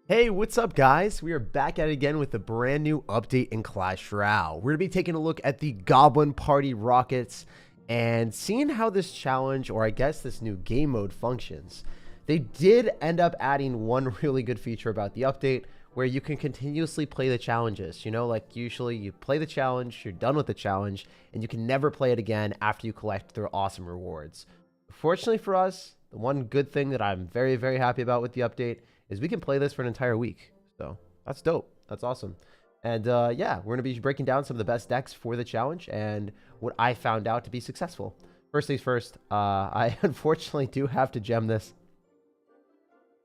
Hey, what's up, guys? We are back at it again with a brand new update in Clash Royale. We're going to be taking a look at the Goblin Party Rockets and seeing how this challenge, or I guess this new game mode, functions. They did end up adding one really good feature about the update where you can continuously play the challenges. You know, like usually you play the challenge, you're done with the challenge, and you can never play it again after you collect their awesome rewards. Fortunately for us, the one good thing that I'm very, very happy about with the update is we can play this for an entire week. So that's dope. That's awesome. And yeah, we're going to be breaking down some of the best decks for the challenge and what I found out to be successful. First things first, I unfortunately do have to gem this.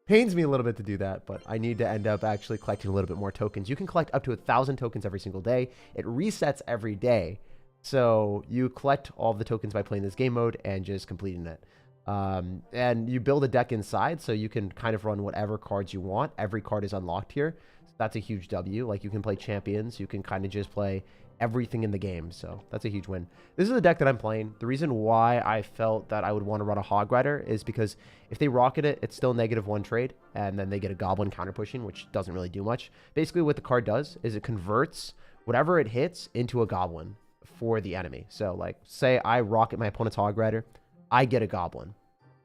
Pains me a little bit to do that, but I need to end up actually collecting a little bit more tokens. You can collect up to 1,000 tokens every single day. It resets every day. So you collect all of the tokens by playing this game mode and just completing it. And you build a deck inside, so you can kind of run whatever cards you want. Every card is unlocked here. So that's a huge W. Like, you can play champions. You can kind of just play everything in the game. So that's a huge win. This is the deck that I'm playing. The reason why I felt that I would want to run a Hog Rider is because if they rocket it, it's still -1 trade, and then they get a Goblin counter pushing, which doesn't really do much. Basically, what the card does is it converts whatever it hits into a Goblin for the enemy. So, like, say I rocket my opponent's Hog Rider, I get a Goblin.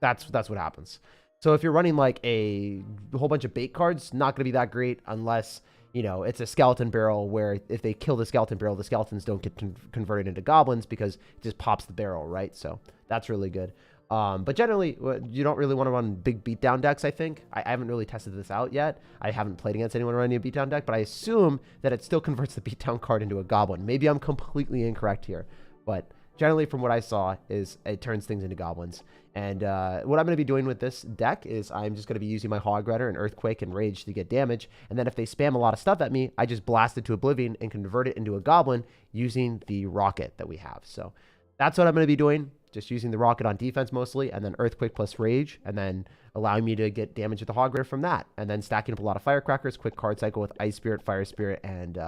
That's what happens. So if you're running like a whole bunch of bait cards, not going to be that great unless, you know, it's a skeleton barrel where if they kill the skeleton barrel, the skeletons don't get converted into goblins because it just pops the barrel, right? So that's really good. But generally, you don't really want to run big beatdown decks, I think. I haven't really tested this out yet. I haven't played against anyone running a beatdown deck, but I assume that it still converts the beatdown card into a goblin. Maybe I'm completely incorrect here, but generally, from what I saw, is it turns things into goblins. And what I'm going to be doing with this deck is I'm just going to be using my Hog Rider and Earthquake and Rage to get damage. And then if they spam a lot of stuff at me, I just blast it to Oblivion and convert it into a Goblin using the Rocket that we have. So that's what I'm going to be doing. Just using the Rocket on defense mostly, and then Earthquake plus Rage, and then allowing me to get damage with the Hog Rider from that. And then stacking up a lot of Firecrackers, quick card cycle with Ice Spirit, Fire Spirit, and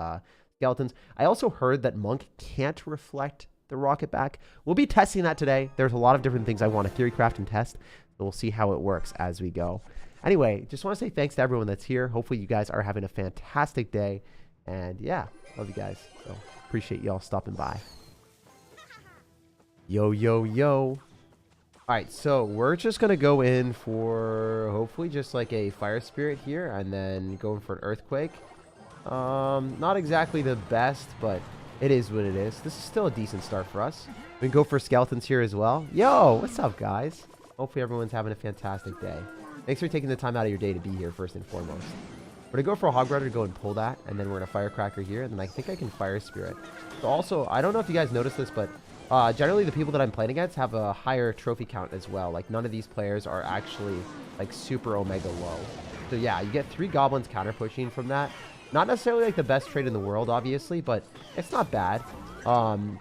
Skeletons. I also heard that Monk can't reflect the rocket back. We'll be testing that today. There's a lot of different things I want to theory craft and test, so we'll see how it works as we go. Anyway, just want to say thanks to everyone that's here. Hopefully you guys are having a fantastic day, and yeah, love you guys. So appreciate y'all stopping by. Yo, yo, yo. All right, so we're just gonna go in for hopefully just like a Fire Spirit here, and then going for an Earthquake. Not exactly the best, but it is what it is. This is still a decent start for us. We can go for skeletons here as well. Yo, what's up, guys? Hopefully everyone's having a fantastic day. Thanks for taking the time out of your day to be here, first and foremost. We're going to go for a Hog Rider to go and pull that, and then we're going to Firecracker here, and then I think I can Fire Spirit. So also, I don't know if you guys noticed this, but generally the people that I'm playing against have a higher trophy count as well. Like, none of these players are actually, like, super Omega low. So yeah, you get 3 Goblins counter pushing from that. Not necessarily like the best trade in the world, obviously, but it's not bad.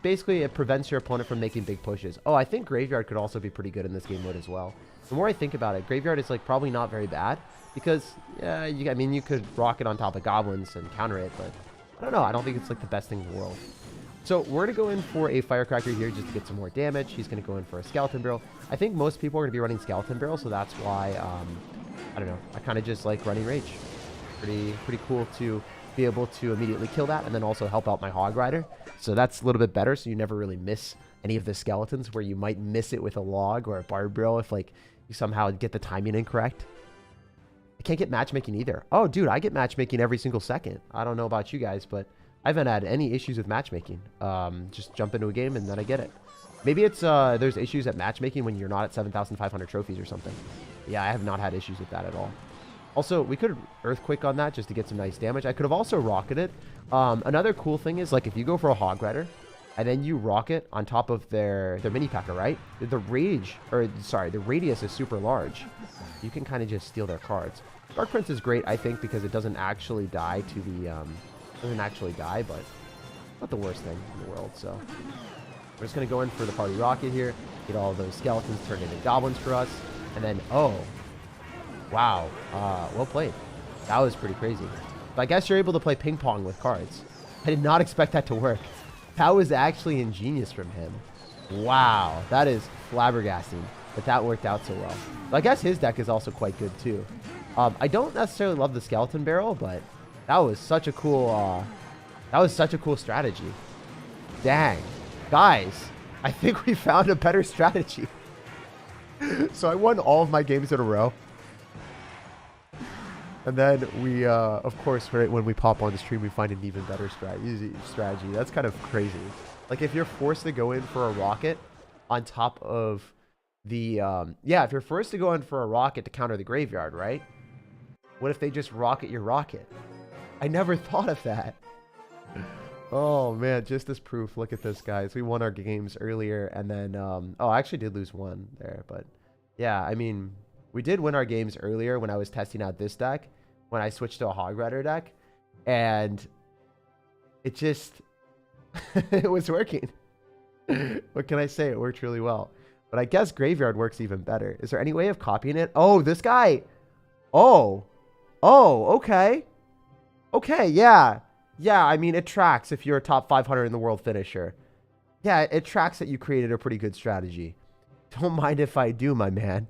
Basically, it prevents your opponent from making big pushes. Oh, I think Graveyard could also be pretty good in this game mode as well. The more I think about it, Graveyard is like probably not very bad because, yeah, I mean, you could rocket on top of Goblins and counter it, but I don't know. I don't think it's like the best thing in the world. So we're going to go in for a Firecracker here just to get some more damage. He's going to go in for a Skeleton Barrel. I think most people are going to be running Skeleton Barrel, so that's why, I don't know, I kind of just like running Rage. Pretty cool to be able to immediately kill that and then also help out my Hog Rider. So that's a little bit better, so you never really miss any of the skeletons where you might miss it with a log or a barb barrel if like you somehow get the timing incorrect. I can't get matchmaking either. Oh, dude, I get matchmaking every single second. I don't know about you guys, but I haven't had any issues with matchmaking. Just jump into a game and then I get it. Maybe it's there's issues at matchmaking when you're not at 7,500 trophies or something. Yeah, I have not had issues with that at all. Also, we could Earthquake on that just to get some nice damage. I could have also rocketed. Another cool thing is, like, if you go for a Hog Rider, and then you rocket on top of their mini packer, right? The radius is super large. You can kind of just steal their cards. Dark Prince is great, I think, because it doesn't actually die to the, but not the worst thing in the world, so. We're just going to go in for the Party Rocket here, get all of those skeletons turned into goblins for us, and then, oh, wow, well played. That was pretty crazy. But I guess you're able to play ping pong with cards. I did not expect that to work. That was actually ingenious from him. Wow, that is flabbergasting that that worked out so well. But I guess his deck is also quite good too. I don't necessarily love the skeleton barrel, but that was such a cool strategy. Dang. Guys, I think we found a better strategy. So I won all of my games in a row. And then we, of course, right when we pop on the stream, we find an even better strategy. That's kind of crazy. Like, if you're forced to go in for a rocket on top of the, if you're forced to go in for a rocket to counter the graveyard, right? What if they just rocket your rocket? I never thought of that. Oh, man, just as proof. Look at this, guys. We won our games earlier, and then, I actually did lose one there, but yeah, I mean, we did win our games earlier when I was testing out this deck, when I switched to a Hog Rider deck, and it just, it was working. What can I say? It worked really well. But I guess Graveyard works even better. Is there any way of copying it? Oh, this guy. Oh, okay. Okay, yeah. Yeah, I mean, it tracks if you're a top 500 in the world finisher. Yeah, it tracks that you created a pretty good strategy. Don't mind if I do, my man.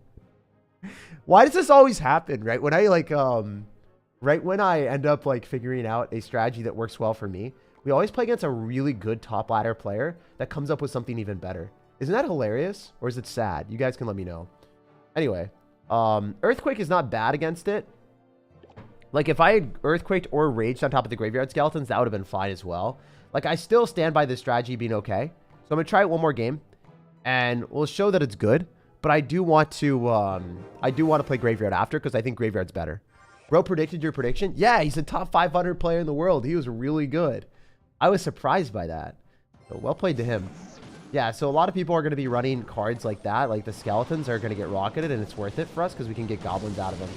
Why does this always happen, right? When I, like, right when I end up, like, figuring out a strategy that works well for me, we always play against a really good top ladder player that comes up with something even better. Isn't that hilarious? Or is it sad? You guys can let me know. Anyway, Earthquake is not bad against it. Like, if I had Earthquaked or Raged on top of the Graveyard Skeletons, that would have been fine as well. Like, I still stand by this strategy being okay. So I'm going to try it one more game. And we'll show that it's good. But I do want to play Graveyard after, because I think Graveyard's better. Bro predicted your prediction? Yeah, he's a top 500 player in the world. He was really good. I was surprised by that. So well played to him. Yeah, so a lot of people are going to be running cards like that. Like, the Skeletons are going to get rocketed, and it's worth it for us because we can get Goblins out of them.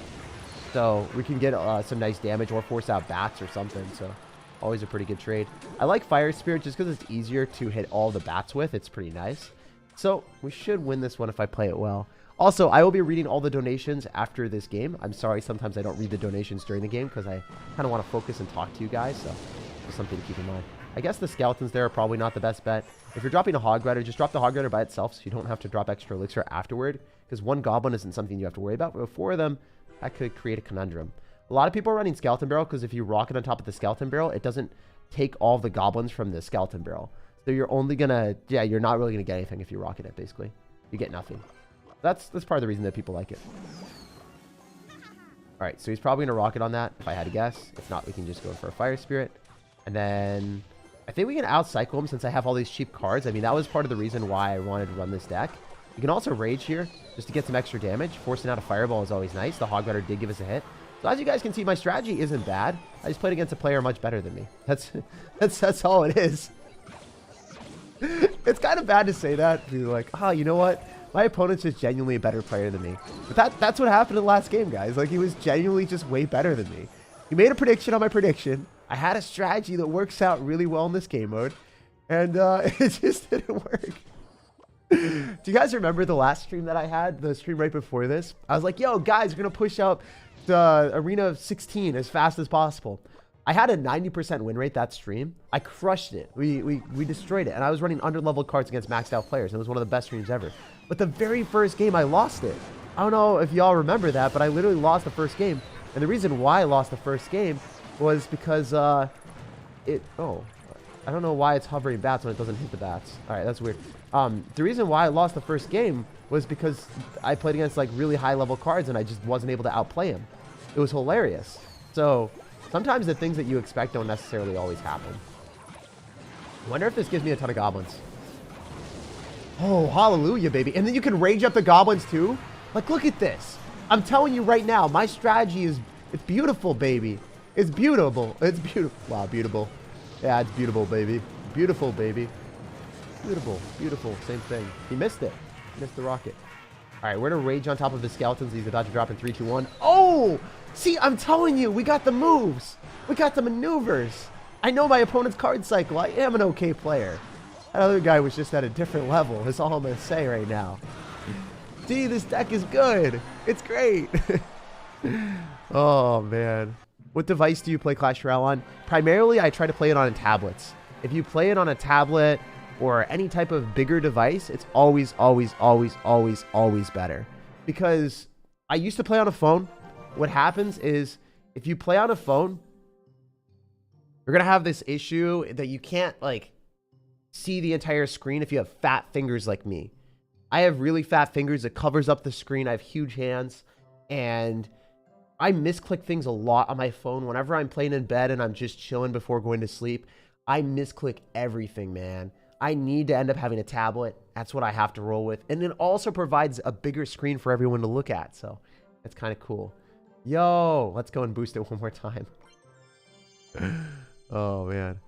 So we can get some nice damage or force out bats or something. So always a pretty good trade. I like Fire Spirit just because it's easier to hit all the bats with. It's pretty nice. So we should win this one if I play it well. Also, I will be reading all the donations after this game. I'm sorry, sometimes I don't read the donations during the game because I kind of want to focus and talk to you guys. So just something to keep in mind. I guess the Skeletons there are probably not the best bet. If you're dropping a Hog Rider, just drop the Hog Rider by itself so you don't have to drop extra Elixir afterward. Because one Goblin isn't something you have to worry about. But with 4 of them, that could create a conundrum. A lot of people are running Skeleton Barrel because if you rocket on top of the Skeleton Barrel, it doesn't take all the Goblins from the Skeleton Barrel. So you're only going to, yeah, you're not really going to get anything if you rocket it, basically. You get nothing. That's part of the reason that people like it. All right, so he's probably going to rocket on that, if I had to guess. If not, we can just go for a Fire Spirit. And then I think we can outcycle him since I have all these cheap cards. I mean, that was part of the reason why I wanted to run this deck. You can also Rage here just to get some extra damage. Forcing out a Fireball is always nice. The Hog Rider did give us a hit. So as you guys can see, my strategy isn't bad. I just played against a player much better than me. That's all it is. It's kind of bad to say that. Be like, oh, you know what? My opponent's just genuinely a better player than me. But that's what happened in the last game, guys. Like, he was genuinely just way better than me. He made a prediction on my prediction. I had a strategy that works out really well in this game mode. And it just didn't work. Do you guys remember the last stream that I had? The stream right before this? I was like, yo, guys, we're going to push up the Arena of 16 as fast as possible. I had a 90% win rate that stream. I crushed it. We destroyed it. And I was running under-leveled cards against maxed out players. It was one of the best streams ever. But the very first game, I lost it. I don't know if y'all remember that, but I literally lost the first game. And the reason why I lost the first game was because I don't know why it's hovering bats when it doesn't hit the bats. All right, that's weird. The reason why I lost the first game was because I played against like really high-level cards and I just wasn't able to outplay him. It was hilarious. So sometimes the things that you expect don't necessarily always happen. I wonder if this gives me a ton of Goblins. Oh, hallelujah, baby. And then you can rage up the Goblins too? Like, look at this. I'm telling you right now, my strategy is, it's beautiful, baby. It's beautiful. It's beautiful. Wow, beautiful. Yeah, it's beautiful, baby. Beautiful, baby. Beautiful. Beautiful. Same thing. He missed it. He missed the rocket. All right, we're going to rage on top of the Skeletons. He's about to drop in 3, 2, 1. Oh! See, I'm telling you, we got the moves. We got the maneuvers. I know my opponent's card cycle. I am an okay player. That other guy was just at a different level. That's all I'm going to say right now. See, this deck is good. It's great. Oh, man. What device do you play Clash Royale on? Primarily, I try to play it on tablets. If you play it on a tablet or any type of bigger device, it's always, always, always, always, always better. Because I used to play on a phone. what happens is if you play on a phone, you're going to have this issue that you can't like see the entire screen if you have fat fingers like me. I have really fat fingers that covers up the screen. I have huge hands and I misclick things a lot on my phone. Whenever I'm playing in bed and I'm just chilling before going to sleep, I misclick everything, man. I need to end up having a tablet. That's what I have to roll with. And it also provides a bigger screen for everyone to look at. So that's kind of cool. Yo, let's go and boost it one more time. Oh, man.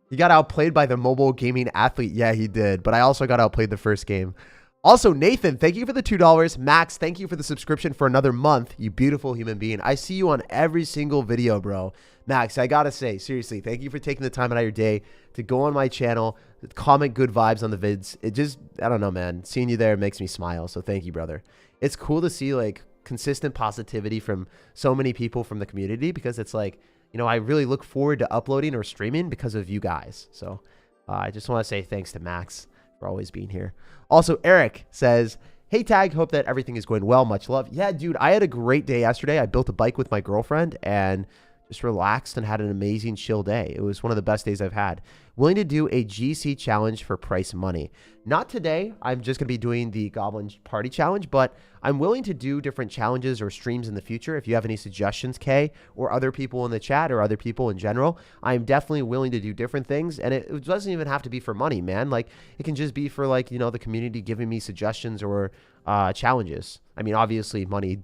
He got outplayed by the mobile gaming athlete. Yeah, he did. But I also got outplayed the first game. Also, Nathan, thank you for the $2. Max, thank you for the subscription for another month. You beautiful human being. I see you on every single video, bro. Max, I gotta say, seriously, thank you for taking the time out of your day to go on my channel, comment good vibes on the vids. It just, I don't know, man. Seeing you there makes me smile. So thank you, brother. It's cool to see like consistent positivity from so many people from the community because it's like, you know, I really look forward to uploading or streaming because of you guys. So I just want to say thanks to Max for always being here. Also, Eric says, hey, Tag, hope that everything is going well. Much love. Yeah, dude, I had a great day yesterday. I built a bike with my girlfriend and just relaxed and had an amazing chill day. It was one of the best days I've had. Willing to do a GC challenge for price money. Not today. I'm just going to be doing the Goblin Party Challenge, but I'm willing to do different challenges or streams in the future. If you have any suggestions, Kay, or other people in the chat or other people in general, I'm definitely willing to do different things. And it doesn't even have to be for money, man. Like, it can just be for, like, you know, the community giving me suggestions or challenges. I mean, obviously, money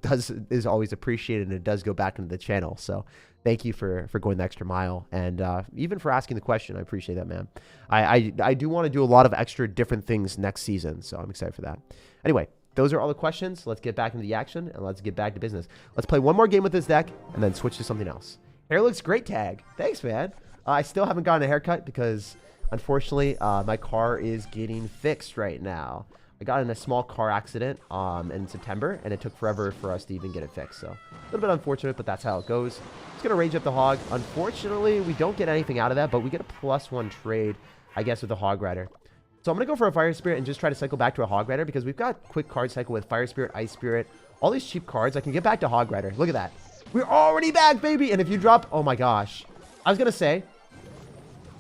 is always appreciated, and it does go back into the channel. So thank you for going the extra mile, and even for asking the question. I appreciate that, man. I do want to do a lot of extra different things next season, so I'm excited for that. Anyway, those are all the questions. Let's get back into the action, and let's get back to business. Let's play one more game with this deck, and then switch to something else. Hair looks great, Tag. Thanks, man. I still haven't gotten a haircut because, unfortunately, my car is getting fixed right now. I got in a small car accident in September, and it took forever for us to even get it fixed. So a little bit unfortunate, but that's how it goes. Just going to range up the hog. Unfortunately, we don't get anything out of that, but we get a +1 trade, I guess, with the Hog Rider. So I'm going to go for a Fire Spirit and just try to cycle back to a Hog Rider because we've got quick card cycle with Fire Spirit, Ice Spirit, all these cheap cards. I can get back to Hog Rider. Look at that. We're already back, baby. And if you drop, oh my gosh. I was going to say,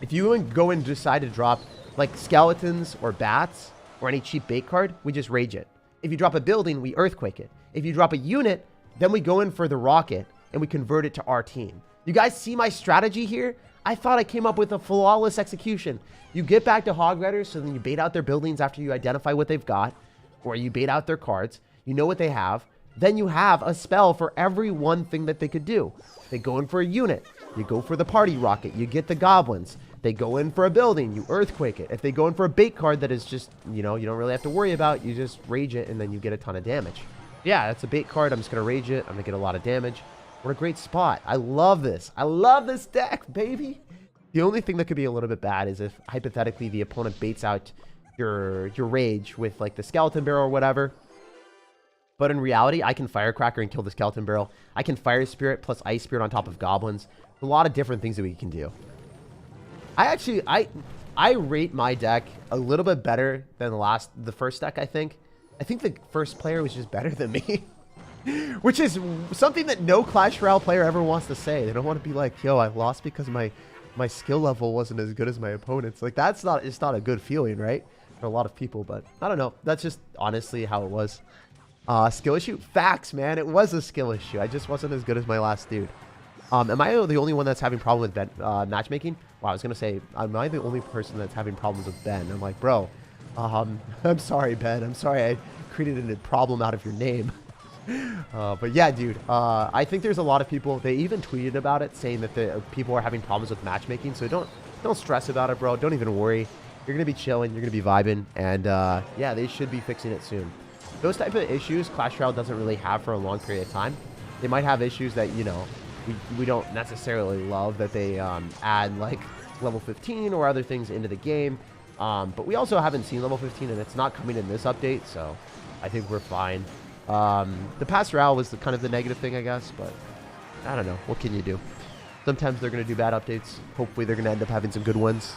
if you go and decide to drop like skeletons or bats, or any cheap bait card, we just rage it. If you drop a building, we earthquake it. If you drop a unit, then we go in for the rocket and we convert it to our team. You guys see my strategy here? I thought I came up with a flawless execution. You get back to Hog Riders, so then you bait out their buildings after you identify what they've got, or you bait out their cards. You know what they have. Then you have a spell for every one thing that they could do. They go in for a unit. You go for the party rocket. You get the goblins. They go in for a building, you earthquake it. If they go in for a bait card that is just, you know, you don't really have to worry about, you just rage it and then you get a ton of damage. Yeah, that's a bait card. I'm just going to rage it. I'm going to get a lot of damage. What a great spot. I love this. I love this deck, baby. The only thing that could be a little bit bad is if, hypothetically, the opponent baits out your rage with, like, the skeleton barrel or whatever. But in reality, I can Firecracker and kill the skeleton barrel. I can Fire Spirit plus Ice Spirit on top of goblins. A lot of different things that we can do. I rate my deck a little bit better than the first deck, I think. I think the first player was just better than me. Which is something that no Clash Royale player ever wants to say. They don't want to be like, yo, I lost because my skill level wasn't as good as my opponent's. Like, it's not a good feeling, right? For a lot of people, but I don't know. That's just honestly how it was. Skill issue? Facts, man. It was a skill issue. I just wasn't as good as my last dude. Am I the only one that's having problems with matchmaking? Well, I was going to say, am I the only person that's having problems with Ben? I'm like, bro, I'm sorry, Ben. I'm sorry I created a problem out of your name. But yeah, dude, I think there's a lot of people, they even tweeted about it, saying that the people are having problems with matchmaking. So don't stress about it, bro. Don't even worry. You're going to be chilling. You're going to be vibing. And yeah, they should be fixing it soon. Those type of issues, Clash Royale doesn't really have for a long period of time. They might have issues that, you know, we don't necessarily love that they add like level 15 or other things into the game. But we also haven't seen level 15 and it's not coming in this update. So I think we're fine. The past Royale was kind of the negative thing, I guess, but I don't know. What can you do? Sometimes they're going to do bad updates. Hopefully they're going to end up having some good ones.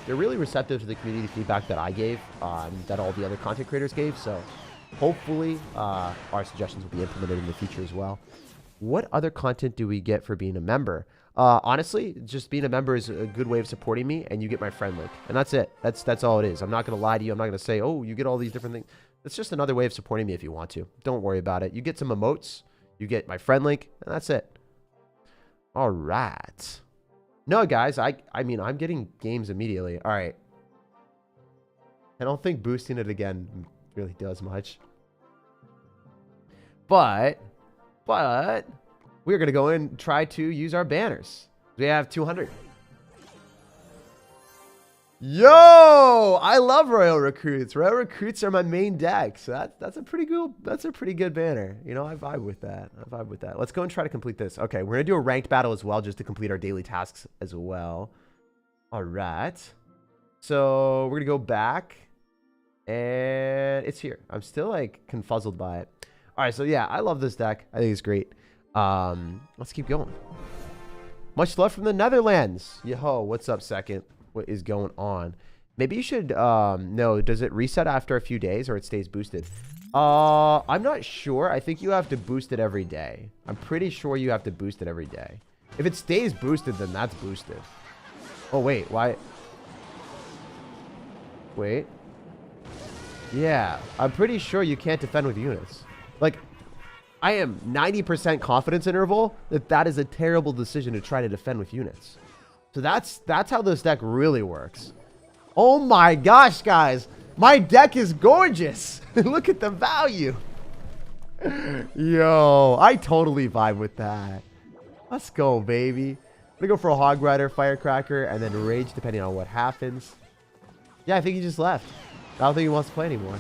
They're really receptive to the community feedback that I gave, that all the other content creators gave. So Hopefully, our suggestions will be implemented in the future as well. What other content do we get for being a member? Honestly, just being a member is a good way of supporting me, and you get my friend link. And that's it. That's all it is. I'm not going to lie to you. I'm not going to say, oh, you get all these different things. It's just another way of supporting me if you want to. Don't worry about it. You get some emotes. You get my friend link, and that's it. All right. No, guys, I mean, I'm getting games immediately. All right. I don't think boosting it again really does much. But we're going to go in and try to use our banners. We have 200. Yo, I love Royal Recruits. Royal Recruits are my main deck. So that's a pretty good banner. You know, I vibe with that. Let's go and try to complete this. Okay, we're going to do a ranked battle as well just to complete our daily tasks as well. All right. So we're going to go back and it's here. I'm still like confuzzled by it. All right, so yeah, I love this deck. I think it's great. Let's keep going. Much love from the Netherlands. Yo, what's up, second? What is going on? Maybe you should no, does it reset after a few days or it stays boosted? I'm not sure. I think you have to boost it every day. I'm pretty sure you have to boost it every day. If it stays boosted, then that's boosted. Oh wait, why? Wait. Yeah, I'm pretty sure you can't defend with units. Like, I am 90% confidence interval that is a terrible decision to try to defend with units. So that's how this deck really works. Oh my gosh, guys. My deck is gorgeous. Look at the value. Yo, I totally vibe with that. Let's go, baby. I'm gonna go for a Hog Rider, Firecracker, and then Rage depending on what happens. Yeah, I think he just left. I don't think he wants to play anymore.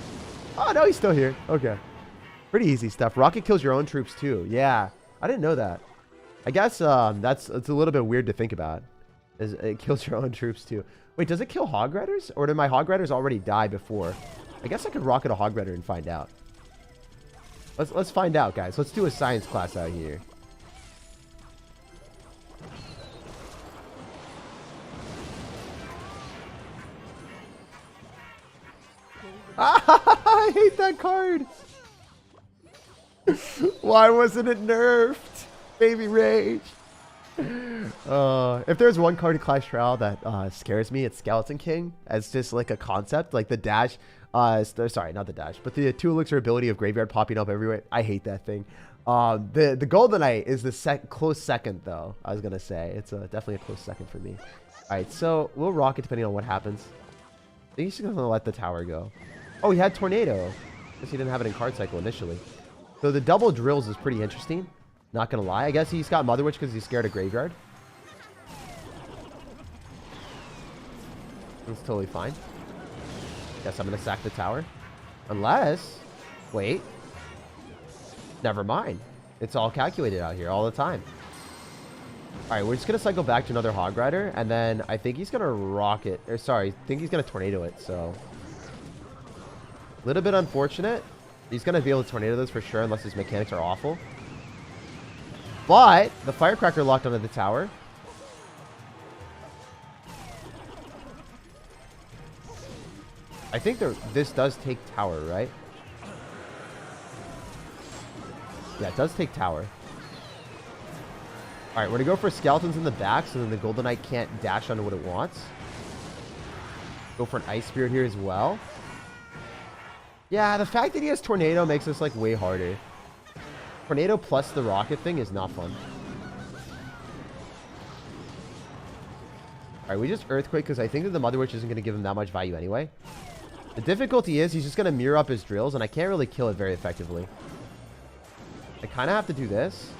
Oh, no, he's still here. Okay. Pretty easy stuff. Rocket kills your own troops too. Yeah, I didn't know that. I guess it's a little bit weird to think about. It kills your own troops too. Wait, does it kill Hog Riders? Or did my Hog Riders already die before? I guess I could rocket a Hog Rider and find out. Let's find out, guys. Let's do a science class out here. I hate that card. Why wasn't it nerfed? Baby Rage. If there's one card in Clash Royale that scares me, it's Skeleton King. As just like a concept, like the dash. Sorry, not the dash, but the 2 elixir ability of Graveyard popping up everywhere. I hate that thing. The Golden Knight is the close second, though. I was gonna say it's definitely a close second for me. All right, so we'll rock it depending on what happens. I think he's gonna let the tower go. Oh, he had Tornado. Guess he didn't have it in card cycle initially. So the double drills is pretty interesting. Not gonna lie. I guess he's got Mother Witch because he's scared of Graveyard. That's totally fine. Guess I'm gonna sack the tower. Unless... Wait. Never mind. It's all calculated out here all the time. Alright, we're just gonna cycle back to another Hog Rider. And then I think he's gonna rocket. Or sorry, I think he's gonna Tornado it, so... A little bit unfortunate. He's going to be able to Tornado those for sure, unless his mechanics are awful. But the Firecracker locked onto the tower. I think this does take tower, right? Yeah, it does take tower. All right, we're going to go for skeletons in the back, so then the Golden Knight can't dash onto what it wants. Go for an Ice Spirit here as well. Yeah, the fact that he has Tornado makes this like way harder. Tornado plus the rocket thing is not fun. Alright, we just Earthquake because I think that the Mother Witch isn't going to give him that much value anyway. The difficulty is he's just going to mirror up his drills, and I can't really kill it very effectively. I kind of have to do this.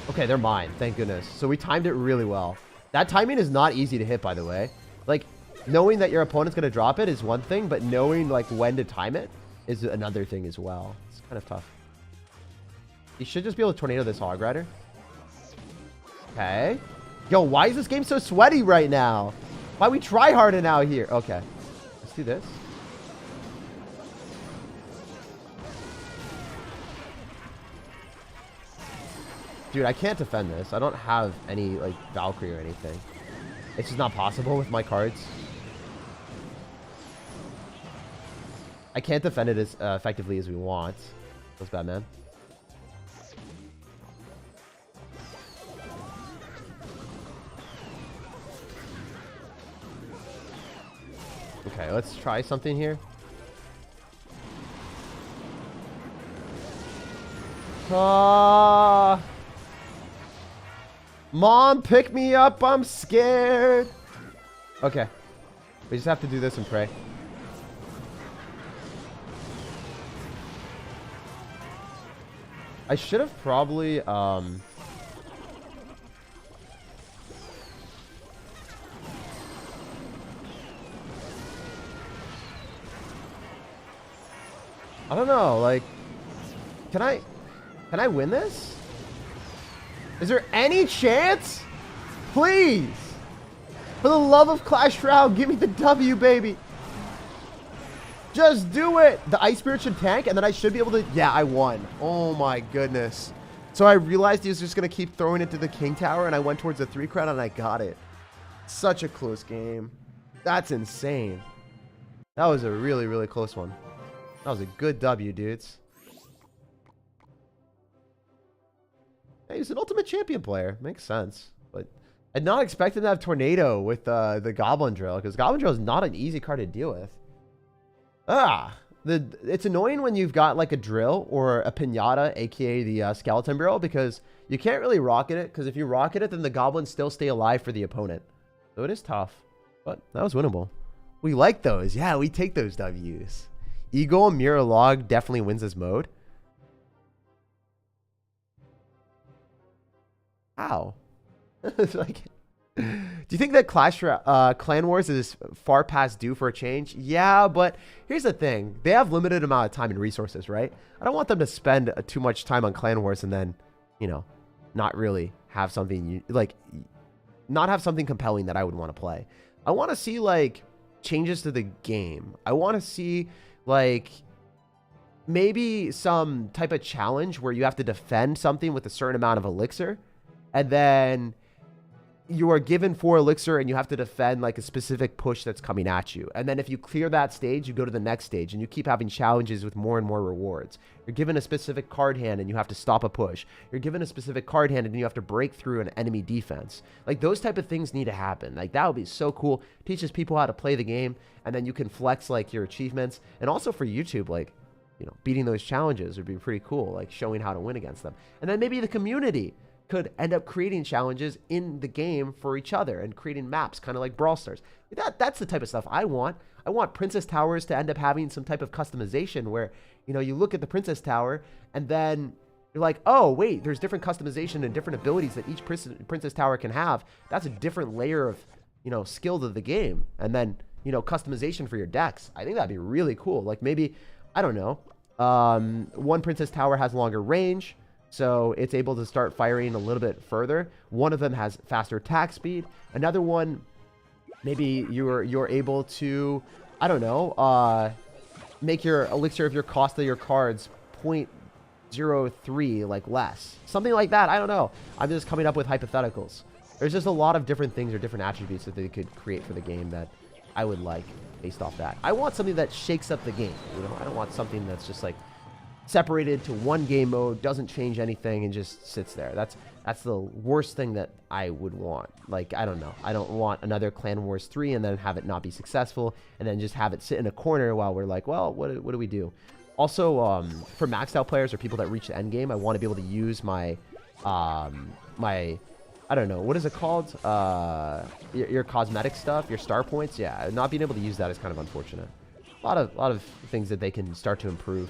Okay, they're mine. Thank goodness. So we timed it really well. That timing is not easy to hit, by the way. Like... Knowing that your opponent's going to drop it is one thing, but knowing like when to time it is another thing as well. It's kind of tough. You should just be able to Tornado this Hog Rider. Okay. Yo, why is this game so sweaty right now? Why we try harding out here? Okay. Let's do this. Dude, I can't defend this. I don't have any like Valkyrie or anything. It's just not possible with my cards. I can't defend it as effectively as we want. That's bad, man. Okay, let's try something here. Mom, pick me up. I'm scared. Okay. We just have to do this and pray. I should have probably, I don't know, like, can I win this? Is there any chance? Please. For the love of Clash Royale, give me the W, baby. Just do it. The Ice Spirit should tank, and then I should be able to... Yeah, I won. Oh, my goodness. So I realized he was just going to keep throwing it to the King Tower, and I went towards the 3 crown, and I got it. Such a close game. That's insane. That was a really, really close one. That was a good W, dudes. Hey, he's an Ultimate Champion player. Makes sense. But I'd not expected to have Tornado with the Goblin Drill, because Goblin Drill is not an easy card to deal with. It's annoying when you've got like a drill or a pinata, aka the skeleton barrel, because you can't really rocket it, because if you rocket it, then the goblins still stay alive for the opponent. So it is tough, but that was winnable. We like those. Yeah, we take those W's. Eagle Mirror Log definitely wins this mode. How? It's like... Do you think that Clan Wars is far past due for a change? Yeah, but here's the thing. They have limited amount of time and resources, right? I don't want them to spend too much time on Clan Wars and then, you know, not really have something, like, not have something compelling that I would want to play. I want to see, like, changes to the game. I want to see, like, maybe some type of challenge where you have to defend something with a certain amount of elixir, and then... you are given 4 elixir and you have to defend like a specific push that's coming at you. And then if you clear that stage, you go to the next stage and you keep having challenges with more and more rewards. You're given a specific card hand and you have to stop a push. You're given a specific card hand and you have to break through an enemy defense. Like those type of things need to happen. Like that would be so cool. Teaches people how to play the game, and then you can flex like your achievements. And also for YouTube, like, you know, beating those challenges would be pretty cool. Like showing how to win against them. And then maybe the community could end up creating challenges in the game for each other and creating maps, kind of like Brawl Stars. That's the type of stuff I want. I want Princess Towers to end up having some type of customization where, you know, you look at the Princess Tower and then you're like, oh, wait, there's different customization and different abilities that each Princess Tower can have. That's a different layer of, you know, skill to the game. And then, you know, customization for your decks. I think that'd be really cool. Like maybe, I don't know, one Princess Tower has longer range, so it's able to start firing a little bit further. One of them has faster attack speed. Another one, maybe you're able to, I don't know, make your elixir of your cost of your cards 0.03 like less. Something like that. I don't know. I'm just coming up with hypotheticals. There's just a lot of different things or different attributes that they could create for the game that I would like based off that. I want something that shakes up the game. You know, I don't want something that's just like separated to one game mode, doesn't change anything, and just sits there. That's the worst thing that I would want. Like, I don't know. I don't want another Clan Wars 3 and then have it not be successful and then just have it sit in a corner while we're like, well, what do we do? Also, for maxed out players or people that reach the end game, I want to be able to use my, I don't know, what is it called? Your cosmetic stuff, your star points. Yeah, not being able to use that is kind of unfortunate. A lot of things that they can start to improve.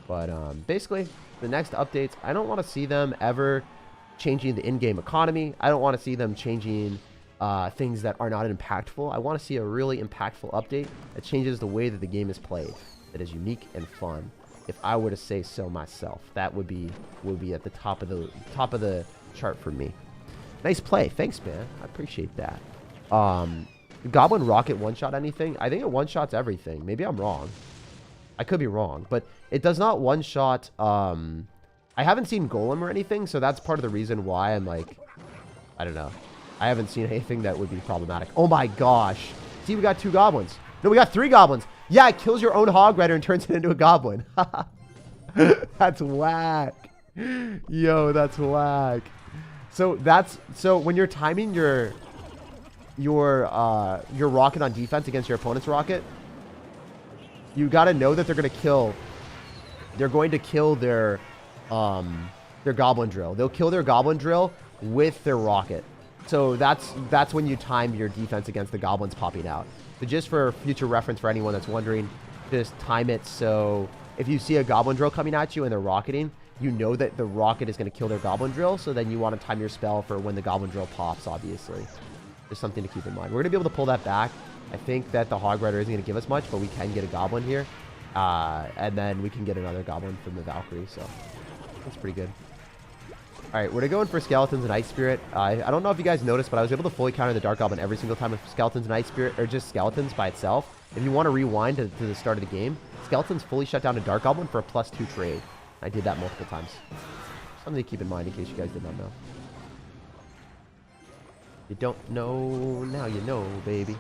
But basically, the next updates, I don't want to see them ever changing the in-game economy. I don't want to see them changing things that are not impactful. I want to see a really impactful update that changes the way that the game is played, that is unique and fun. If I were to say so myself, that would be at the top of the chart for me. Nice play, thanks, man. I appreciate that. Goblin Rocket one-shot anything? I think it one-shots everything. Maybe I'm wrong. I could be wrong, but it does not one-shot. I haven't seen Golem or anything, so that's part of the reason why I'm like, I don't know. I haven't seen anything that would be problematic. Oh my gosh. See, we got 2 goblins. No, we got 3 goblins. Yeah, it kills your own hog rider and turns it into a goblin. That's whack. Yo, that's whack. So when you're timing your rocket on defense against your opponent's rocket, you got to know that they're going to kill their goblin drill. They'll kill their goblin drill with their rocket. So that's when you time your defense against the goblins popping out. So just for future reference for anyone that's wondering, just time it so if you see a goblin drill coming at you and they're rocketing, you know that the rocket is going to kill their goblin drill. So then you want to time your spell for when the goblin drill pops, obviously. Just something to keep in mind. We're going to be able to pull that back. I think that the hog rider isn't going to give us much, but we can get a goblin here. And then we can get another goblin from the Valkyrie. So that's pretty good. All right, we're going to go in for skeletons and ice spirit. I don't know if you guys noticed, but I was able to fully counter the dark goblin every single time with skeletons and ice spirit, or just skeletons by itself. If you want to rewind to the start of the game, skeletons fully shut down a dark goblin for a +2 trade. I did that multiple times. Something to keep in mind in case you guys did not know. You don't know, now you know, baby.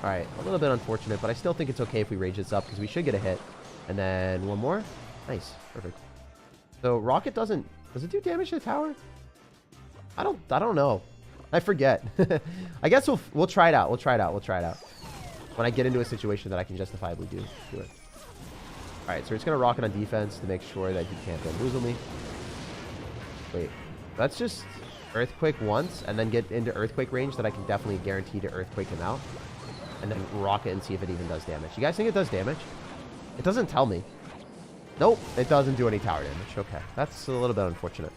All right, a little bit unfortunate, but I still think it's okay if we rage this up because we should get a hit. And then one more. Nice, perfect. So rocket does it do damage to the tower? I don't know. I forget. I guess we'll try it out. We'll try it out. When I get into a situation that I can justifiably do it. All right, so we're just gonna rocket on defense to make sure that he can't bamboozle me. Wait, let's just earthquake once and then get into earthquake range that I can definitely guarantee to earthquake him out. And then rocket and see if it even does damage. You guys think it does damage? It doesn't tell me. Nope, it doesn't do any tower damage. Okay, that's a little bit unfortunate.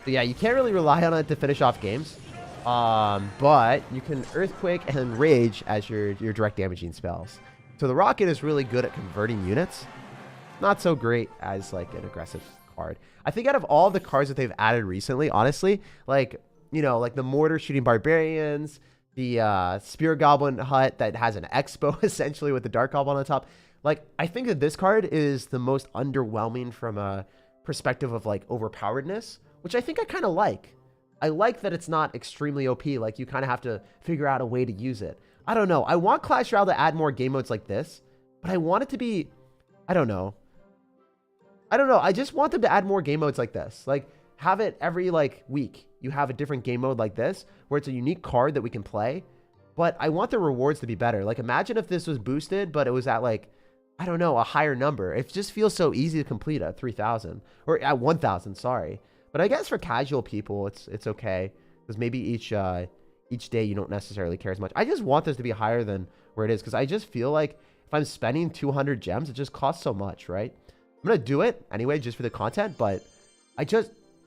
So yeah, you can't really rely on it to finish off games. But you can earthquake and rage as your direct damaging spells. So the rocket is really good at converting units. Not so great as like an aggressive card. I think out of all the cards that they've added recently, honestly, like, you know, like the mortar shooting barbarians, the spear goblin hut that has an expo essentially with the dark goblin on the top. Like, I think that this card is the most underwhelming from a perspective of like overpoweredness, which I think I kind of like. I like that it's not extremely OP. Like, you kind of have to figure out a way to use it. I don't know. I want Clash Royale to add more game modes like this, but I want it to be, I don't know. I just want them to add more game modes like this. Like, have it every like week. You have a different game mode like this where it's a unique card that we can play, but I want the rewards to be better. Like, imagine if this was boosted, but it was at like, I don't know, a higher number. It just feels so easy to complete at 3,000 or at 1,000, sorry. But I guess for casual people, it's okay because maybe each day you don't necessarily care as much. I just want this to be higher than where it is because I just feel like if I'm spending 200 gems, it just costs so much, right? I'm going to do it anyway just for the content, but I'm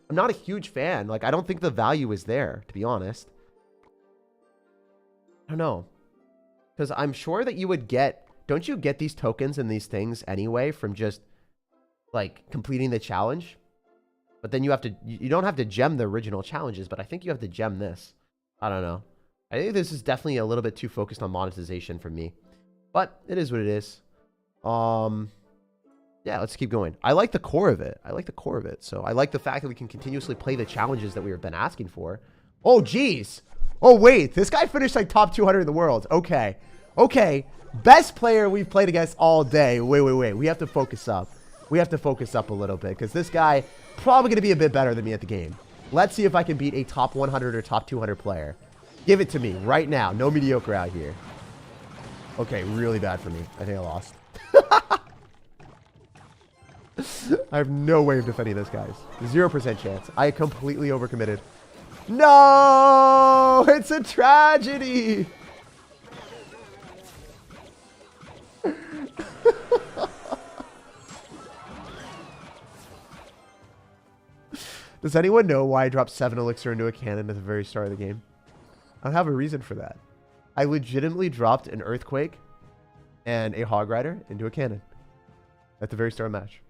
not a huge fan. Like, I don't think the value is there, to be honest. I don't know. Because I'm sure that you would get, don't you get these tokens and these things anyway from just like completing the challenge? But then you don't have to gem the original challenges, but I think you have to gem this. I don't know. I think this is definitely a little bit too focused on monetization for me. But it is what it is. Yeah, let's keep going. I like the core of it. So I like the fact that we can continuously play the challenges that we have been asking for. Oh, geez. Oh, wait. This guy finished like top 200 in the world. Okay. Best player we've played against all day. Wait. We have to focus up. A little bit because this guy probably going to be a bit better than me at the game. Let's see if I can beat a top 100 or top 200 player. Give it to me right now. No mediocre out here. Okay, really bad for me. I think I lost. I have no way of defending this, guys. 0% chance. I completely overcommitted. No! It's a tragedy! Does anyone know why I dropped 7 elixir into a cannon at the very start of the game? I don't have a reason for that. I legitimately dropped an earthquake and a hog rider into a cannon at the very start of the match.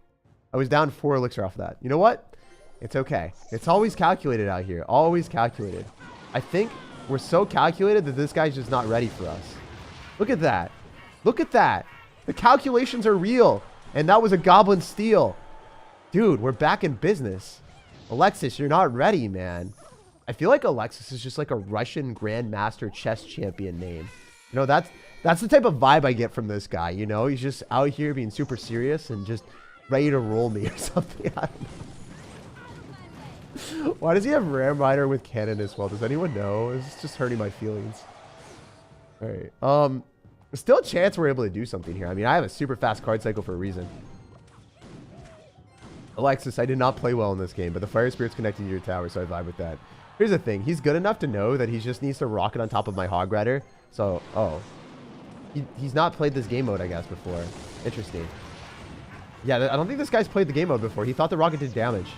I was down 4 elixir off of that. You know what? It's okay. It's always calculated out here. Always calculated. I think we're so calculated that this guy's just not ready for us. Look at that. Look at that. The calculations are real. And that was a goblin steal. Dude, we're back in business. Alexis, you're not ready, man. I feel like Alexis is just like a Russian Grandmaster chess champion name. You know, that's That's the type of vibe I get from this guy, you know? He's just out here being super serious and just ready to roll me or something. I don't know. Why does he have Ram Rider with cannon as well? Does anyone know? It's just hurting my feelings. All right. Still a chance we're able to do something here. I mean, I have a super fast card cycle for a reason. Alexis, I did not play well in this game, but the Fire Spirit's connecting to your tower, so I vibe with that. Here's the thing. He's good enough to know that he just needs to rocket on top of my Hog Rider. So, oh. He's not played this game mode, I guess, before. Interesting. Yeah, I don't think this guy's played the game mode before. He thought the rocket did damage.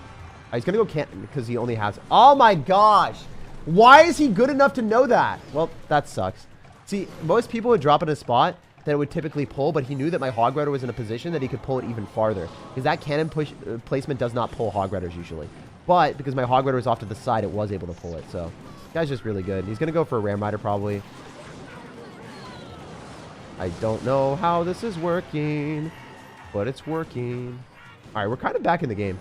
He's going to go can't because he only has... Oh, my gosh. Why is he good enough to know that? Well, that sucks. See, most people would drop in a spot that it would typically pull, but he knew that my Hog Rider was in a position that he could pull it even farther. Because that cannon placement does not pull Hog Riders usually. But because my Hog Rider was off to the side, it was able to pull it. So, this guy's just really good. He's going to go for a Ram Rider probably. I don't know how this is working, but it's working. All right, we're kind of back in the game.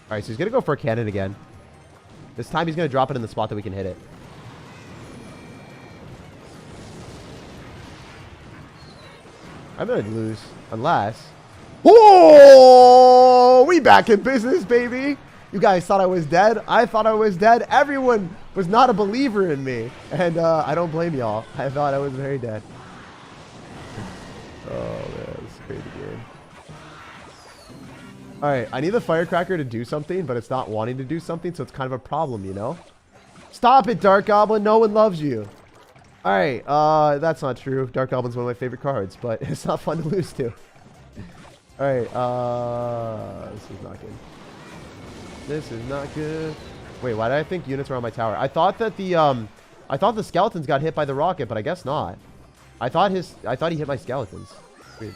All right, so he's going to go for a cannon again. This time he's going to drop it in the spot that we can hit it. I'm going to lose unless... Oh, we back in business, baby. You guys thought I was dead. I thought I was dead. Everyone was not a believer in me. And I don't blame y'all. I thought I was very dead. Oh, man. It's a crazy game. All right. I need the Firecracker to do something, but it's not wanting to do something, so it's kind of a problem, you know? Stop it, Dark Goblin. No one loves you. All right. That's not true. Dark Goblin's one of my favorite cards, but it's not fun to lose to. All right. This is not good. This is not good. Wait, why did I think units were on my tower? I thought that the skeletons got hit by the rocket, but I guess not. I thought he hit my skeletons. Weird.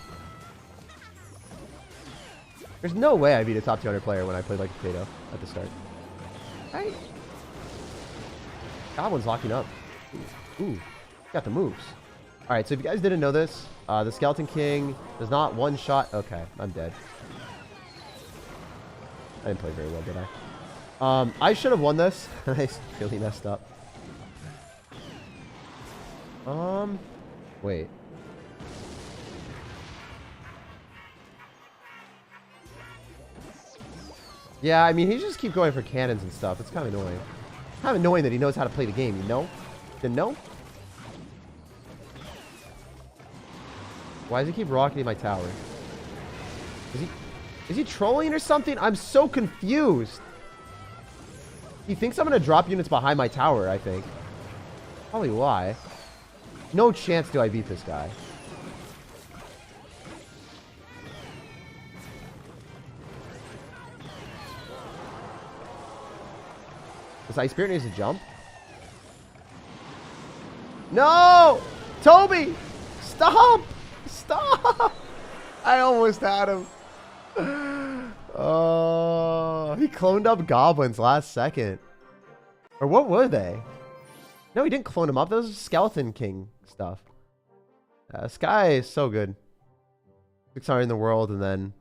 There's no way I beat a top 200 player when I played like a potato at the start. Right? Goblin's locking up. Ooh, got the moves. All right, so if you guys didn't know this, the Skeleton King does not one shot. Okay, I'm dead. I didn't play very well, did I? I should have won this. I really messed up. Wait. Yeah, I mean, he just keep going for cannons and stuff. It's kind of annoying. Kind of annoying that he knows how to play the game, you know? Didn't know? Why does he keep rocketing my tower? Is he trolling or something? I'm so confused. He thinks I'm going to drop units behind my tower, I think. Probably why. No chance do I beat this guy. This Ice Spirit needs to jump. No! Toby! Stop! Stop! I almost had him. Oh, he cloned up goblins last second. Or what were they? No, he didn't clone them up. Those are Skeleton King stuff. This guy is so good. 600 in the world and then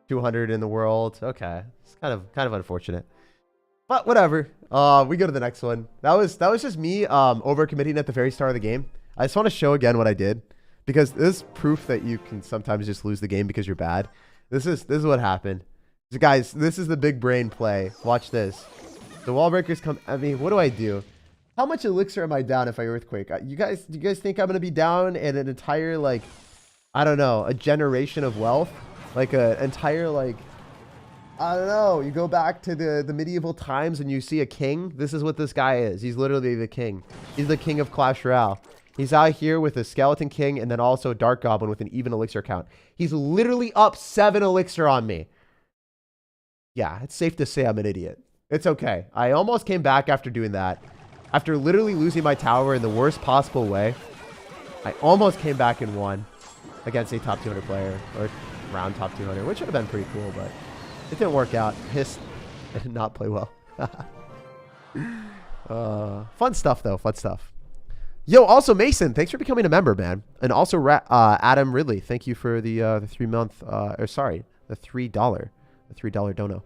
200 in the world. Okay, it's kind of unfortunate, but whatever. We go to the next one. That was just me overcommitting at the very start of the game. I just want to show again what I did, because this is proof that you can sometimes just lose the game because you're bad. This is what happened. So guys, this is the big brain play. Watch this. The wall breakers come. I mean, what do I do? How much elixir am I down if I earthquake? Do you guys think I'm gonna be down in an entire, like, I don't know, a generation of wealth? Like an entire, like, I don't know. You go back to the medieval times and you see a king. This is what this guy is. He's literally the king. He's the king of Clash Royale. He's out here with a Skeleton King and then also a Dark Goblin with an even elixir count. He's literally up 7 elixir on me. Yeah, it's safe to say I'm an idiot. It's okay. I almost came back after doing that. After literally losing my tower in the worst possible way, I almost came back and won against a top 200 player, or round top 200, which would have been pretty cool, but it didn't work out. I did not play well. Fun stuff, though. Fun stuff. Yo, also Mason, thanks for becoming a member, man. And also Adam Ridley, thank you for the the $3 dono.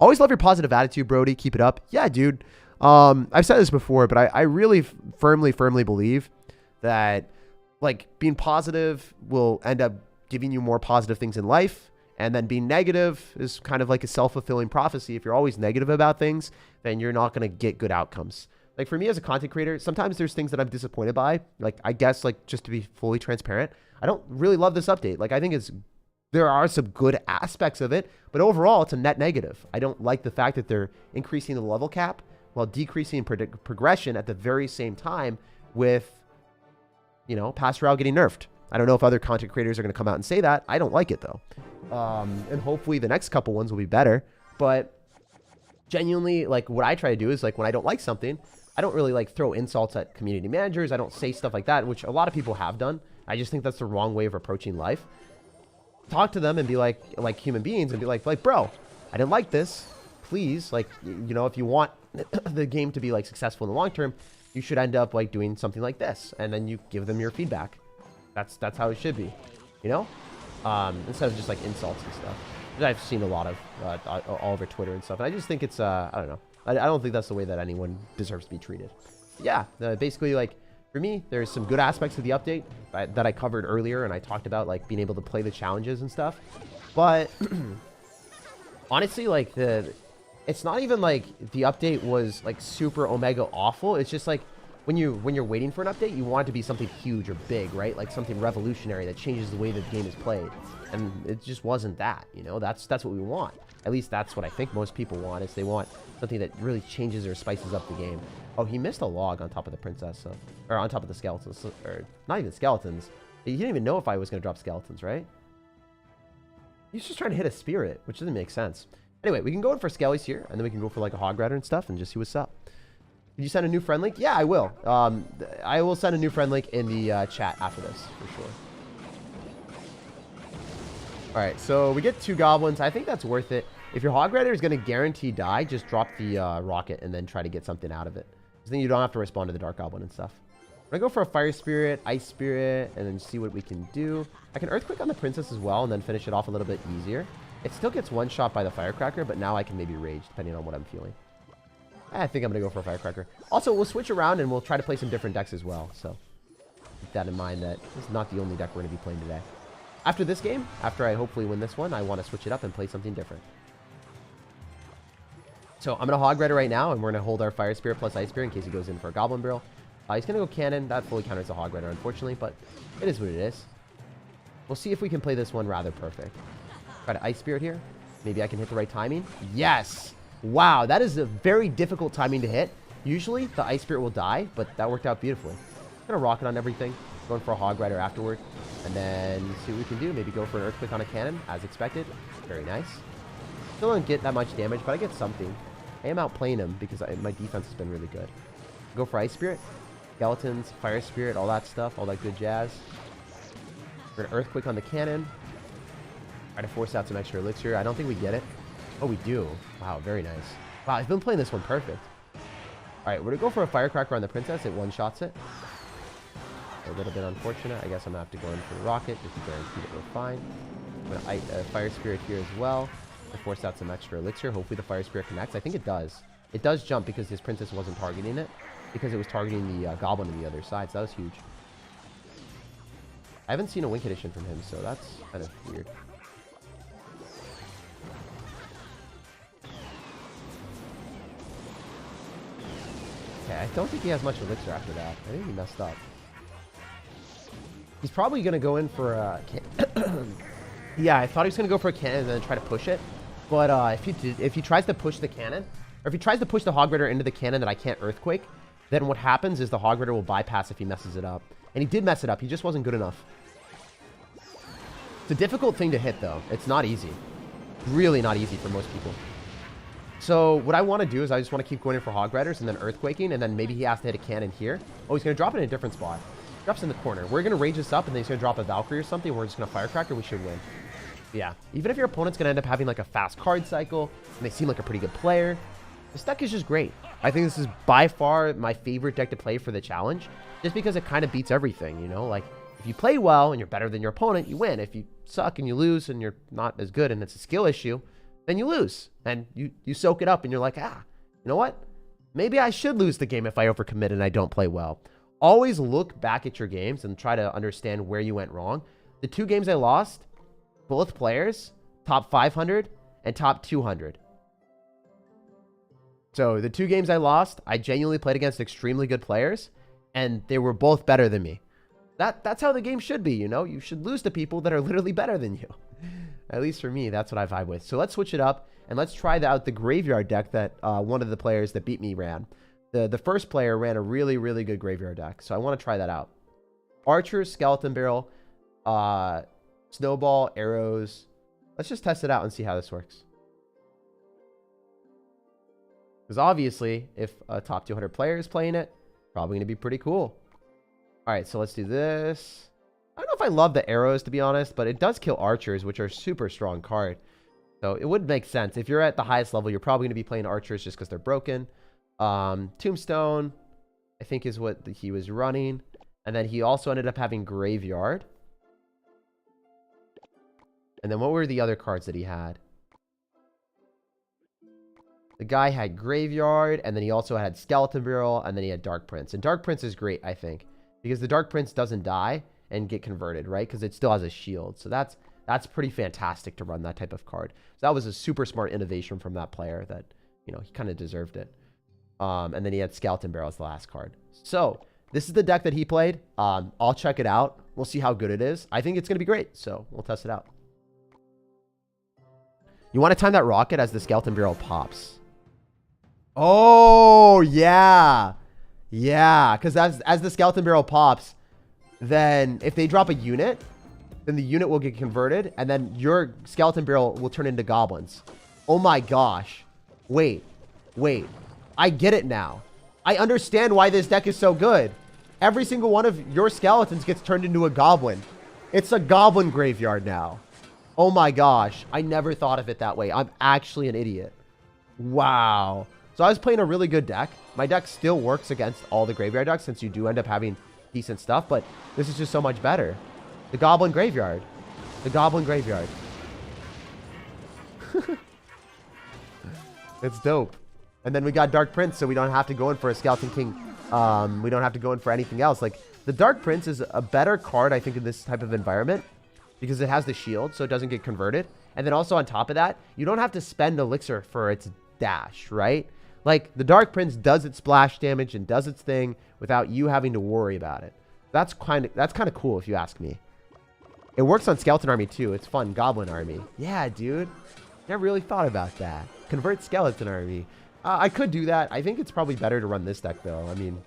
Always love your positive attitude, Brody. Keep it up. Yeah, dude. I've said this before, but I really firmly believe that like being positive will end up giving you more positive things in life. And then being negative is kind of like a self-fulfilling prophecy. If you're always negative about things, then you're not going to get good outcomes. Like for me as a content creator, sometimes there's things that I'm disappointed by. Like I guess like just to be fully transparent, I don't really love this update. Like I think there are some good aspects of it, but overall it's a net negative. I don't like the fact that they're increasing the level cap while decreasing progression at the very same time with, you know, Pass Royale getting nerfed. I don't know if other content creators are going to come out and say that. I don't like it though. And hopefully the next couple ones will be better. But genuinely, like what I try to do is like when I don't like something, I don't really like throw insults at community managers. I don't say stuff like that, which a lot of people have done. I just think that's the wrong way of approaching life. Talk to them and be like human beings and be like, bro, I didn't like this. Please, like, you know, if you want the game to be like successful in the long term, you should end up like doing something like this. And then you give them your feedback. That's how it should be, you know? Instead of just like insults and stuff. I've seen a lot of all over Twitter and stuff. And I just think it's, I don't know. I don't think that's the way that anyone deserves to be treated. Yeah, basically like for me, there's some good aspects of the update that I covered earlier. And I talked about like being able to play the challenges and stuff. But honestly, like it's not even like the update was like super omega awful. It's just like when you're waiting for an update, you want it to be something huge or big, right? Like something revolutionary that changes the way the game is played. And it just wasn't that, you know? That's what we want. At least that's what I think most people want, is they want something that really changes or spices up the game. Oh, he missed a log on top of the princess, so, or on top of the skeletons, or not even skeletons. He didn't even know if I was going to drop skeletons, right? He's just trying to hit a spirit, which doesn't make sense. Anyway, we can go in for skellies here, and then we can go for like a hog rider and stuff and just see what's up. Did you send a new friend link? Yeah, I will. I will send a new friend link in the chat after this, for sure. All right, so we get 2 goblins. I think that's worth it. If your hog rider is going to guarantee die, just drop the rocket and then try to get something out of it. Because then you don't have to respond to the dark goblin and stuff. I'm going to go for a fire spirit, ice spirit, and then see what we can do. I can earthquake on the princess as well and then finish it off a little bit easier. It still gets one shot by the firecracker, but now I can maybe rage depending on what I'm feeling. I think I'm going to go for a firecracker. Also, we'll switch around and we'll try to play some different decks as well. So keep that in mind that this is not the only deck we're going to be playing today. After this game, after I hopefully win this one, I want to switch it up and play something different. So I'm going to hog rider right now, and we're going to hold our fire spirit plus ice spirit in case he goes in for a goblin barrel. He's going to go cannon. That fully counters the hog rider, unfortunately, but it is what it is. We'll see if we can play this one rather perfect. Try to ice spirit here. Maybe I can hit the right timing. Yes! Wow, that is a very difficult timing to hit. Usually, the ice spirit will die, but that worked out beautifully. I'm going to rocket on everything. Going for a hog rider afterward. And then see what we can do. Maybe go for an earthquake on a cannon, as expected. Very nice. Still don't get that much damage, but I get something. I am outplaying him because my defense has been really good. Go for ice spirit. Skeletons, fire spirit, all that stuff. All that good jazz. We're going to earthquake on the cannon. Try to force out some extra elixir. I don't think we get it. Oh, we do. Wow, very nice. Wow, I've been playing this one perfect. All right, we're going to go for a firecracker on the princess. It one-shots it. A little bit unfortunate. I guess I'm going to have to go in for the rocket just to guarantee that we're fine. I'm going to fire spirit here as well to force out some extra elixir. Hopefully the fire spirit connects. I think it does. It does jump because his princess wasn't targeting it, because it was targeting the goblin on the other side. So that was huge. I haven't seen a win condition from him, so that's kind of weird. Okay, I don't think he has much elixir after that. I think he messed up. He's probably going to go in for a... yeah, I thought he was going to go for a cannon and then try to push it. But if he tries to push the cannon, or if he tries to push the hog rider into the cannon that I can't earthquake, then what happens is the hog rider will bypass if he messes it up. And he did mess it up. He just wasn't good enough. It's a difficult thing to hit, though. It's not easy. Really not easy for most people. So what I want to do is I just want to keep going in for hog riders and then earthquaking, and then maybe he has to hit a cannon here. Oh, he's going to drop it in a different spot. Drops in the corner. We're going to range this up, and then he's going to drop a Valkyrie or something. We're just going to firecracker. We should win. Yeah. Even if your opponent's going to end up having like a fast card cycle, and they seem like a pretty good player, this deck is just great. I think this is by far my favorite deck to play for the challenge, just because it kind of beats everything, you know? Like, if you play well and you're better than your opponent, you win. If you suck and you lose and you're not as good and it's a skill issue, then you lose. And you soak it up and you're like, you know what? Maybe I should lose the game if I overcommit and I don't play well. Always look back at your games and try to understand where you went wrong. The 2 games I lost, both players, top 500 and top 200. So the 2 games I lost, I genuinely played against extremely good players, and they were both better than me. That's how the game should be, you know? You should lose to people that are literally better than you. At least for me, that's what I vibe with. So let's switch it up, and let's try out the graveyard deck that one of the players that beat me ran. The first player ran a really, really good graveyard deck, so I want to try that out. Archer, Skeleton Barrel, Snowball, Arrows. Let's just test it out and see how this works. Because obviously, if a top 200 player is playing it, probably going to be pretty cool. All right, so let's do this. I don't know if I love the arrows, to be honest, but it does kill archers, which are a super strong card. So it would make sense. If you're at the highest level, you're probably going to be playing archers just because they're broken. Tombstone, I think, is what he was running. And then he also ended up having Graveyard. And then what were the other cards that he had? The guy had Graveyard, and then he also had Skeleton Barrel, and then he had Dark Prince. And Dark Prince is great, I think, because the Dark Prince doesn't die and get converted, right? Because it still has a shield. So that's pretty fantastic to run that type of card. So that was a super smart innovation from that player that, you know, he kind of deserved it. And then he had Skeleton Barrel as the last card. So this is the deck that he played. I'll check it out. We'll see how good it is. I think it's going to be great. So we'll test it out. You want to time that rocket as the Skeleton Barrel pops. Oh, yeah. Yeah, because as the Skeleton Barrel pops, then if they drop a unit, then the unit will get converted, and then your Skeleton Barrel will turn into goblins. Oh my gosh. Wait. I get it now. I understand why this deck is so good. Every single one of your skeletons gets turned into a goblin. It's a goblin graveyard now. Oh my gosh. I never thought of it that way. I'm actually an idiot. Wow. So I was playing a really good deck. My deck still works against all the graveyard decks since you do end up having decent stuff, but this is just so much better. The Goblin Graveyard. The Goblin Graveyard. It's dope. And then we got Dark Prince, so we don't have to go in for a Skeleton King. We don't have to go in for anything else. Like, the Dark Prince is a better card, I think, in this type of environment because it has the shield, so it doesn't get converted. And then also on top of that, you don't have to spend Elixir for its dash, right? Like, the Dark Prince does its splash damage and does its thing without you having to worry about it. That's kind of cool, if you ask me. It works on Skeleton Army, too. It's fun. Goblin Army. Yeah, dude. Never really thought about that. Convert Skeleton Army. I could do that. I think it's probably better to run this deck, though. I mean,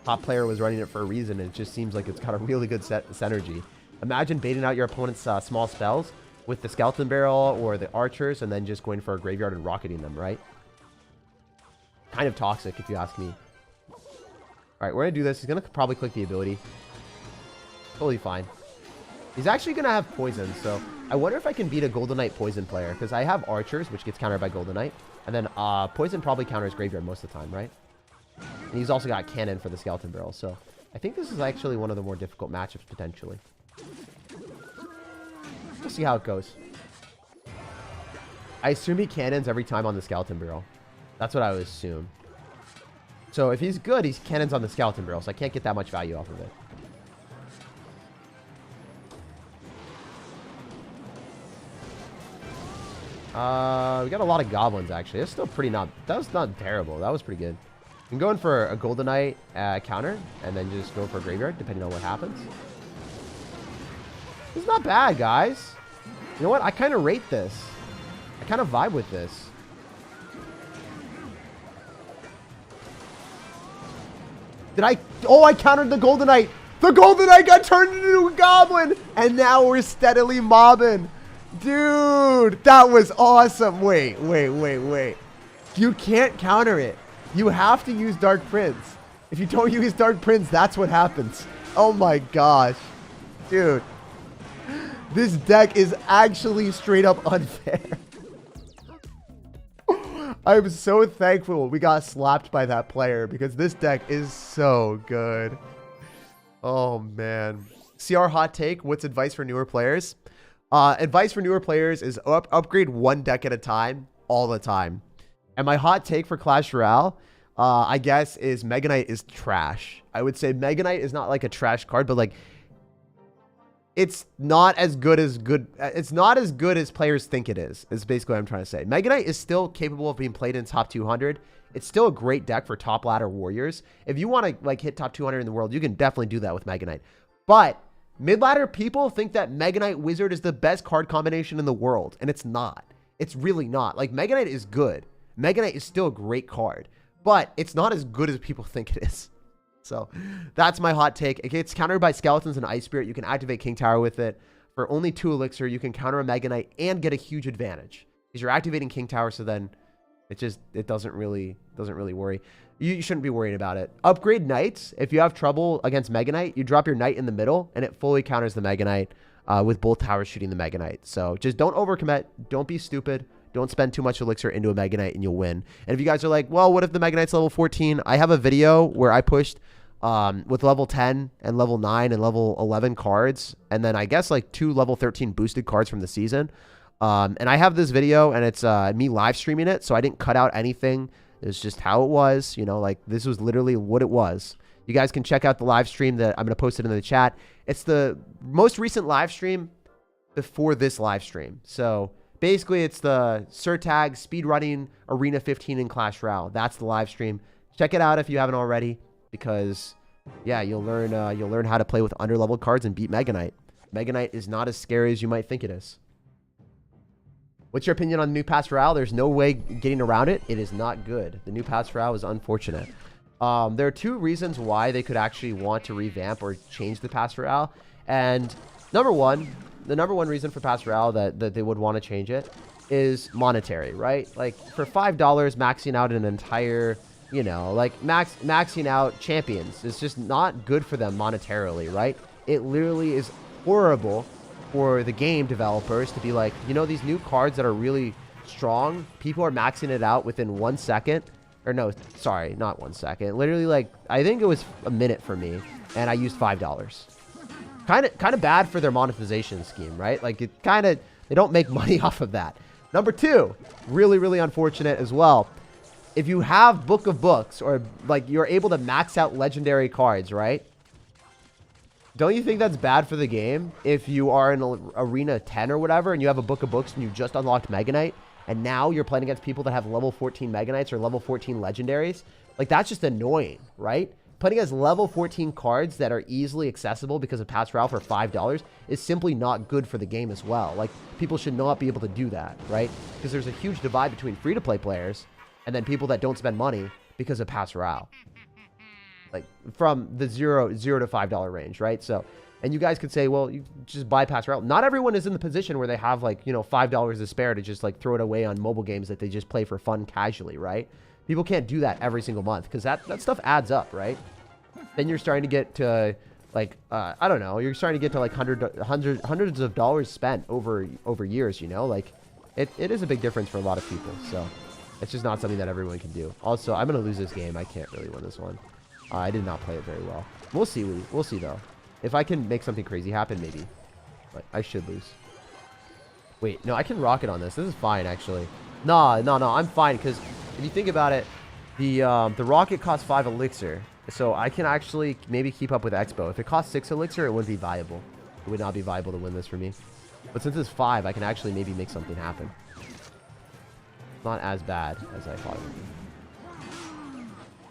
top player was running it for a reason, and it just seems like it's got a really good synergy. Imagine baiting out your opponent's small spells with the Skeleton Barrel or the Archers, and then just going for a graveyard and rocketing them, right? Kind of toxic, if you ask me. All right, we're going to do this. He's going to probably click the ability. Totally fine. He's actually going to have poison, so I wonder if I can beat a Golden Knight poison player, because I have Archers, which gets countered by Golden Knight, and then poison probably counters Graveyard most of the time, right? And he's also got Cannon for the Skeleton Barrel, so I think this is actually one of the more difficult matchups, potentially. We'll see how it goes. I assume he cannons every time on the Skeleton Barrel. That's what I would assume. So if he's good, he's cannons on the Skeleton Barrel, so I can't get that much value off of it. We got a lot of goblins, actually. That's still pretty that was not terrible. That was pretty good. I'm going for a Golden Knight counter, and then just go for a Graveyard, depending on what happens. It's not bad, guys. You know what? I kind of rate this. I kind of vibe with this. Oh, I countered the Golden Knight. The Golden Knight got turned into a Goblin, and now we're steadily mobbing. Dude, that was awesome. Wait. You can't counter it. You have to use Dark Prince. If you don't use Dark Prince, that's what happens. Oh my gosh. Dude. This deck is actually straight up unfair. I'm so thankful we got slapped by that player because this deck is so good. Oh, man. CR hot take. What's advice for newer players? Advice for newer players is upgrade one deck at a time all the time. And my hot take for Clash Royale, I guess, is Mega Knight is trash. I would say Mega Knight is not like a trash card, but like it's not as good as it's not as good as players think it is basically what I'm trying to say. Mega Knight is still capable of being played in top 200. It's still a great deck for top ladder warriors. If you want to like hit top 200 in the world, you can definitely do that with Mega Knight. But mid ladder people think that Mega Knight Wizard is the best card combination in the world, and it's not. It's really not. Like, Mega Knight is good. Mega Knight is still a great card, but it's not as good as people think it is. So that's my hot take. It gets countered by Skeletons and Ice Spirit. You can activate King Tower with it. For only 2 elixir, you can counter a Mega Knight and get a huge advantage. Because you're activating King Tower, so then it doesn't really worry. You shouldn't be worried about it. Upgrade Knights. If you have trouble against Mega Knight, you drop your Knight in the middle, and it fully counters the Mega Knight with both towers shooting the Mega Knight. So just don't overcommit. Don't be stupid. Don't spend too much elixir into a Mega Knight and you'll win. And if you guys are like, well, what if the Mega Knight's level 14? I have a video where I pushed with level 10 and level 9 and level 11 cards. And then I guess like 2 level 13 boosted cards from the season. And I have this video and it's me live streaming it. So I didn't cut out anything. It's just how it was. You know, like this was literally what it was. You guys can check out the live stream that I'm going to post it in the chat. It's the most recent live stream before this live stream. So basically, it's the SirTag speedrunning Arena 15 in Clash Royale. That's the live stream. Check it out if you haven't already, because yeah, you'll learn how to play with underleveled cards and beat Mega Knight. Mega Knight is not as scary as you might think it is. What's your opinion on the new Pass Royale? There's no way getting around it. It is not good. The new Pass Royale is unfortunate. There are 2 reasons why they could actually want to revamp or change the Pass Royale, and number one. The number 1 reason for Pass Royale that they would want to change it is monetary, right? Like for $5, maxing out an entire, you know, like maxing out champions is just not good for them monetarily, right? It literally is horrible for the game developers to be like, you know, these new cards that are really strong, people are maxing it out within 1 second. Or no, sorry, not 1 second. Literally, like, I think it was a minute for me, and I used $5. Kind of bad for their monetization scheme, right? Like it they don't make money off of that. Number 2, really unfortunate as well. If you have Book of Books or like you're able to max out legendary cards, right? Don't you think that's bad for the game? If you are in Arena 10 or whatever and you have a Book of Books and you just unlocked Mega Knight and now you're playing against people that have level 14 Mega Knights or level 14 legendaries, like that's just annoying, right? Putting as level 14 cards that are easily accessible because of Pass Royale for $5 is simply not good for the game as well. Like, people should not be able to do that, right? Because there's a huge divide between free-to-play players and then people that don't spend money because of Pass Royale. Like, from the zero to $5 range, right? So, and you guys could say, well, you just buy Pass Royale. Not everyone is in the position where they have, like, you know, $5 to spare to just, like, throw it away on mobile games that they just play for fun casually, right? People can't do that every single month because that stuff adds up, right? Then you're starting to get to, like, I don't know. You're starting to get to, like, hundreds of dollars spent over years, you know? Like, it is a big difference for a lot of people. So, it's just not something that everyone can do. Also, I'm going to lose this game. I can't really win this one. I did not play it very well. We'll see. We'll see, though. If I can make something crazy happen, maybe. But I should lose. Wait, no, I can rocket on this. This is fine, actually. No, I'm fine because if you think about it, the rocket costs 5 elixir. So I can actually maybe keep up with Expo. If it costs 6 elixir, it wouldn't be viable. It would not be viable to win this for me. But since it's 5, I can actually maybe make something happen. Not as bad as I thought it would be.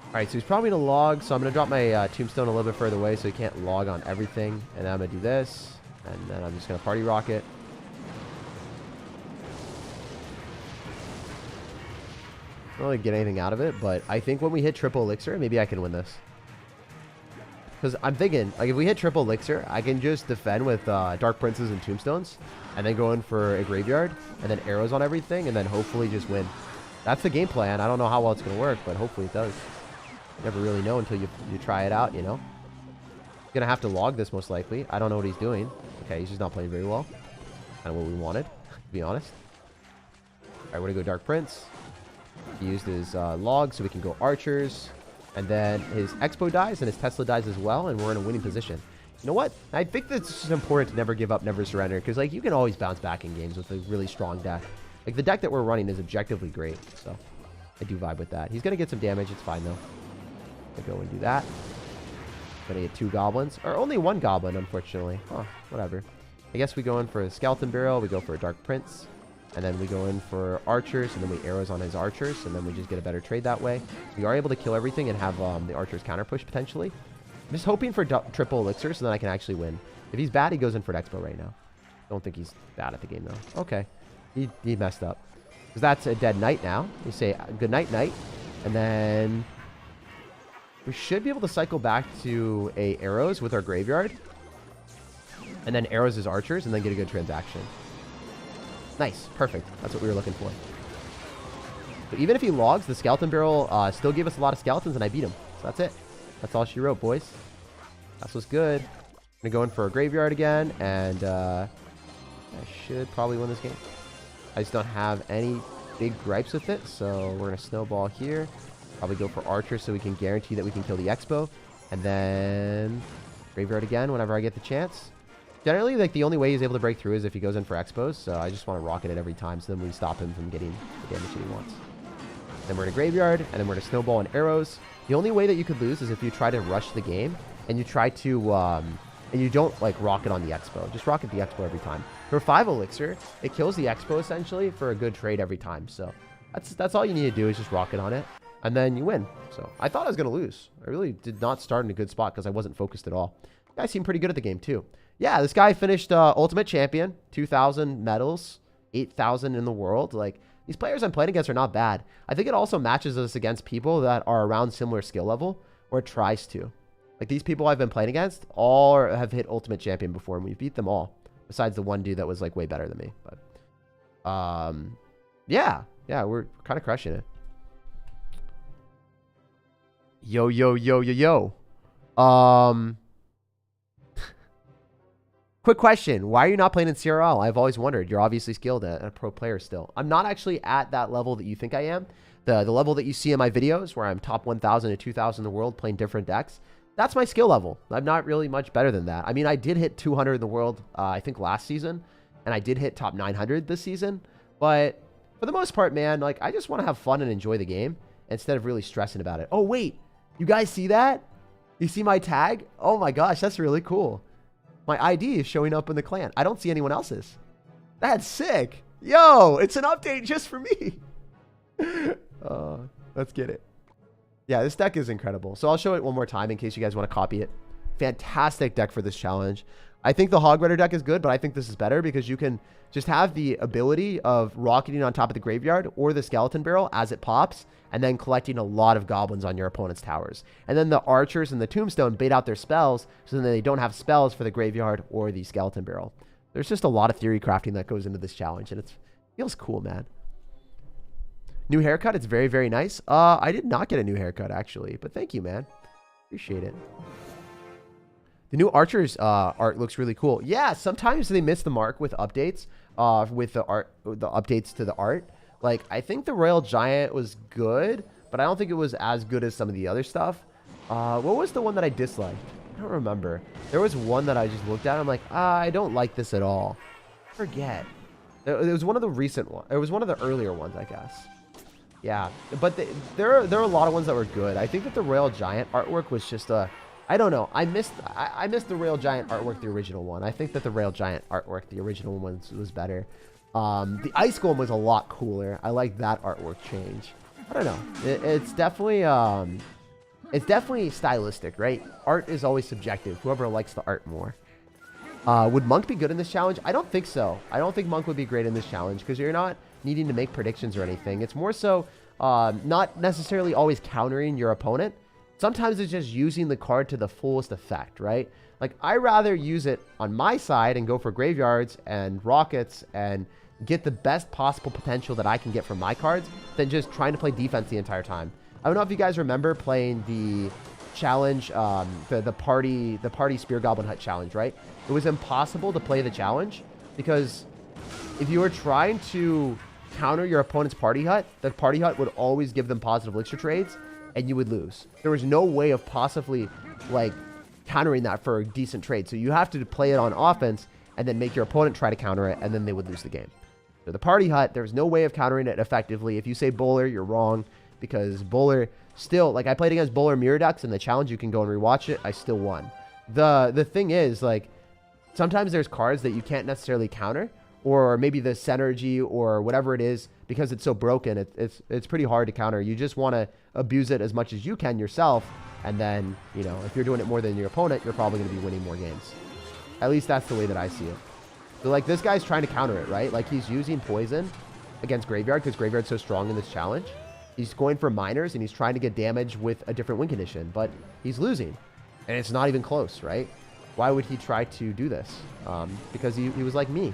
Alright, so he's probably going to log. So I'm going to drop my tombstone a little bit further away so he can't log on everything. And then I'm going to do this. And then I'm just going to party rocket. I don't really get anything out of it, but I think when we hit triple elixir, maybe I can win this. Because I'm thinking, like, if we hit triple elixir, I can just defend with Dark Princes and Tombstones, and then go in for a graveyard, and then arrows on everything, and then hopefully just win. That's the game plan. I don't know how well it's going to work, but hopefully it does. You never really know until you try it out, you know? Going to have to log this most likely. I don't know what he's doing. Okay, he's just not playing very well. Kind of what we wanted, to be honest. All right, we're going to go Dark Prince. He used his log so we can go archers. And then his Expo dies and his Tesla dies as well. And we're in a winning position. You know what? I think that's just important to never give up, never surrender. Because, like, you can always bounce back in games with a really strong deck. Like, the deck that we're running is objectively great. So, I do vibe with that. He's going to get some damage. It's fine, though. I'll go and do that. Going to get 2 goblins. Or only 1 goblin, unfortunately. Huh, whatever. I guess we go in for a skeleton barrel. We go for a dark prince. And then we go in for archers. And then we arrows on his archers. And then we just get a better trade that way. We are able to kill everything and have the archers counter push, potentially. I'm just hoping for triple elixir so then I can actually win. If he's bad, he goes in for an expo right now. Don't think he's bad at the game, though. Okay. He messed up. Because that's a dead knight now. We say good night, knight. And then we should be able to cycle back to a arrows with our graveyard. And then arrows as archers and then get a good transaction. Nice. Perfect. That's what we were looking for. But even if he logs, the skeleton barrel still gave us a lot of skeletons and I beat him. So that's it. That's all she wrote, boys. That's what's good. I'm going to go in for a graveyard again. And I should probably win this game. I just don't have any big gripes with it. So we're going to snowball here. Probably go for archer so we can guarantee that we can kill the expo. And then graveyard again whenever I get the chance. Generally, like, the only way he's able to break through is if he goes in for expos. So I just want to rocket it every time. So then we stop him from getting the damage that he wants. Then we're in a graveyard. And then we're going to snowball and arrows. The only way that you could lose is if you try to rush the game. And you try to... and you don't, like, rocket on the expo. Just rocket the expo every time. For 5 elixir, it kills the expo, essentially, for a good trade every time. So that's all you need to do is just rocket on it. And then you win. So I thought I was going to lose. I really did not start in a good spot because I wasn't focused at all. The guy seemed pretty good at the game, too. Yeah, this guy finished Ultimate Champion. 2,000 medals. 8,000 in the world. Like, these players I'm playing against are not bad. I think it also matches us against people that are around similar skill level. Or it tries to. Like, these people I've been playing against all have hit Ultimate Champion before, and we've beat them all. Besides the one dude that was, like, way better than me. But, yeah, we're kind of crushing it. Yo. Quick question. Why are you not playing in CRL? I've always wondered. You're obviously skilled and a pro player still. I'm not actually at that level that you think I am. The level that you see in my videos where I'm top 1,000 to 2,000 in the world playing different decks. That's my skill level. I'm not really much better than that. I mean, I did hit 200 in the world, I think, last season. And I did hit top 900 this season. But for the most part, man, like, I just want to have fun and enjoy the game instead of really stressing about it. Oh, wait. You guys see that? You see my tag? Oh, my gosh. That's really cool. My ID is showing up in the clan. I don't see anyone else's. That's sick. Yo, it's an update just for me. Let's get it. Yeah, this deck is incredible. So I'll show it one more time in case you guys want to copy it. Fantastic deck for this challenge. I think the Hog Rider deck is good, but I think this is better because you can just have the ability of rocketing on top of the graveyard or the skeleton barrel as it pops, and then collecting a lot of goblins on your opponent's towers. And then the archers and the tombstone bait out their spells, so then they don't have spells for the graveyard or the skeleton barrel. There's just a lot of theory crafting that goes into this challenge, and it feels cool, man. New haircut. It's very, very nice. I did not get a new haircut, actually, but thank you, man. Appreciate it. The new Archers art looks really cool. Yeah, sometimes they miss the mark with updates, with the updates to the art. Like, I think the Royal Giant was good, but I don't think it was as good as some of the other stuff. What was the one that I disliked? I don't remember. There was one that I just looked at. I'm like, I don't like this at all. I forget. It was one of the recent ones. It was one of the earlier ones, I guess. Yeah, but there are a lot of ones that were good. I think that the Royal Giant artwork was just a... I don't know. I missed the Royal Giant artwork, the original one. I think that the Royal Giant artwork, the original one, was better. The Ice Golem was a lot cooler. I like that artwork change. I don't know. It's definitely stylistic, right? Art is always subjective. Whoever likes the art more. Would Monk be good in this challenge? I don't think so. I don't think Monk would be great in this challenge because you're not needing to make predictions or anything. It's more so not necessarily always countering your opponent. Sometimes it's just using the card to the fullest effect, right? Like, I rather use it on my side and go for graveyards and rockets and get the best possible potential that I can get from my cards than just trying to play defense the entire time. I don't know if you guys remember playing the challenge, the party Spear Goblin Hut challenge, right? It was impossible to play the challenge because if you were trying to counter your opponent's party hut, the party hut would always give them positive elixir trades, and you would lose. There was no way of possibly, like, countering that for a decent trade. So you have to play it on offense and then make your opponent try to counter it, and then they would lose the game. So the party hut, there's no way of countering it effectively. If you say bowler, you're wrong. because Bowler still, like, I played against Bowler Mirror decks in the challenge. You can go and rewatch it. I still won. The thing is, like, sometimes there's cards that you can't necessarily counter, or maybe the synergy or whatever it is, because it's so broken, it's pretty hard to counter. You just want to abuse it as much as you can yourself, and then, you know, if you're doing it more than your opponent, you're probably going to be winning more games. At least that's the way that I see it. So, like, this guy's trying to counter it, right? Like, he's using poison against Graveyard because Graveyard's so strong in this challenge. He's going for minors, and he's trying to get damage with a different win condition, but he's losing, and it's not even close, right? Why would he try to do this? Because he was like me.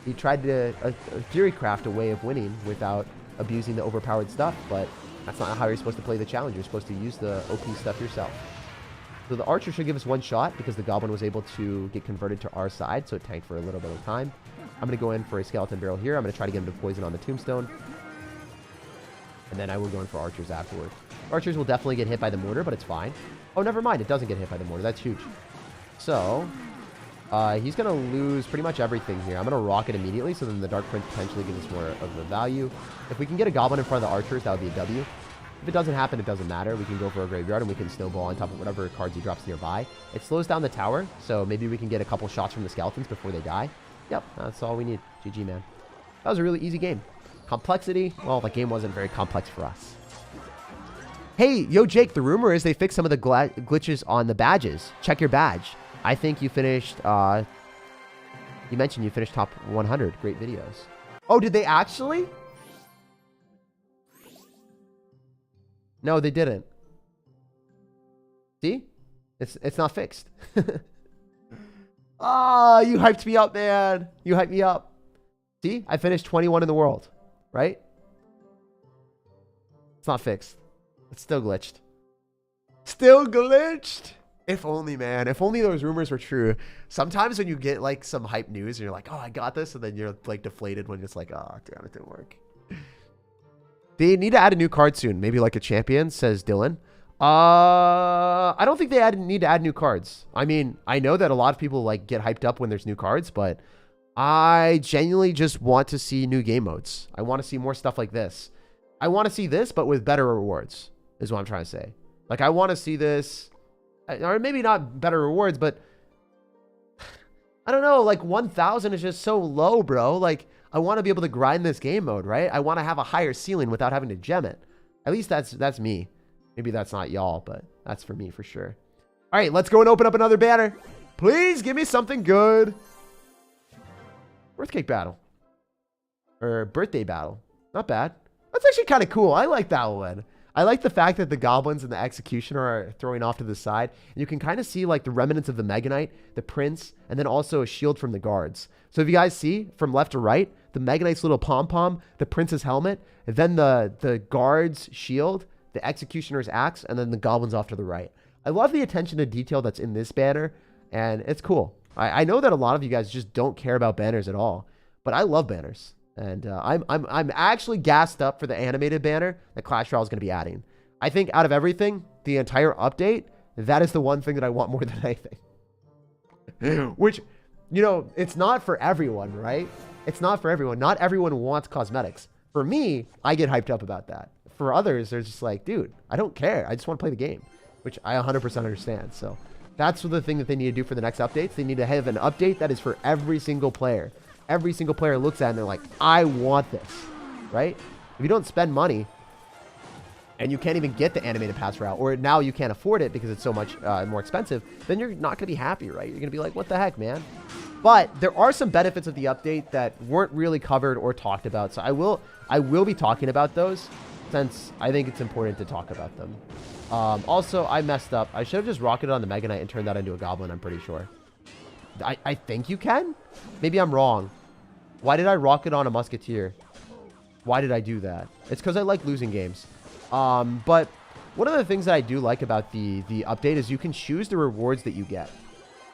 He tried to theory craft a way of winning without abusing the overpowered stuff, but that's not how you're supposed to play the challenge. You're supposed to use the OP stuff yourself. So the Archer should give us one shot because the Goblin was able to get converted to our side, so it tanked for a little bit of time. I'm going to go in for a Skeleton Barrel here. I'm going to try to get him to poison on the Tombstone. And then I will go in for Archers afterward. Archers will definitely get hit by the Mortar, but it's fine. Oh, never mind. It doesn't get hit by the Mortar. That's huge. So, he's going to lose pretty much everything here. I'm going to Rocket immediately, so then the Dark Prince potentially gives us more of the value. If we can get a Goblin in front of the Archers, that would be a W. If it doesn't happen, it doesn't matter. We can go for a Graveyard, and we can Snowball on top of whatever cards he drops nearby. It slows down the tower, so maybe we can get a couple shots from the Skeletons before they die. Yep, that's all we need. GG, man. That was a really easy game. Complexity, well, the game wasn't very complex for us. Hey, yo, Jake, the rumor is they fixed some of the glitches on the badges. Check your badge. I think you finished, you mentioned you finished top 100. Great videos. Oh, did they actually? No, they didn't. See? It's not fixed. Ah, you hyped me up, man. You hyped me up. See? I finished 21 in the world. Right? It's not fixed. It's still glitched. Still glitched. If only, man. If only those rumors were true. Sometimes when you get, like, some hype news and you're like, oh, I got this, and then you're, like, deflated when it's like, oh, damn, it didn't work. They need to add a new card soon. Maybe like a champion, says Dylan. I don't think they need to add new cards. I mean, I know that a lot of people, like, get hyped up when there's new cards, but I genuinely just want to see new game modes. I want to see more stuff like this. I want to see this, but with better rewards, is what I'm trying to say. Like, I want to see this, or maybe not better rewards, but I don't know, like 1,000 is just so low, bro. Like, I want to be able to grind this game mode, right? I want to have a higher ceiling without having to gem it. At least that's me. Maybe that's not y'all, but that's for me for sure. All right, let's go and open up another banner. Please give me something good. Earthquake battle. Or birthday battle. Not bad. That's actually kind of cool. I like that one. I like the fact that the Goblins and the Executioner are throwing off to the side. And you can kind of see, like, the remnants of the Mega Knight, the Prince, and then also a shield from the guards. So if you guys see, from left to right, the Mega Knight's little pom-pom, the Prince's helmet, and then the guard's shield, the Executioner's axe, and then the Goblins off to the right. I love the attention to detail that's in this banner, and it's cool. I know that a lot of you guys just don't care about banners at all, but I love banners. And I'm actually gassed up for the animated banner that Clash Royale is going to be adding. I think out of everything, the entire update, that is the one thing that I want more than anything. Which, you know, it's not for everyone, right? It's not for everyone. Not everyone wants cosmetics. For me, I get hyped up about that. For others, they're just like, dude, I don't care. I just want to play the game, which I 100% understand. So that's the thing that they need to do for the next updates. They need to have an update that is for every single player. Every single player looks at it and they're like, I want this, right? If you don't spend money and you can't even get the animated pass route, or now you can't afford it because it's so much more expensive, then you're not going to be happy, right? You're going to be like, what the heck, man? But there are some benefits of the update that weren't really covered or talked about. So I will be talking about those since I think it's important to talk about them. Also, I messed up. I should have just rocketed on the Mega Knight and turned that into a Goblin, I'm pretty sure. I think you can? Maybe I'm wrong. Why did I rocket on a Musketeer? Why did I do that? It's because I like losing games. But one of the things that I do like about the update is you can choose the rewards that you get.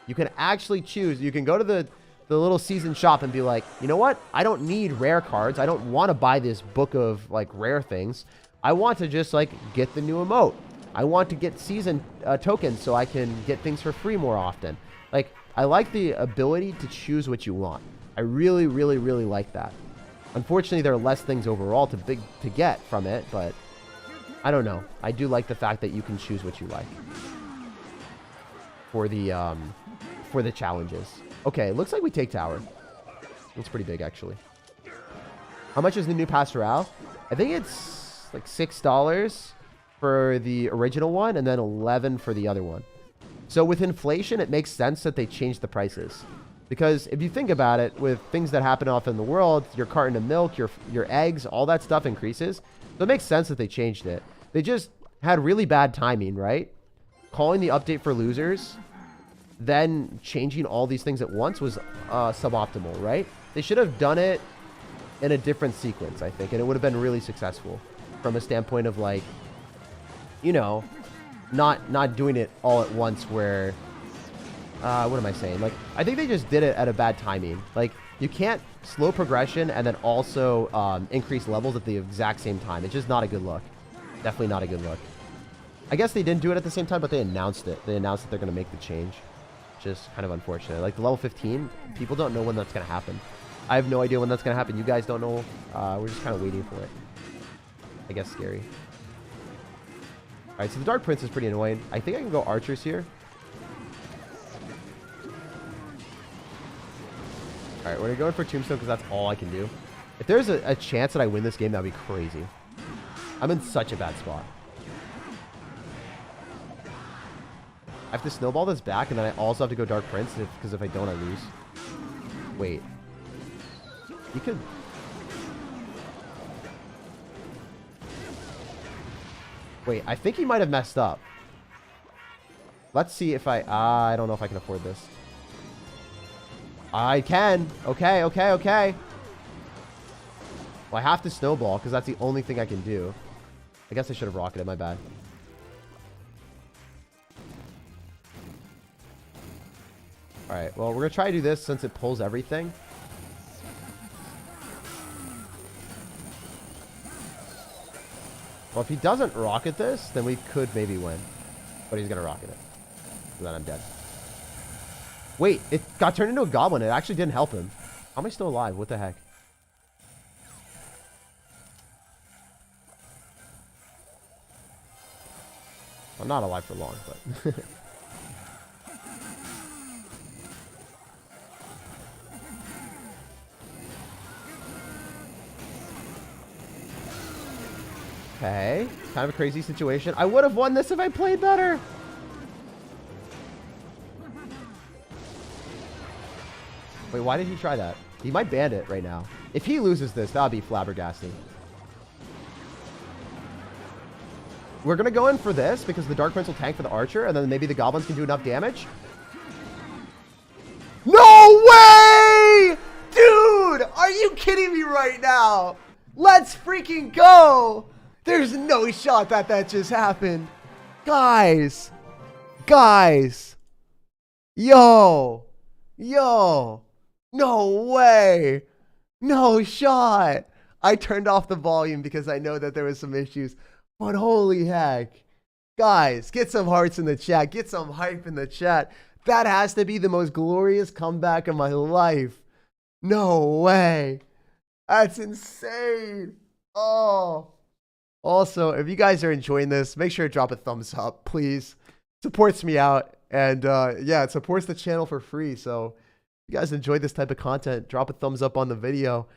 You can actually choose. You can go to the little season shop and be like, you know what? I don't need rare cards. I don't want to buy this book of, like, rare things. I want to just, like, get the new emote. I want to get season tokens so I can get things for free more often. Like, I like the ability to choose what you want. I really, really, really like that. Unfortunately, there are less things overall to get from it, but I don't know. I do like the fact that you can choose what you like for the challenges. Okay, looks like we take tower. It's pretty big, actually. How much is the new pass Royale? I think it's like $6 for the original one and then 11 for the other one. So with inflation, it makes sense that they change the prices. Because if you think about it, with things that happen off in the world, your carton of milk, your eggs, all that stuff increases. So it makes sense that they changed it. They just had really bad timing, right? Calling the update for losers, then changing all these things at once was suboptimal, right? They should have done it in a different sequence, I think, and it would have been really successful from a standpoint of, like, you know, not doing it all at once where, what am I saying? Like, I think they just did it at a bad timing. Like, you can't slow progression and then also increase levels at the exact same time. It's just not a good look. Definitely not a good look. I guess they didn't do it at the same time, but they announced it. They announced that they're going to make the change. Just kind of unfortunate. Like, the level 15, people don't know when that's going to happen. I have no idea when that's going to happen. You guys don't know. We're just kind of waiting for it. I guess scary. All right, so the Dark Prince is pretty annoying. I think I can go archers here. All right, we're going for Tombstone because that's all I can do. If there's a chance that I win this game, that would be crazy. I'm in such a bad spot. I have to snowball this back, and then I also have to go Dark Prince because if I don't, I lose. Wait. You could... Wait, I think he might have messed up. Let's see if I don't know if I can afford this. I can. Okay, okay, okay. Well, I have to snowball because that's the only thing I can do. I guess I should have rocketed. My bad. All right. Well, we're going to try to do this since it pulls everything. Well, if he doesn't rocket this, then we could maybe win. But he's going to rocket it. So then I'm dead. Wait, it got turned into a goblin. It actually didn't help him. How am I still alive? What the heck? I'm not alive for long, but... Okay, kind of a crazy situation. I would have won this if I played better. Wait, why did he try that? He might ban it right now. If he loses this, that would be flabbergasting. We're going to go in for this because the Dark Prince will tank for the Archer, and then maybe the Goblins can do enough damage. No way! Dude, are you kidding me right now? Let's freaking go! There's no shot that that just happened. Guys. Guys. Yo. Yo. No way. No shot. I turned off the volume because I know that there was some issues. But holy heck. Guys, get some hearts in the chat. Get some hype in the chat. That has to be the most glorious comeback of my life. No way. That's insane. Oh. Also, if you guys are enjoying this, make sure to drop a thumbs up, please. Supports me out. And yeah, it supports the channel for free. So if you guys enjoy this type of content, drop a thumbs up on the video.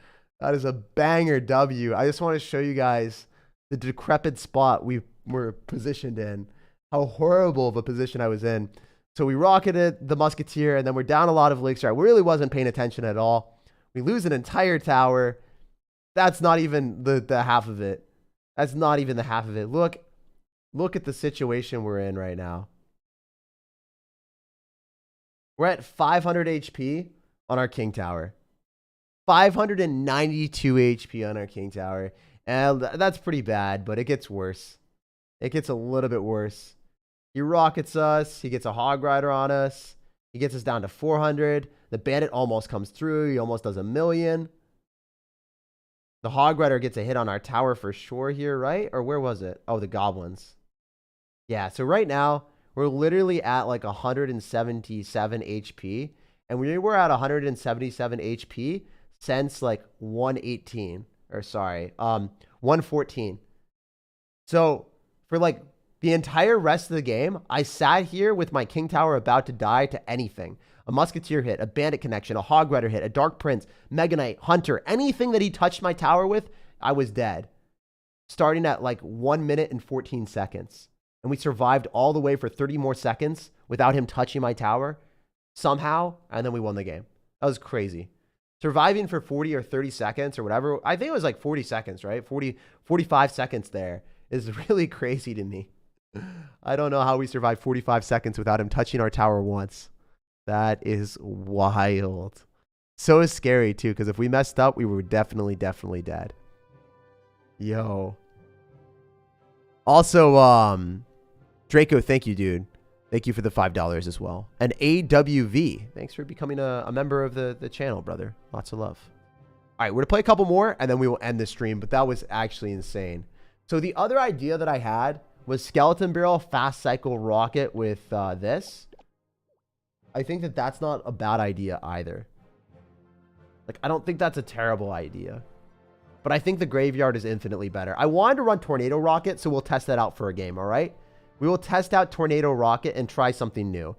That is a banger W. I just want to show you guys the decrepit spot we were positioned in. How horrible of a position I was in. So we rocketed the Musketeer, and then we're down a lot of elixir. I really wasn't paying attention at all. We lose an entire tower. That's not even the half of it. That's not even the half of it. Look at the situation we're in right now. We're at 500 HP on our King Tower. 592 HP on our King Tower. And that's pretty bad, but it gets worse. It gets a little bit worse. He rockets us. He gets a Hog Rider on us. He gets us down to 400. The Bandit almost comes through. He almost does 1,000,000. The Hog Rider gets a hit on our tower for sure here, right? Or where was it? Oh, the Goblins. Yeah, so right now, we're literally at like 177 HP. And we were at 177 HP since like 118. Or sorry, 114. So for like the entire rest of the game, I sat here with my King Tower about to die to anything. A Musketeer hit, a Bandit connection, a Hog Rider hit, a Dark Prince, Mega Knight, Hunter, anything that he touched my tower with, I was dead. Starting at like 1 minute and 14 seconds. And we survived all the way for 30 more seconds without him touching my tower somehow, and then we won the game. That was crazy. Surviving for 40 or 30 seconds or whatever, I think it was like 40 seconds, right? 45 seconds there is really crazy to me. I don't know how we survived 45 seconds without him touching our tower once. That is wild. So scary too, because if we messed up, we were definitely dead. Yo. Also, Draco, thank you, dude. Thank you for the $5 as well. And AWV, thanks for becoming a member of the channel, brother. Lots of love. All right, we're going to play a couple more, and then we will end the stream, but that was actually insane. So the other idea that I had was Skeleton Barrel, Fast Cycle Rocket with this. I think that that's not a bad idea either. Like, I don't think that's a terrible idea. But I think the Graveyard is infinitely better. I wanted to run Tornado Rocket, so we'll test that out for a game, all right? We will test out Tornado Rocket and try something new.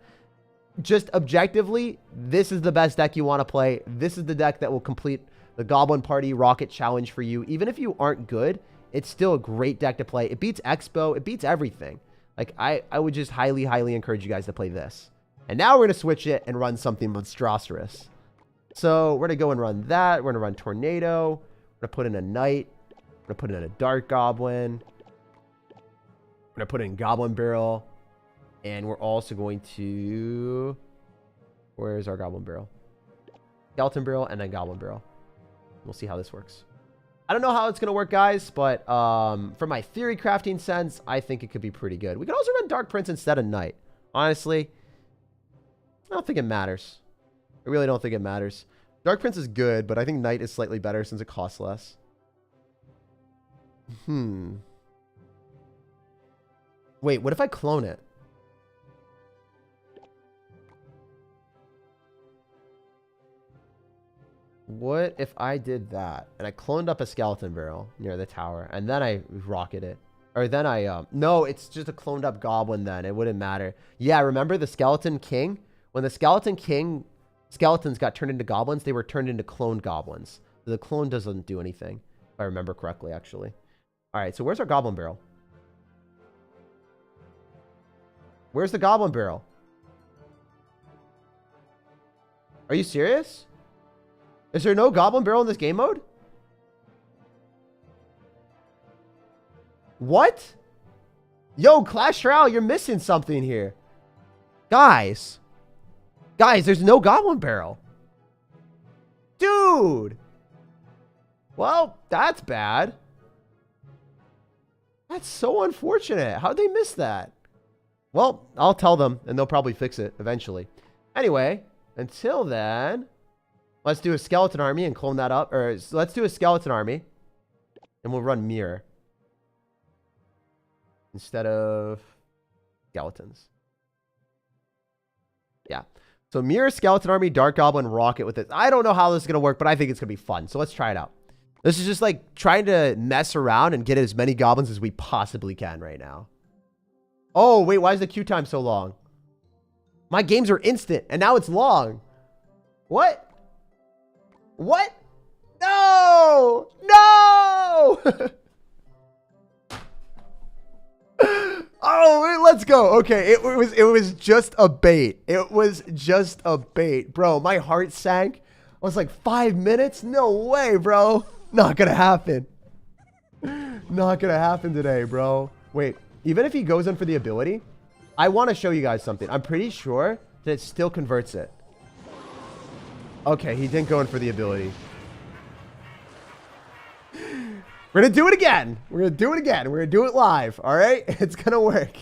Just objectively, this is the best deck you want to play. This is the deck that will complete the Goblin Party Rocket Challenge for you. Even if you aren't good, it's still a great deck to play. It beats Expo. It beats everything. Like, I would just highly encourage you guys to play this. And now we're going to switch it and run something monstrous. So we're going to go and run that. We're going to run Tornado. We're going to put in a Knight. We're going to put in a Dark Goblin. We're going to put in Goblin Barrel. And we're also going to... Where's our Goblin Barrel? Skeleton Barrel and then Goblin Barrel. We'll see how this works. I don't know how it's going to work, guys, but for my theory crafting sense, I think it could be pretty good. We could also run Dark Prince instead of Knight. Honestly, I don't think it matters. I really don't think it matters. Dark Prince is good, but I think Knight is slightly better since it costs less. Wait, what if I clone it? What if I did that and I cloned up a Skeleton Barrel near the tower and then I rocket it? Or then I, no, it's just a cloned up Goblin then. It wouldn't matter. Yeah, remember the Skeleton King? When the Skeleton King skeletons got turned into goblins, they were turned into cloned goblins. So the clone doesn't do anything, if I remember correctly, actually. All right, so where's our Goblin Barrel? Where's the Goblin Barrel? Are you serious? Is there no Goblin Barrel in this game mode? What? Yo, Clash Royale, you're missing something here. Guys, there's no Goblin Barrel. Dude. Well, that's bad. That's so unfortunate. How'd they miss that? Well, I'll tell them, and they'll probably fix it eventually. Anyway, until then, let's do a Skeleton Army and clone that up. Or let's do a Skeleton Army, and we'll run Mirror instead of skeletons. Yeah. So Mirror, Skeleton Army, Dark Goblin, Rocket with it. I don't know how this is going to work, but I think it's going to be fun. So let's try it out. This is just like trying to mess around and get as many goblins as we possibly can right now. Oh, wait, why is the queue time so long? My games are instant, and now it's long. What? What? No! No! Oh, wait, let's go. Okay, it was just a bait. It was just a bait. Bro, my heart sank. I was like, 5 minutes? No way, bro. Not gonna happen. Not gonna happen today, bro. Wait, even if he goes in for the ability, I want to show you guys something. I'm pretty sure that it still converts it. Okay, he didn't go in for the ability. We're going to do it again. We're going to do it again. We're going to do it live. All right? It's going to work.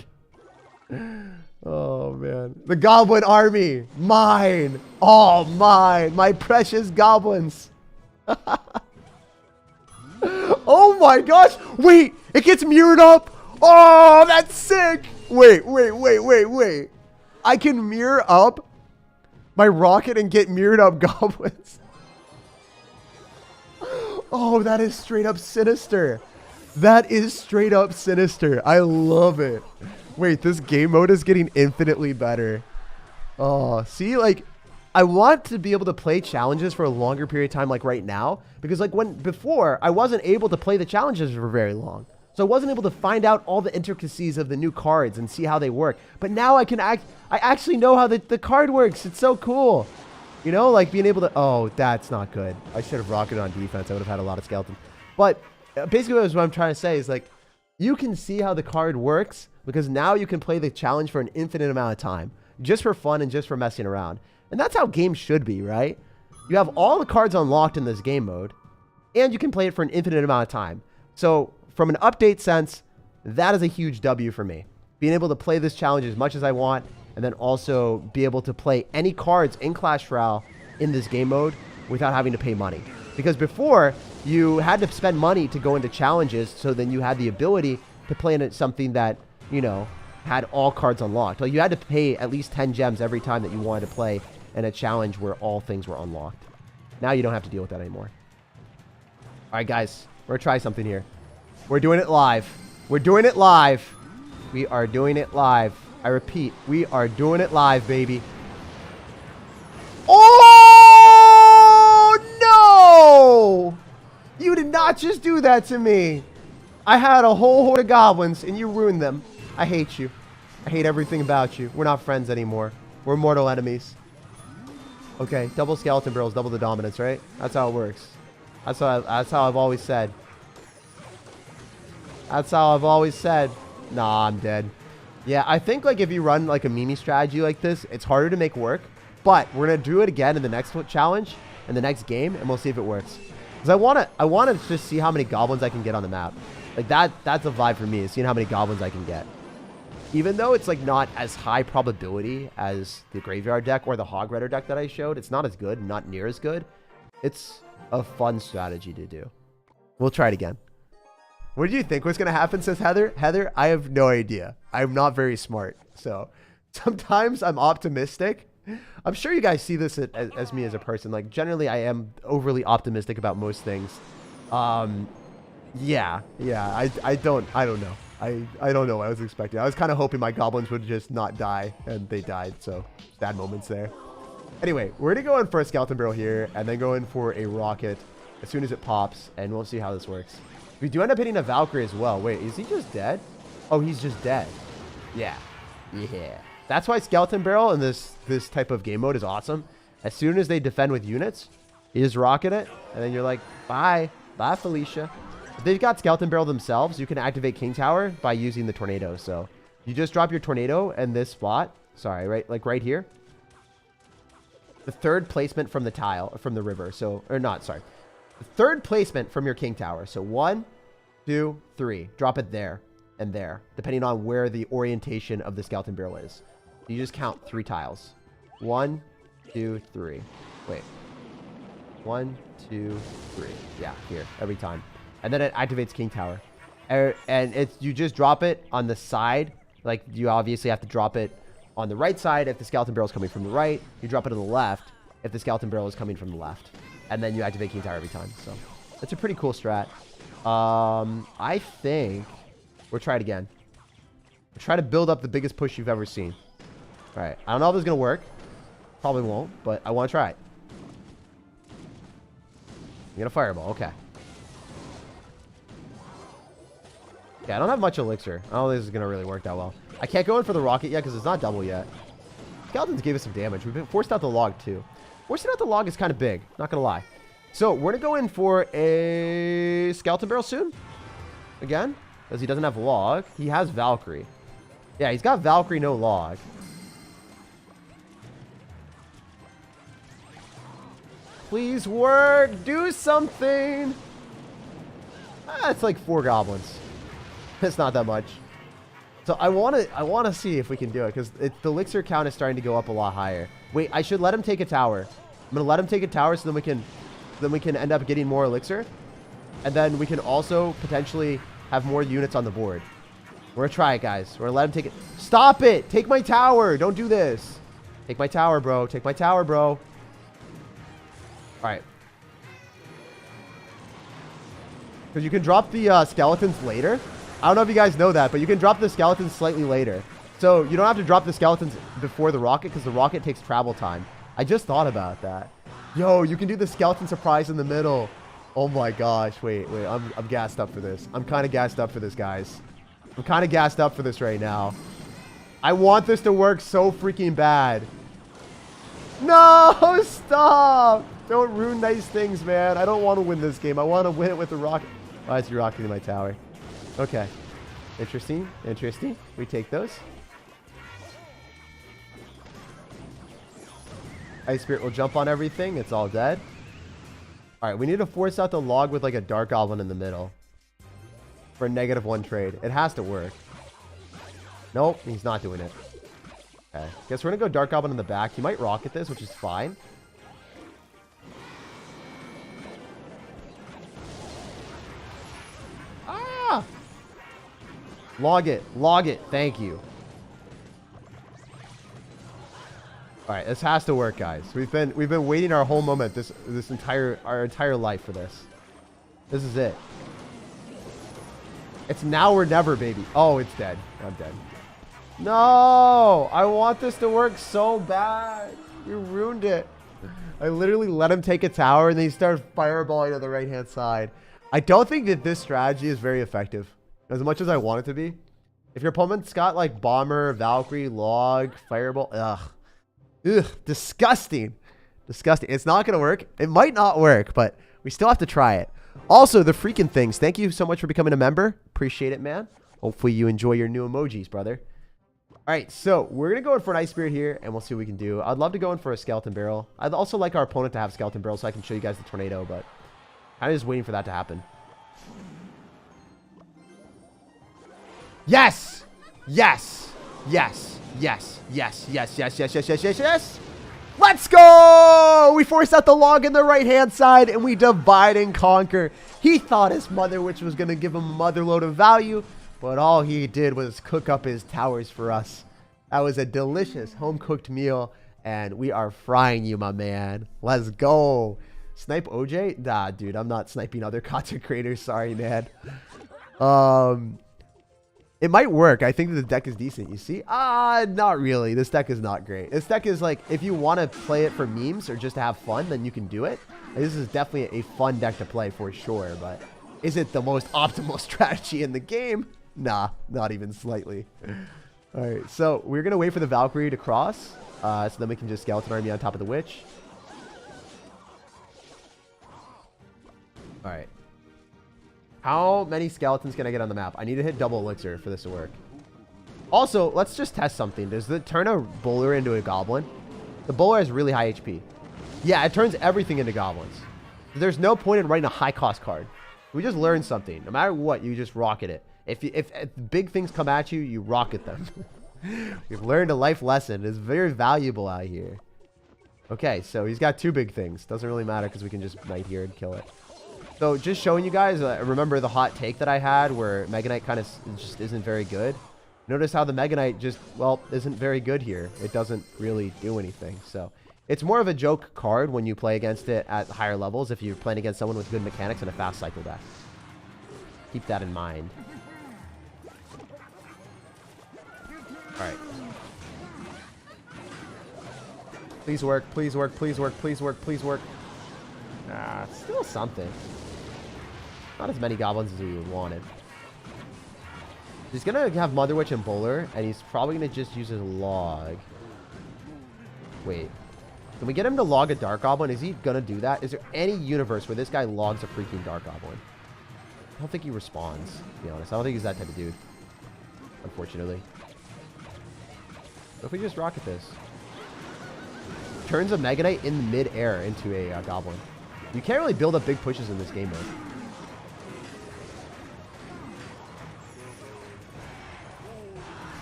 Oh, man. The Goblin Army. Mine. All mine. My precious goblins. Oh, my gosh. Wait. It gets mirrored up. Oh, that's sick. Wait. I can mirror up my rocket and get mirrored up goblins. Oh, that is straight up sinister. That is straight up sinister. I love it. Wait, this game mode is getting infinitely better. Oh, see, like, I want to be able to play challenges for a longer period of time, like right now, because like before, I wasn't able to play the challenges for very long. So I wasn't able to find out all the intricacies of the new cards and see how they work. But now I actually know how the card works. It's so cool. You know, like being able to, oh, that's not good. I should have rocketed on defense. I would have had a lot of skeletons. But basically what I'm trying to say is like, you can see how the card works because now you can play the challenge for an infinite amount of time, just for fun and just for messing around. And that's how games should be, right? You have all the cards unlocked in this game mode, and you can play it for an infinite amount of time. So from an update sense, that is a huge W for me. Being able to play this challenge as much as I want, and then also be able to play any cards in Clash Royale in this game mode without having to pay money. Because before, you had to spend money to go into challenges, so then you had the ability to play in something that, you know, had all cards unlocked. Like you had to pay at least 10 gems every time that you wanted to play in a challenge where all things were unlocked. Now you don't have to deal with that anymore. All right, guys, we're gonna try something here. We're doing it live. We're doing it live. We are doing it live. I repeat, we are doing it live, baby. Oh, no! You did not just do that to me. I had a whole horde of goblins, and you ruined them. I hate you. I hate everything about you. We're not friends anymore. We're mortal enemies. Okay, double skeleton barrels, double the dominance, right? That's how it works. That's how I've always said. That's how I've always said. Nah, I'm dead. Yeah, I think like if you run like a meme strategy like this, it's harder to make work. But we're gonna do it again in the next challenge, in the next game, and we'll see if it works. Because I wanna just see how many goblins I can get on the map. Like that's a vibe for me, is seeing how many goblins I can get. Even though it's like not as high probability as the graveyard deck or the hog rider deck that I showed, it's not as good, not near as good. It's a fun strategy to do. We'll try it again. What do you think was going to happen, says Heather? Heather, I have no idea. I'm not very smart. So sometimes I'm optimistic. I'm sure you guys see this as me as a person. Like generally I am overly optimistic about most things. Yeah, I don't know. I don't know what I was expecting. I was kind of hoping my goblins would just not die, and they died, so bad moments there. Anyway, we're going to go in for a skeleton barrel here, and then go in for a rocket as soon as it pops, and we'll see how this works. We do end up hitting a Valkyrie as well. Wait, is he just dead? Oh, he's just dead. Yeah. That's why skeleton barrel in this type of game mode is awesome. As soon as they defend with units, you just rocket it, and then you're like, bye. Bye, Felicia. If they've got skeleton barrel themselves, you can activate King Tower by using the tornado. So you just drop your tornado in this spot. Sorry, right here. The third placement from the tile, from the river. So, or not, sorry. The third placement from your King Tower. So 1, 2, 3. Drop it there and there, depending on where the orientation of the skeleton barrel is. You just count 3 tiles. 1, 2, 3. Wait. 1, 2, 3. Yeah, here, every time. And then it activates King Tower. And you just drop it on the side. Like, you obviously have to drop it on the right side if the skeleton barrel is coming from the right. You drop it on the left if the skeleton barrel is coming from the left. And then you activate King Tower every time. So, it's a pretty cool strat. I think we'll try it again. We'll try to build up the biggest push you've ever seen. All right. I don't know if this is going to work. Probably won't, but I want to try it. You get a fireball. Okay. Yeah, I don't have much elixir. I don't think this is going to really work that well. I can't go in for the rocket yet because it's not double yet. Skeletons gave us some damage. We've been forced out the log too. Forcing out the log is kind of big. Not going to lie. So we're going to go in for a skeleton barrel soon. Again. Because he doesn't have log. He has Valkyrie. Yeah, he's got Valkyrie, no log. Please work. Do something. It's like 4 goblins. It's not that much. So I want to see if we can do it because the elixir count is starting to go up a lot higher. Wait, I should let him take a tower. I'm gonna let him take a tower so then we can end up getting more elixir, and then we can also potentially have more units on the board. We're gonna try it, guys. We're gonna let him take it. Stop it! Take my tower! Don't do this. Take my tower, bro. Take my tower, bro. All right. Because you can drop the skeletons later. I don't know if you guys know that, but you can drop the skeletons slightly later. So you don't have to drop the skeletons before the rocket because the rocket takes travel time. I just thought about that. Yo, you can do the skeleton surprise in the middle. Oh my gosh. Wait. I'm gassed up for this. I'm kind of gassed up for this, guys. I'm kind of gassed up for this right now. I want this to work so freaking bad. No, stop. Don't ruin nice things, man. I don't want to win this game. I want to win it with the rocket. Why is he rocketing my tower? Okay. Interesting. Interesting. We take those. Ice Spirit will jump on everything. It's all dead. All right. We need to force out the log with like a Dark Goblin in the middle. For a -1 trade. It has to work. Nope. He's not doing it. Okay. Guess we're going to go Dark Goblin in the back. He might rocket this, which is fine. Ah! Log it. Log it. Thank you. All right, this has to work, guys. We've been waiting our whole moment, our entire life for this. This is it. It's now or never, baby. Oh, it's dead. I'm dead. No, I want this to work so bad. You ruined it. I literally let him take a tower and then he started fireballing to the right-hand side. I don't think that this strategy is very effective as much as I want it to be. If your opponent's got like Bomber, Valkyrie, Log, Fireball, ugh, disgusting. Disgusting. It's not going to work. It might not work, but we still have to try it. Also, the freaking things. Thank you so much for becoming a member. Appreciate it, man. Hopefully you enjoy your new emojis, brother. All right, so we're going to go in for an Ice Spirit here, and we'll see what we can do. I'd love to go in for a Skeleton Barrel. I'd also like our opponent to have Skeleton Barrel so I can show you guys the Tornado, but I'm just waiting for that to happen. Yes! Yes! Yes! Yes! Yes! Yes! Yes! Yes! Yes! Yes! Yes! Yes! Let's go! We force out the log in the right-hand side, and we divide and conquer. He thought his Mother Witch was going to give him a motherload of value, but all he did was cook up his towers for us. That was a delicious home-cooked meal, and we are frying you, my man. Let's go. Snipe OJ? Nah, dude, I'm not sniping other content creators. Sorry, man. It might work. I think that the deck is decent. You see? Not really. This deck is not great. This deck is like, if you want to play it for memes or just to have fun, then you can do it. This is definitely a fun deck to play for sure, but is it the most optimal strategy in the game? Nah, not even slightly. All right, so we're going to wait for the Valkyrie to cross, so then we can just Skeleton Army on top of the Witch. All right. How many skeletons can I get on the map? I need to hit double elixir for this to work. Also, let's just test something. Does it turn a bowler into a goblin? The bowler has really high HP. Yeah, it turns everything into goblins. There's no point in writing a high cost card. We just learned something. No matter what, you just rocket it. If big things come at you, you rocket them. We've learned a life lesson. It's very valuable out here. Okay, so he's got two big things. Doesn't really matter because we can just knight here and kill it. So just showing you guys, remember the hot take that I had where Mega Knight kind of just isn't very good? Notice how the Mega Knight just, well, isn't very good here. It doesn't really do anything. So it's more of a joke card when you play against it at higher levels if you're playing against someone with good mechanics and a fast cycle deck. Keep that in mind. All right. Please work, please work, please work, please work, please work. Still something. Not as many goblins as we wanted. He's going to have Mother Witch and Bowler, and he's probably going to just use his log. Wait. Can we get him to log a Dark Goblin? Is he going to do that? Is there any universe where this guy logs a freaking Dark Goblin? I don't think he responds, to be honest. I don't think he's that type of dude. Unfortunately. What if we just rocket this? Turns a Mega Knight in mid-air into a Goblin. You can't really build up big pushes in this game mode.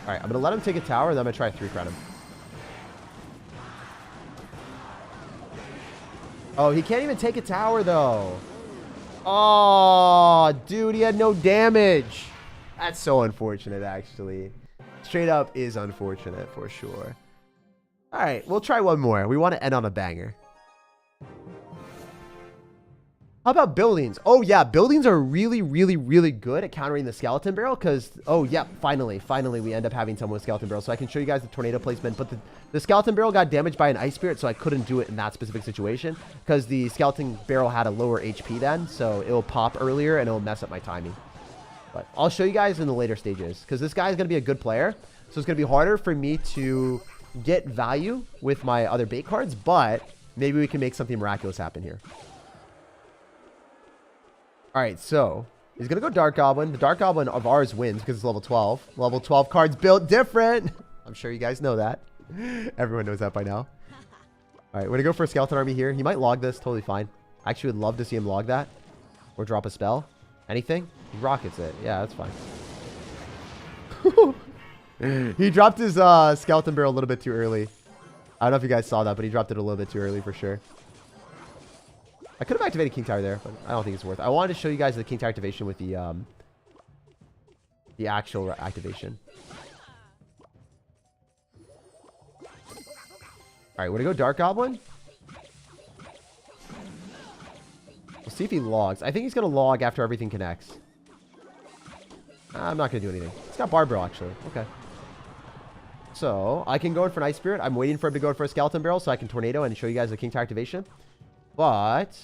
Alright, I'm going to let him take a tower, and then I'm going to try to 3-crown him. Oh, he can't even take a tower, though. Oh, dude, he had no damage. That's so unfortunate, actually. Straight up is unfortunate, for sure. Alright, we'll try one more. We want to end on a banger. How about buildings? Oh, yeah. Buildings are really, really, really good at countering the skeleton barrel because, oh, yeah, finally, we end up having someone with skeleton barrel. So I can show you guys the tornado placement. But the skeleton barrel got damaged by an ice spirit, so I couldn't do it in that specific situation because the skeleton barrel had a lower HP then. So it'll pop earlier and it'll mess up my timing. But I'll show you guys in the later stages because this guy is going to be a good player. So it's going to be harder for me to get value with my other bait cards, but maybe we can make something miraculous happen here. All right, so he's going to go Dark Goblin. The Dark Goblin of ours wins because it's level 12. Level 12 cards built different. I'm sure you guys know that. Everyone knows that by now. All right, we're going to go for a Skeleton Army here. He might log this. Totally fine. I actually would love to see him log that. Or drop a spell. Anything. He rockets it. Yeah, that's fine. He dropped his Skeleton Barrel a little bit too early. I don't know if you guys saw that, but he dropped it a little bit too early for sure. I could have activated King Tower there, but I don't think it's worth it. I wanted to show you guys the King Tower activation with the actual activation. All right, we're going to go Dark Goblin. We'll see if he logs. I think he's going to log after everything connects. I'm not going to do anything. It's got Barb Barrel, actually. Okay. So, I can go in for an Ice Spirit. I'm waiting for him to go in for a Skeleton Barrel so I can Tornado and show you guys the King Tower activation. But,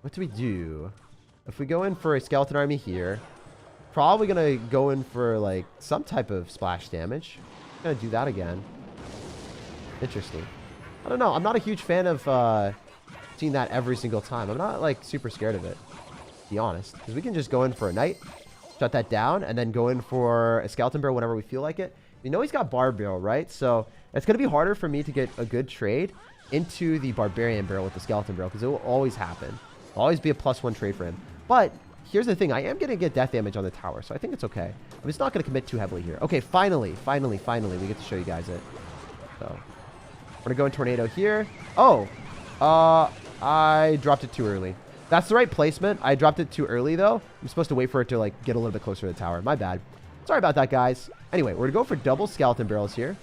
what do we do? If we go in for a Skeleton Army here, probably going to go in for, like, some type of splash damage. I'm going to do that again. Interesting. I don't know. I'm not a huge fan of seeing that every single time. I'm not, like, super scared of it, to be honest. Because we can just go in for a Knight, shut that down, and then go in for a Skeleton Barrel whenever we feel like it. You know he's got Barb Barrel, right? So, it's going to be harder for me to get a good trade into the Barbarian Barrel with the Skeleton Barrel, because it will always happen. It'll always be a +1 trade for him. But here's the thing. I am going to get death damage on the tower, so I think it's okay. I'm just not going to commit too heavily here. Okay, finally, we get to show you guys it. So, we're going to go in Tornado here. Oh, I dropped it too early. That's the right placement. I dropped it too early, though. I'm supposed to wait for it to, like, get a little bit closer to the tower. My bad. Sorry about that, guys. Anyway, we're going to go for double Skeleton Barrels here.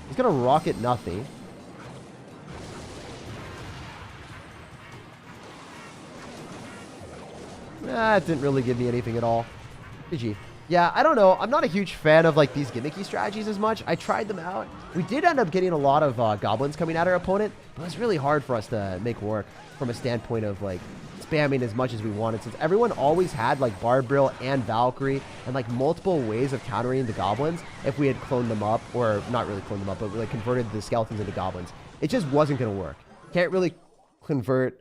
He's going to rocket nothing. That didn't really give me anything at all. GG. Yeah, I don't know. I'm not a huge fan of, like, these gimmicky strategies as much. I tried them out. We did end up getting a lot of goblins coming at our opponent, but it was really hard for us to make work from a standpoint of, like, spamming as much as we wanted, since everyone always had, like, Barb Barrel and Valkyrie and, like, multiple ways of countering the goblins if we had cloned them up, or not really cloned them up, but, like, converted the skeletons into goblins. It just wasn't going to work. Can't really convert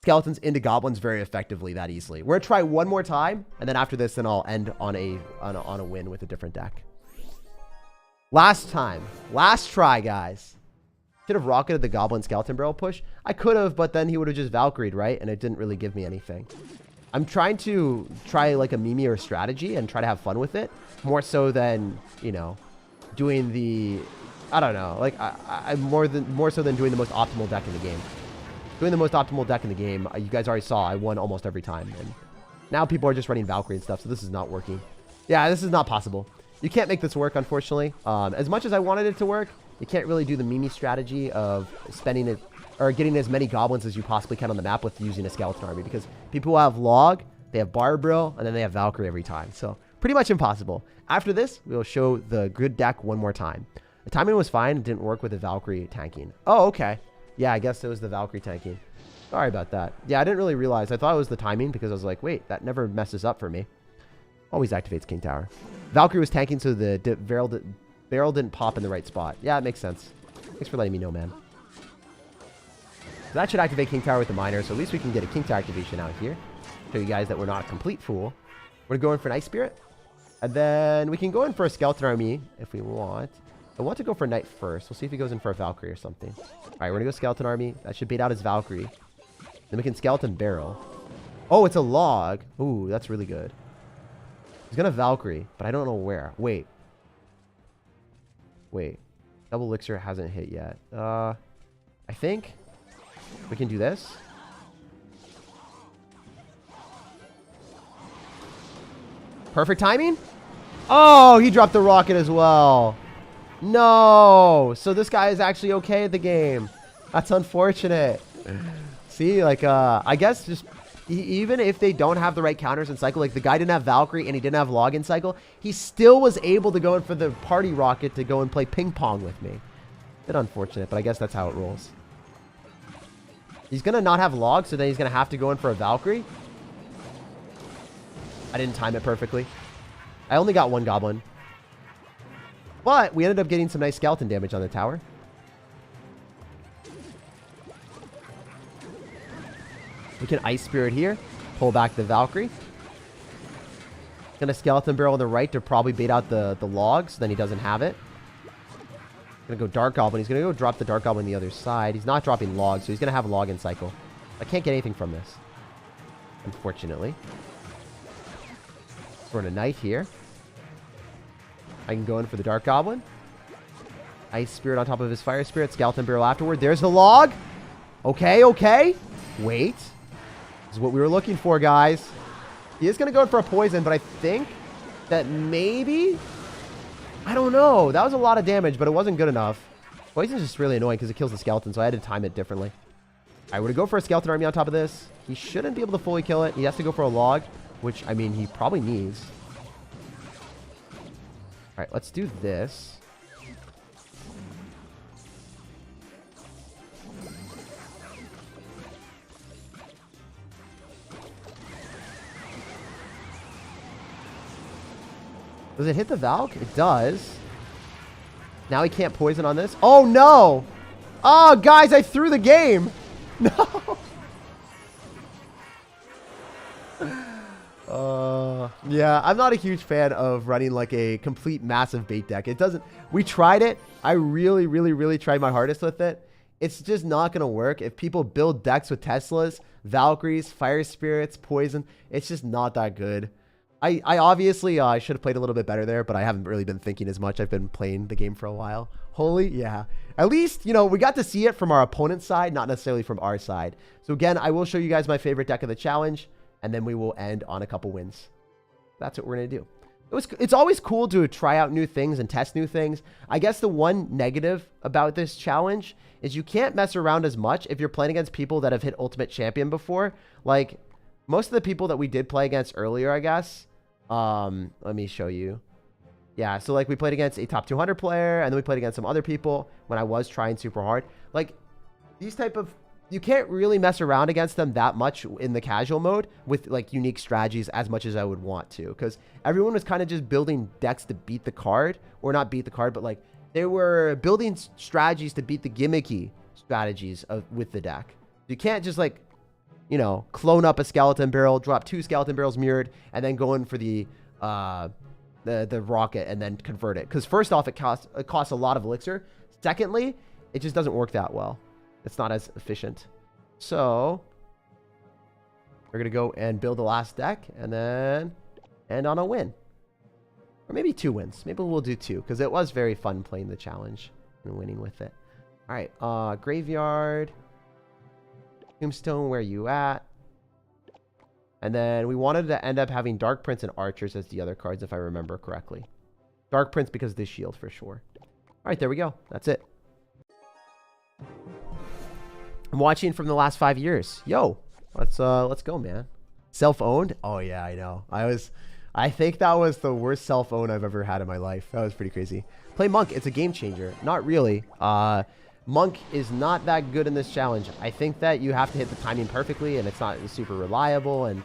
skeletons into goblins very effectively that easily. We're gonna try one more time, and then after this, then I'll end on a win with a different deck. Last time, last try, guys. Should have rocketed the Goblin Skeleton Barrel push. I could have, but then he would have just Valkyried, right? And it didn't really give me anything. I'm trying to try like a meme strategy and try to have fun with it, more so than, you know, doing the, I don't know, like I'm more so than doing the most optimal deck in the game. Doing the most optimal deck in the game, you guys already saw, I won almost every time. And now people are just running Valkyrie and stuff, so this is not working. Yeah, this is not possible. You can't make this work, unfortunately. As much as I wanted it to work, you can't really do the meme strategy of spending it, or getting as many goblins as you possibly can on the map with using a Skeleton Army. Because people have Log, they have Barb Barrel, and then they have Valkyrie every time. So, pretty much impossible. After this, we will show the good deck one more time. The timing was fine, it didn't work with the Valkyrie tanking. Oh, okay. Yeah, I guess it was the Valkyrie tanking. Sorry about that. Yeah, I didn't really realize. I thought it was the timing because I was like, wait, that never messes up for me. Always activates King Tower. Valkyrie was tanking so the barrel didn't pop in the right spot. Yeah, it makes sense. Thanks for letting me know, man. So that should activate King Tower with the miner, so at least we can get a King Tower activation out here. Show you guys that we're not a complete fool. We're going for an Ice Spirit. And then we can go in for a Skeleton Army if we want. I want to go for Knight first. We'll see if he goes in for a Valkyrie or something. All right, we're going to go Skeleton Army. That should bait out his Valkyrie. Then we can Skeleton Barrel. Oh, it's a Log. Ooh, that's really good. He's going to Valkyrie, but I don't know where. Wait. Double Elixir hasn't hit yet. I think we can do this. Perfect timing. Oh, he dropped the rocket as well. No. So this guy is actually okay at the game. That's unfortunate. See, like, I guess just even if they don't have the right counters in cycle, like the guy didn't have Valkyrie and he didn't have log in cycle, he still was able to go in for the party rocket to go and play ping pong with me. Bit unfortunate, but I guess that's how it rolls. He's going to not have log, so then he's going to have to go in for a Valkyrie. I didn't time it perfectly. I only got one Goblin. But we ended up getting some nice skeleton damage on the tower. We can Ice Spirit here. Pull back the Valkyrie. Gonna Skeleton Barrel on the right to probably bait out the logs. Then he doesn't have it. Gonna go Dark Goblin. He's gonna go drop the Dark Goblin on the other side. He's not dropping logs, so he's gonna have a log in cycle. I can't get anything from this, unfortunately. We're in a Knight here. I can go in for the Dark Goblin. Ice Spirit on top of his Fire Spirit. Skeleton Barrel afterward. There's the log. Okay, okay. Wait. This is what we were looking for, guys. He is going to go in for a poison, but I think that maybe... I don't know. That was a lot of damage, but it wasn't good enough. Poison's just really annoying because it kills the skeleton, so I had to time it differently. I would go for a skeleton army on top of this. He shouldn't be able to fully kill it. He has to go for a log, which, I mean, he probably needs. All right, let's do this. Does it hit the Valk? It does. Now he can't poison on this. Oh, no. Oh, guys, I threw the game. No. Yeah, I'm not a huge fan of running like a complete massive bait deck. It doesn't... We tried it. I really tried my hardest with it. It's just not going to work. If people build decks with Teslas, Valkyries, Fire Spirits, Poison, it's just not that good. I obviously I should have played a little bit better there, but I haven't really been thinking as much. I've been playing the game for a while. Holy, yeah. At least, you know, we got to see it from our opponent's side, not necessarily from our side. So again, I will show you guys my favorite deck of the challenge, and then we will end on a couple wins. That's what we're going to do. It's always cool to try out new things and test new things. I guess the one negative about this challenge is you can't mess around as much if you're playing against people that have hit Ultimate Champion before. Like, most of the people that we did play against earlier, I guess... let me show you. Yeah, so like we played against a top 200 player, and then we played against some other people when I was trying super hard. Like, these type of... You can't really mess around against them that much in the casual mode with like unique strategies as much as I would want to, because everyone was kind of just building decks to beat the card, or not beat the card, but like they were building strategies to beat the gimmicky strategies with the deck. You can't just like, you know, clone up a skeleton barrel, drop 2 skeleton barrels mirrored, and then go in for the rocket and then convert it. Because first off, it costs a lot of elixir. Secondly, it just doesn't work that well. It's not as efficient. So we're gonna go and build the last deck and then end on a win, or maybe 2 wins. Maybe we'll do 2 because it was very fun playing the challenge and winning with it. All right, graveyard. Tombstone, where you at? And then we wanted to end up having Dark Prince and Archers as the other cards, if I remember correctly. Dark Prince because of the shield for sure. All right, there we go. That's it. I'm watching from the last 5 years. Yo, let's go, man. Self-owned? Oh yeah, I know. I think that was the worst self-own I've ever had in my life. That was pretty crazy. Play Monk. It's a game changer. Not really. Monk is not that good in this challenge. I think that you have to hit the timing perfectly, and it's not super reliable, and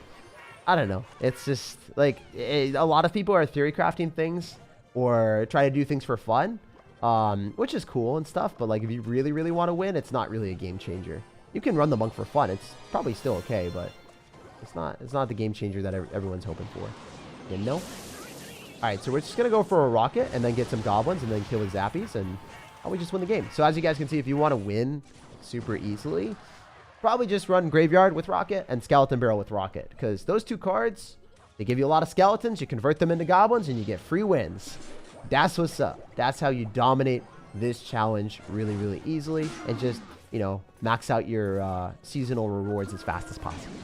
I don't know. It's just, like, a lot of people are theory crafting things or try to do things for fun, which is cool and stuff, but, like, if you really want to win, it's not really a game changer. You can run the Monk for fun. It's probably still okay, but it's not the game changer that everyone's hoping for. You know? All right, so we're just going to go for a rocket and then get some goblins and then kill the zappies, and... we just win the game. So as you guys can see, if you want to win super easily, probably just run Graveyard with Rocket and Skeleton Barrel with Rocket, because those 2 cards, they give you a lot of skeletons, you convert them into goblins, and you get free wins. That's what's up. That's how you dominate this challenge really easily, and just, you know, max out your seasonal rewards as fast as possible.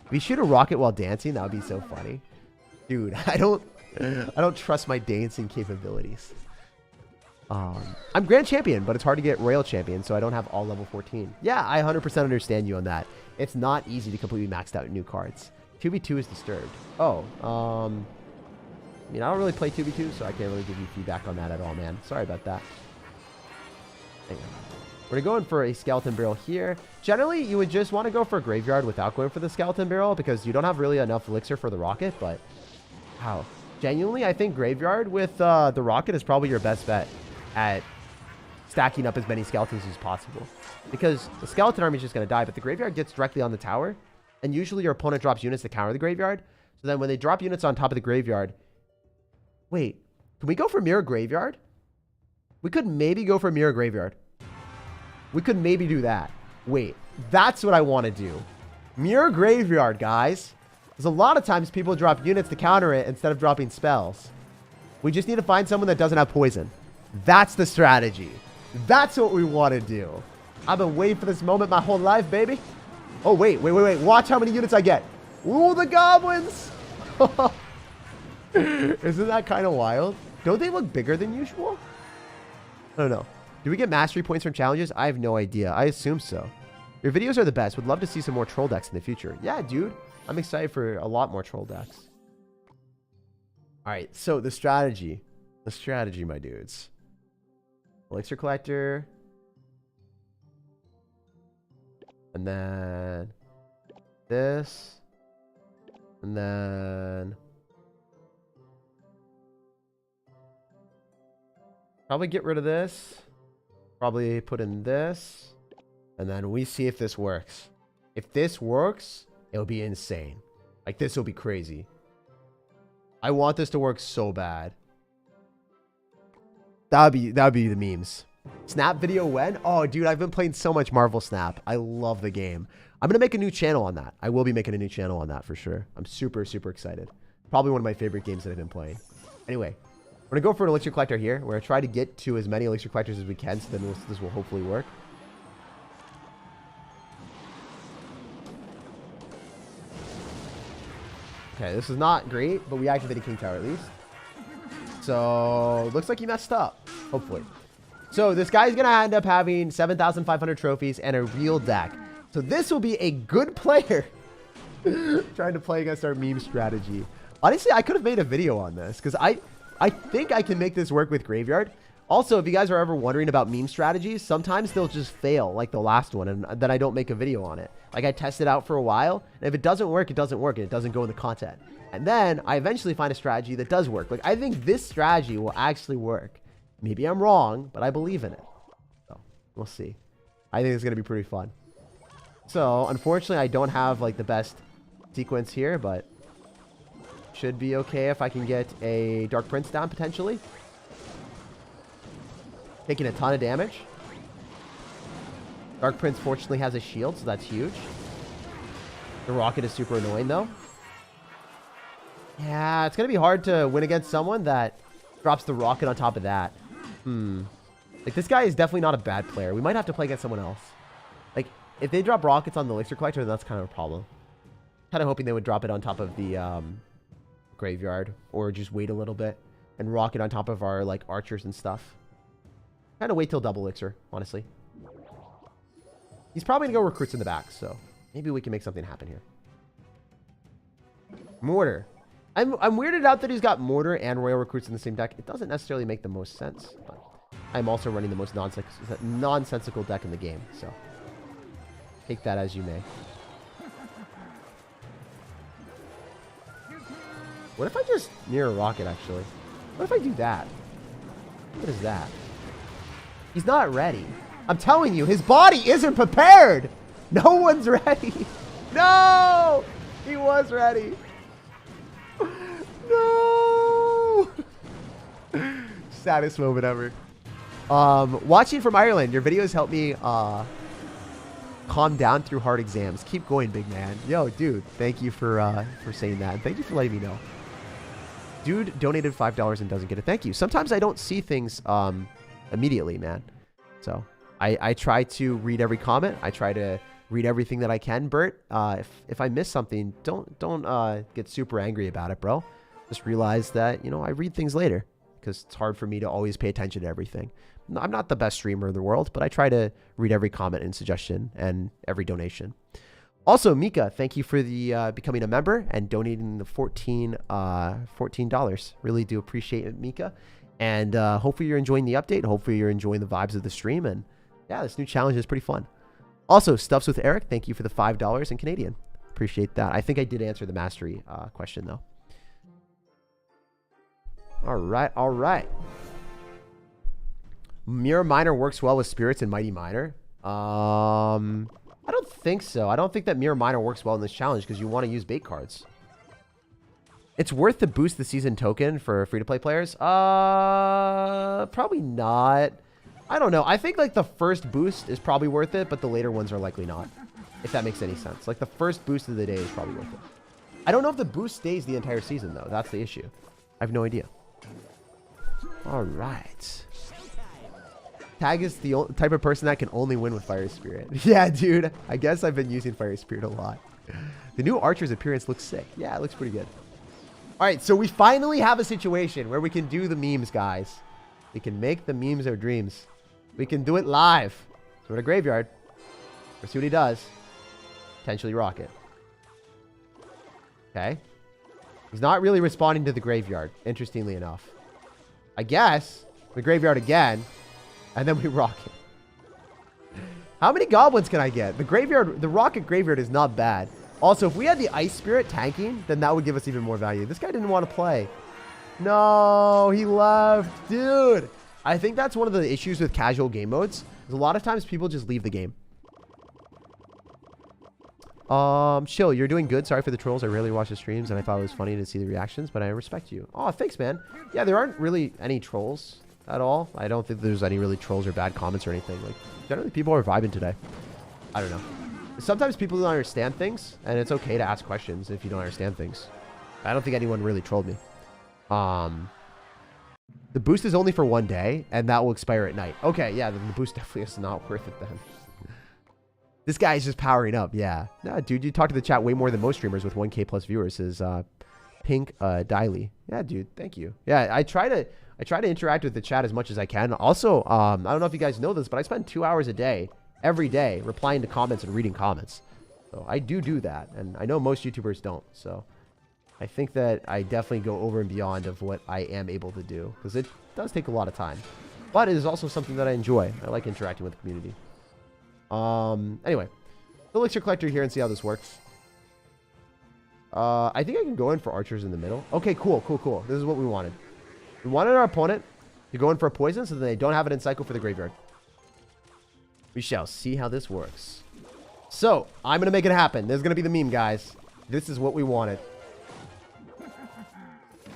If you shoot a rocket while dancing, that would be so funny. Dude, I don't trust my dancing capabilities. I'm Grand Champion, but it's hard to get Royal Champion, so I don't have all level 14. Yeah, I 100% understand you on that. it's not easy to completely max out new cards. 2v2 is disturbed. Oh, I mean, I don't really play 2v2, so I can't really give you feedback on that at all, man. Sorry about that. Anyway, we're going for a skeleton barrel here. Generally, you would just want to go for a graveyard without going for the skeleton barrel because you don't have really enough elixir for the rocket, but wow. Genuinely, I think graveyard with the rocket is probably your best bet at stacking up as many skeletons as possible. Because the skeleton army is just going to die, but the graveyard gets directly on the tower, and usually your opponent drops units to counter the graveyard. So then when they drop units on top of the graveyard... Wait, can we go for mirror graveyard? We could maybe go for mirror graveyard. We could maybe do that. Wait, that's what I want to do. Mirror graveyard, guys. Because a lot of times people drop units to counter it instead of dropping spells. We just need to find someone that doesn't have poison. That's the strategy. That's what we want to do. I've been waiting for this moment my whole life, baby. Oh, wait. Watch how many units I get. Ooh, the goblins. Isn't that kind of wild? Don't they look bigger than usual? I don't know. Do we get mastery points from challenges? I have no idea. I assume so. Your videos are the best. Would love to see some more troll decks in the future. Yeah, dude. I'm excited for a lot more troll decks. All right. So the strategy. The strategy, my dudes. Elixir collector. And then this. And then probably get rid of this. Probably put in this. And then we see if this works. If this works, it'll be insane. Like, this will be crazy. I want this to work so bad. That'd be the memes. Snap video when? Oh, dude, I've been playing so much Marvel Snap. I love the game. I'm going to make a new channel on that. I will be making a new channel on that for sure. I'm super, super excited. Probably one of my favorite games that I've been playing. Anyway, we're going to go for an elixir collector here. We're going to try to get to as many elixir collectors as we can, so then this will hopefully work. Okay, this is not great, but we activated King Tower at least. So, looks like he messed up, hopefully. So, this guy's going to end up having 7,500 trophies and a real deck. So, this will be a good player trying to play against our meme strategy. Honestly, I could have made a video on this because I think I can make this work with Graveyard. Also, if you guys are ever wondering about meme strategies, sometimes they'll just fail, like the last one, and then I don't make a video on it. Like, I test it out for a while, and if it doesn't work, it doesn't work, and it doesn't go in the content. And then I eventually find a strategy that does work. Like, I think this strategy will actually work. Maybe I'm wrong, but I believe in it. So, we'll see. I think it's going to be pretty fun. So, unfortunately, I don't have, like, the best sequence here, but should be okay if I can get a Dark Prince down, potentially. Taking a ton of damage. Dark Prince fortunately has a shield, so that's huge. The rocket is super annoying, though. Yeah, it's going to be hard to win against someone that drops the rocket on top of that. Like, this guy is definitely not a bad player. We might have to play against someone else. Like, if they drop rockets on the elixir collector, then that's kind of a problem. Kind of hoping they would drop it on top of the graveyard, or just wait a little bit and rocket on top of our, like, archers and stuff. Kind of wait till double elixir, honestly. He's probably going to go recruits in the back, so maybe we can make something happen here. Mortar. I'm weirded out that he's got Mortar and Royal recruits in the same deck. It doesn't necessarily make the most sense, but I'm also running the most nonsensical deck in the game, so take that as you may. What if I just mirror rocket, actually? What if I do that? What is that? He's not ready. I'm telling you, his body isn't prepared. No one's ready. No! He was ready. No! Saddest moment ever. Watching from Ireland, your videos help me calm down through hard exams. Keep going, big man. Yo, dude, thank you for saying that. And thank you for letting me know. Dude donated $5 and doesn't get it. Thank you. Sometimes I don't see things immediately, man. So I try to read every comment. I try to read everything that I can, Bert. If I miss something, don't get super angry about it, bro. Just realize that, you know, I read things later because it's hard for me to always pay attention to everything. I'm not the best streamer in the world, but I try to read every comment and suggestion and every donation. Also, Mika, thank you for the becoming a member and donating the $14. Really do appreciate it, Mika. And hopefully you're enjoying the update. Hopefully you're enjoying the vibes of the stream. And yeah, this new challenge is pretty fun. Also, Stuffs with Eric, thank you for the $5 in Canadian. Appreciate that. I think I did answer the mastery question, though. All right, all right. Mirror Miner works well with Spirits and Mighty Miner. I don't think so. I don't think that Mirror Miner works well in this challenge because you want to use bait cards. It's worth to boost the season token for free-to-play players. Probably not. I don't know. I think like the first boost is probably worth it, but the later ones are likely not. If that makes any sense. Like the first boost of the day is probably worth it. I don't know if the boost stays the entire season though. That's the issue. I have no idea. All right. Tag is the type of person that can only win with Fire Spirit. Yeah, dude. I guess I've been using Fire Spirit a lot. The new Archer's appearance looks sick. Yeah, it looks pretty good. All right, so we finally have a situation where we can do the memes, guys. We can make the memes our dreams. We can do it live. So we're in a graveyard. Let's see what he does. Potentially rocket. Okay. He's not really responding to the graveyard, interestingly enough. I guess the graveyard again. And then we rocket. How many goblins can I get? The graveyard, the rocket graveyard is not bad. Also, if we had the Ice Spirit tanking, then that would give us even more value. This guy didn't want to play. No, he left. Dude. I think that's one of the issues with casual game modes. Is a lot of times people just leave the game. Chill, you're doing good. Sorry for the trolls. I rarely watch the streams, and I thought it was funny to see the reactions, but I respect you. Oh, thanks, man. Yeah, there aren't really any trolls at all. I don't think there's any really trolls or bad comments or anything. Like, generally people are vibing today. I don't know. Sometimes people don't understand things, and it's okay to ask questions if you don't understand things. I don't think anyone really trolled me. The boost is only for 1 day, and that will expire at night. Okay, yeah, then the boost definitely is not worth it then. This guy is just powering up, yeah. Nah, dude, you talk to the chat way more than most streamers with 1K plus viewers, is Pink Diley. Yeah, dude, thank you. Yeah, I try to interact with the chat as much as I can. Also, I don't know if you guys know this, but I spend 2 hours a day, every day, replying to comments and reading comments. So I do that, and I know most YouTubers don't. So I think that I definitely go over and beyond of what I am able to do, because it does take a lot of time. But it is also something that I enjoy. I like interacting with the community. Anyway, Elixir Collector here and see how this works. I think I can go in for archers in the middle. Okay, cool. This is what we wanted. We wanted our opponent to go in for a poison so that they don't have it in cycle for the graveyard. We shall see how this works. So, I'm going to make it happen. This is going to be the meme, guys. This is what we wanted.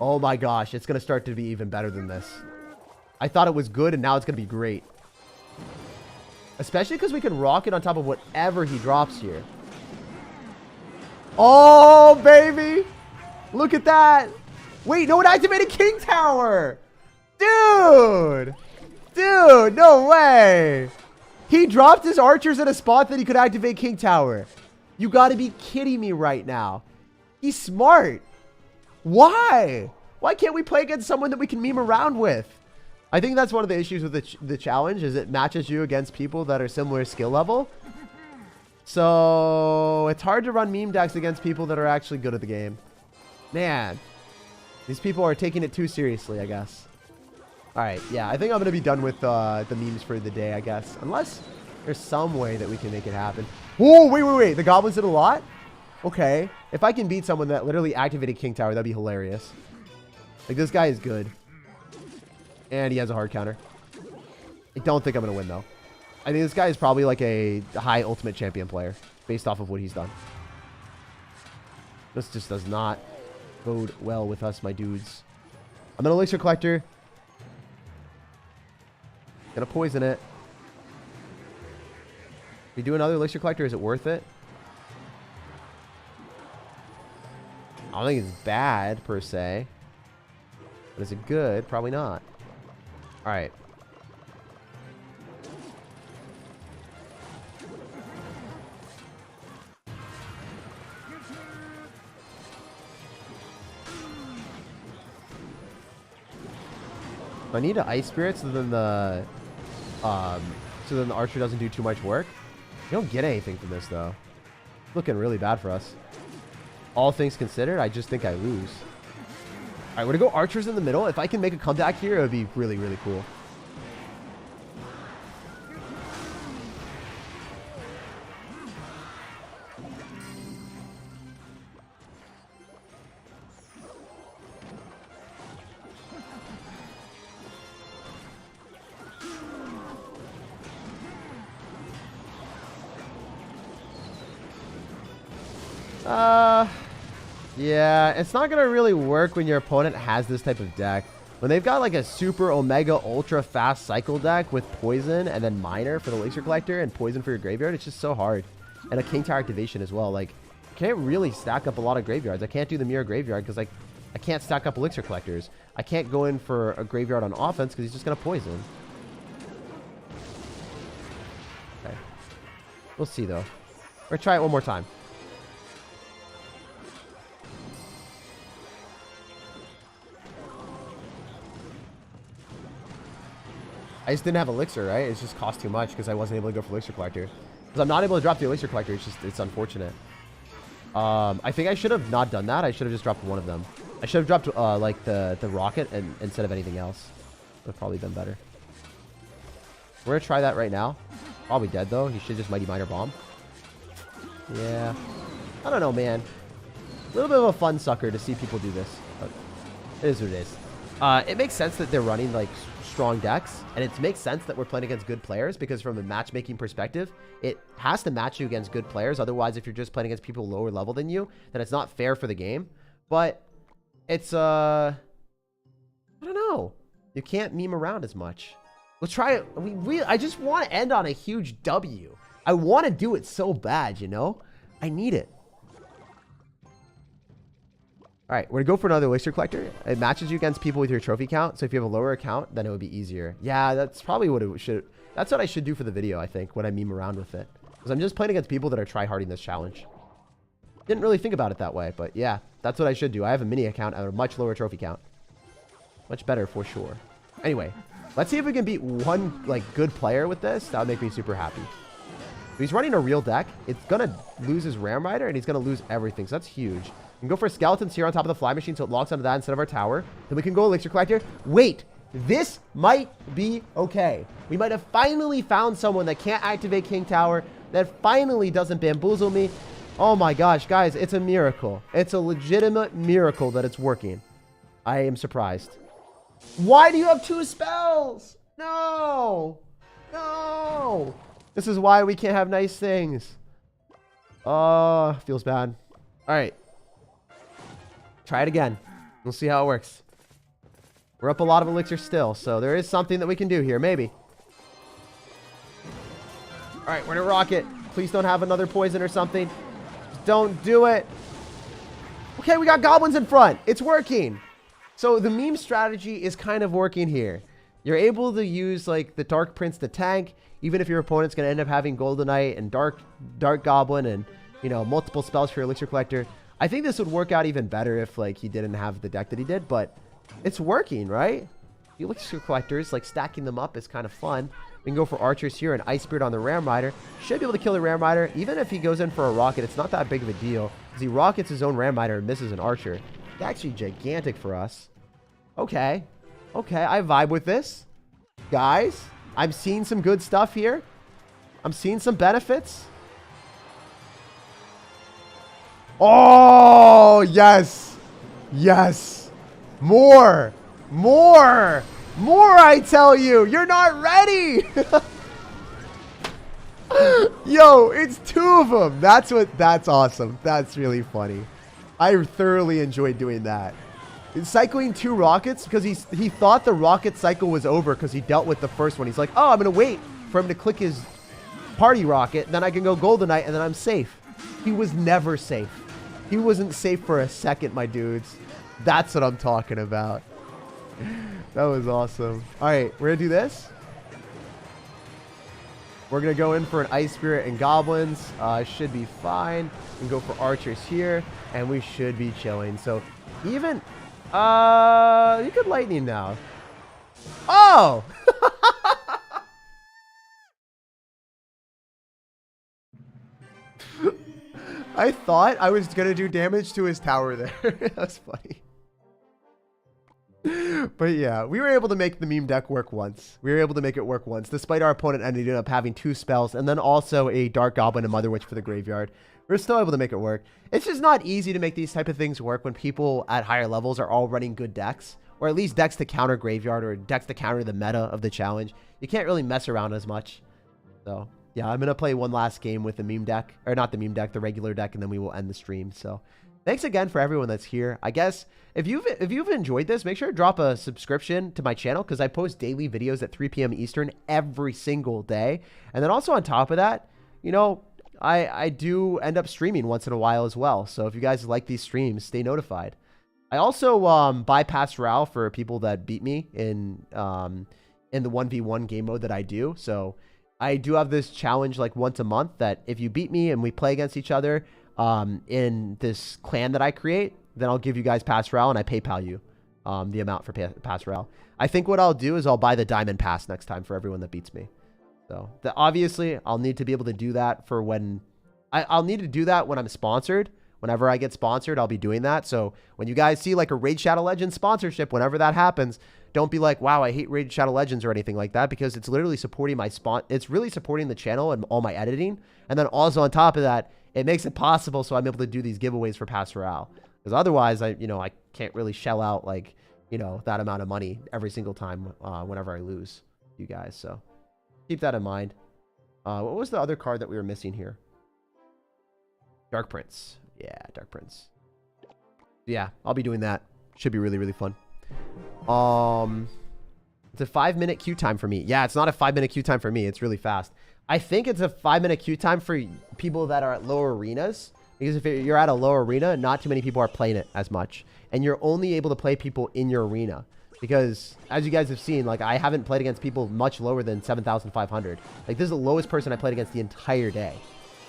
Oh my gosh, it's going to start to be even better than this. I thought it was good, and now it's going to be great. Especially because we can rocket on top of whatever he drops here. Oh, baby! Look at that! Wait, no, it activated King Tower! Dude! Dude, no way! He dropped his archers at a spot that he could activate King Tower. You gotta be kidding me right now. He's smart. Why? Why can't we play against someone that we can meme around with? I think that's one of the issues with the challenge, is it matches you against people that are similar skill level. So it's hard to run meme decks against people that are actually good at the game. Man, these people are taking it too seriously, I guess. All right, yeah, I think I'm going to be done with the memes for the day, I guess. Unless there's some way that we can make it happen. Oh, wait. The goblins did a lot? Okay. If I can beat someone that literally activated King Tower, that'd be hilarious. Like, this guy is good. And he has a hard counter. I don't think I'm going to win, though. I think this guy is probably like a high ultimate champion player based off of what he's done. This just does not bode well with us, my dudes. I'm an Elixir Collector. Gonna poison it. We do another Elixir Collector. Is it worth it? I don't think it's bad, per se. But is it good? Probably not. Alright. I need an Ice Spirit so then the archer doesn't do too much work. You don't get anything from this though. Looking really bad for us. All things considered, I just think I lose. All right, we're going to go archers in the middle. If I can make a comeback here, it would be really, really cool. Yeah, it's not gonna really work when your opponent has this type of deck. When they've got like a super omega ultra fast cycle deck with poison and then miner for the elixir collector and poison for your graveyard, it's just so hard. And a king tower activation as well. Like, I can't really stack up a lot of graveyards. I can't do the mirror graveyard because I can't stack up elixir collectors. I can't go in for a graveyard on offense because he's just gonna poison. Okay, we'll see though. We're gonna try it one more time. I just didn't have elixir, right? It just cost too much because I wasn't able to go for elixir collector. Because I'm not able to drop the elixir collector. It's unfortunate. I think I should have not done that. I should have just dropped one of them. I should have dropped like the rocket and instead of anything else. Would have probably been better. We're gonna try that right now. Probably dead though. He should just mighty miner bomb. Yeah. I don't know, man. A little bit of a fun sucker to see people do this. But it is what it is. It makes sense that they're running like strong decks, and it makes sense that we're playing against good players because from a matchmaking perspective, it has to match you against good players. Otherwise, if you're just playing against people lower level than you, then it's not fair for the game. But it's I don't know. You can't meme around as much. Let's try it. I just want to end on a huge W. I want to do it so bad, you know? I need it. All right, we're gonna go for another elixir collector. It matches you against people with your trophy count. So if you have a lower account, then it would be easier. Yeah, that's probably what it should. That's what I should do for the video, I think, when I meme around with it. Because I'm just playing against people that are tryharding this challenge. Didn't really think about it that way, but yeah, that's what I should do. I have a mini account at a much lower trophy count. Much better for sure. Anyway, let's see if we can beat one like good player with this. That would make me super happy. If he's running a real deck, it's gonna lose his Ram Rider and he's gonna lose everything. So that's huge. We can go for skeletons here on top of the fly machine so it locks onto that instead of our tower. Then we can go elixir collector. Wait, this might be okay. We might have finally found someone that can't activate King Tower, that finally doesn't bamboozle me. Oh my gosh, guys, it's a miracle. It's a legitimate miracle that it's working. I am surprised. Why do you have 2 spells? No. No. This is why we can't have nice things. Oh, feels bad. All right. Try it again. We'll see how it works. We're up a lot of elixir still, so there is something that we can do here, maybe. All right, we're gonna rock it. Please don't have another poison or something. Just don't do it. Okay, we got goblins in front. It's working. So the meme strategy is kind of working here. You're able to use like the Dark Prince to tank, even if your opponent's gonna end up having Goldenite and Dark Goblin and, you know, multiple spells for your elixir collector. I think this would work out even better if like he didn't have the deck that he did, but it's working, right? The elixir collectors, like stacking them up is kind of fun. We can go for archers here and Ice Spirit on the Ram Rider. Should be able to kill the Ram Rider. Even if he goes in for a rocket, it's not that big of a deal because he rockets his own Ram Rider and misses an archer. It's actually gigantic for us. Okay. Okay, I vibe with this. Guys, I'm seeing some good stuff here. I'm seeing some benefits. Oh, yes. Yes. More. More. More, I tell you. You're not ready. Yo, it's 2 of them. That's awesome. That's really funny. I thoroughly enjoyed doing that. Cycling 2 rockets because he thought the rocket cycle was over because he dealt with the first one. He's like, oh, I'm going to wait for him to click his party rocket. Then I can go Goldenite and then I'm safe. He was never safe. He wasn't safe for a second, my dudes. That's what I'm talking about. That was awesome. All right, we're going to do this. We're going to go in for an Ice Spirit and Goblins. Should be fine. We can go for archers here, and we should be chilling. So even... you could lightning now. Oh! I thought I was going to do damage to his tower there. That was funny. But yeah, we were able to make the meme deck work once. We were able to make it work once, despite our opponent ended up having 2 spells and then also a Dark Goblin and Mother Witch for the graveyard. We're still able to make it work. It's just not easy to make these type of things work when people at higher levels are all running good decks, or at least decks to counter graveyard or decks to counter the meta of the challenge. You can't really mess around as much. So yeah, I'm going to play one last game with the meme deck, or not the meme deck, the regular deck, and then we will end the stream. So thanks again for everyone that's here. I guess if you've enjoyed this, make sure to drop a subscription to my channel because I post daily videos at 3 p.m. Eastern every single day. And then also on top of that, you know, I do end up streaming once in a while as well. So if you guys like these streams, stay notified. I also bypass Royale for people that beat me in the 1v1 game mode that I do. So I do have this challenge like once a month that if you beat me and we play against each other in this clan that I create, then I'll give you guys pass Royale and I PayPal you the amount for pass Royale. I think what I'll do is I'll buy the diamond pass next time for everyone that beats me. So obviously I'll need to be able to do that for when I'll need to do that when I'm sponsored. Whenever I get sponsored, I'll be doing that. So when you guys see like a Raid Shadow Legends sponsorship, whenever that happens, don't be like, wow, I hate Raid Shadow Legends or anything like that, because it's literally supporting my it's really supporting the channel and all my editing. And then also on top of that, it makes it possible so I'm able to do these giveaways for Pass Royale. Because otherwise, I can't really shell out like, that amount of money every single time whenever I lose you guys. So keep that in mind. What was the other card that we were missing here? Dark Prince. Yeah, Dark Prince. Yeah, I'll be doing that. Should be really, really fun. It's a 5-minute queue time for me. Yeah, it's not a 5-minute queue time for me. It's really fast. I think it's a 5-minute queue time for people that are at lower arenas. Because if you're at a lower arena, not too many people are playing it as much. And you're only able to play people in your arena. Because, as you guys have seen, like, I haven't played against people much lower than 7,500. Like, this is the lowest person I played against the entire day.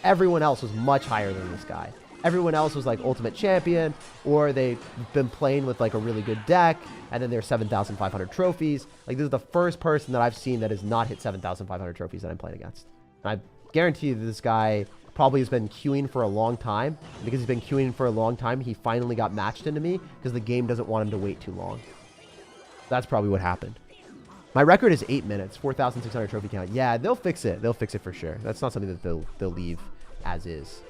Everyone else was much higher than this guy. Everyone else was, like, Ultimate Champion, or they've been playing with, like, a really good deck, and then they're 7,500 trophies. Like, this is the first person that I've seen that has not hit 7,500 trophies that I'm playing against. And I guarantee you this guy probably has been queuing for a long time. And because he's been queuing for a long time, he finally got matched into me because the game doesn't want him to wait too long. That's probably what happened. My record is 8 minutes, 4,600 trophy count. Yeah, they'll fix it. They'll fix it for sure. That's not something that they'll leave as is.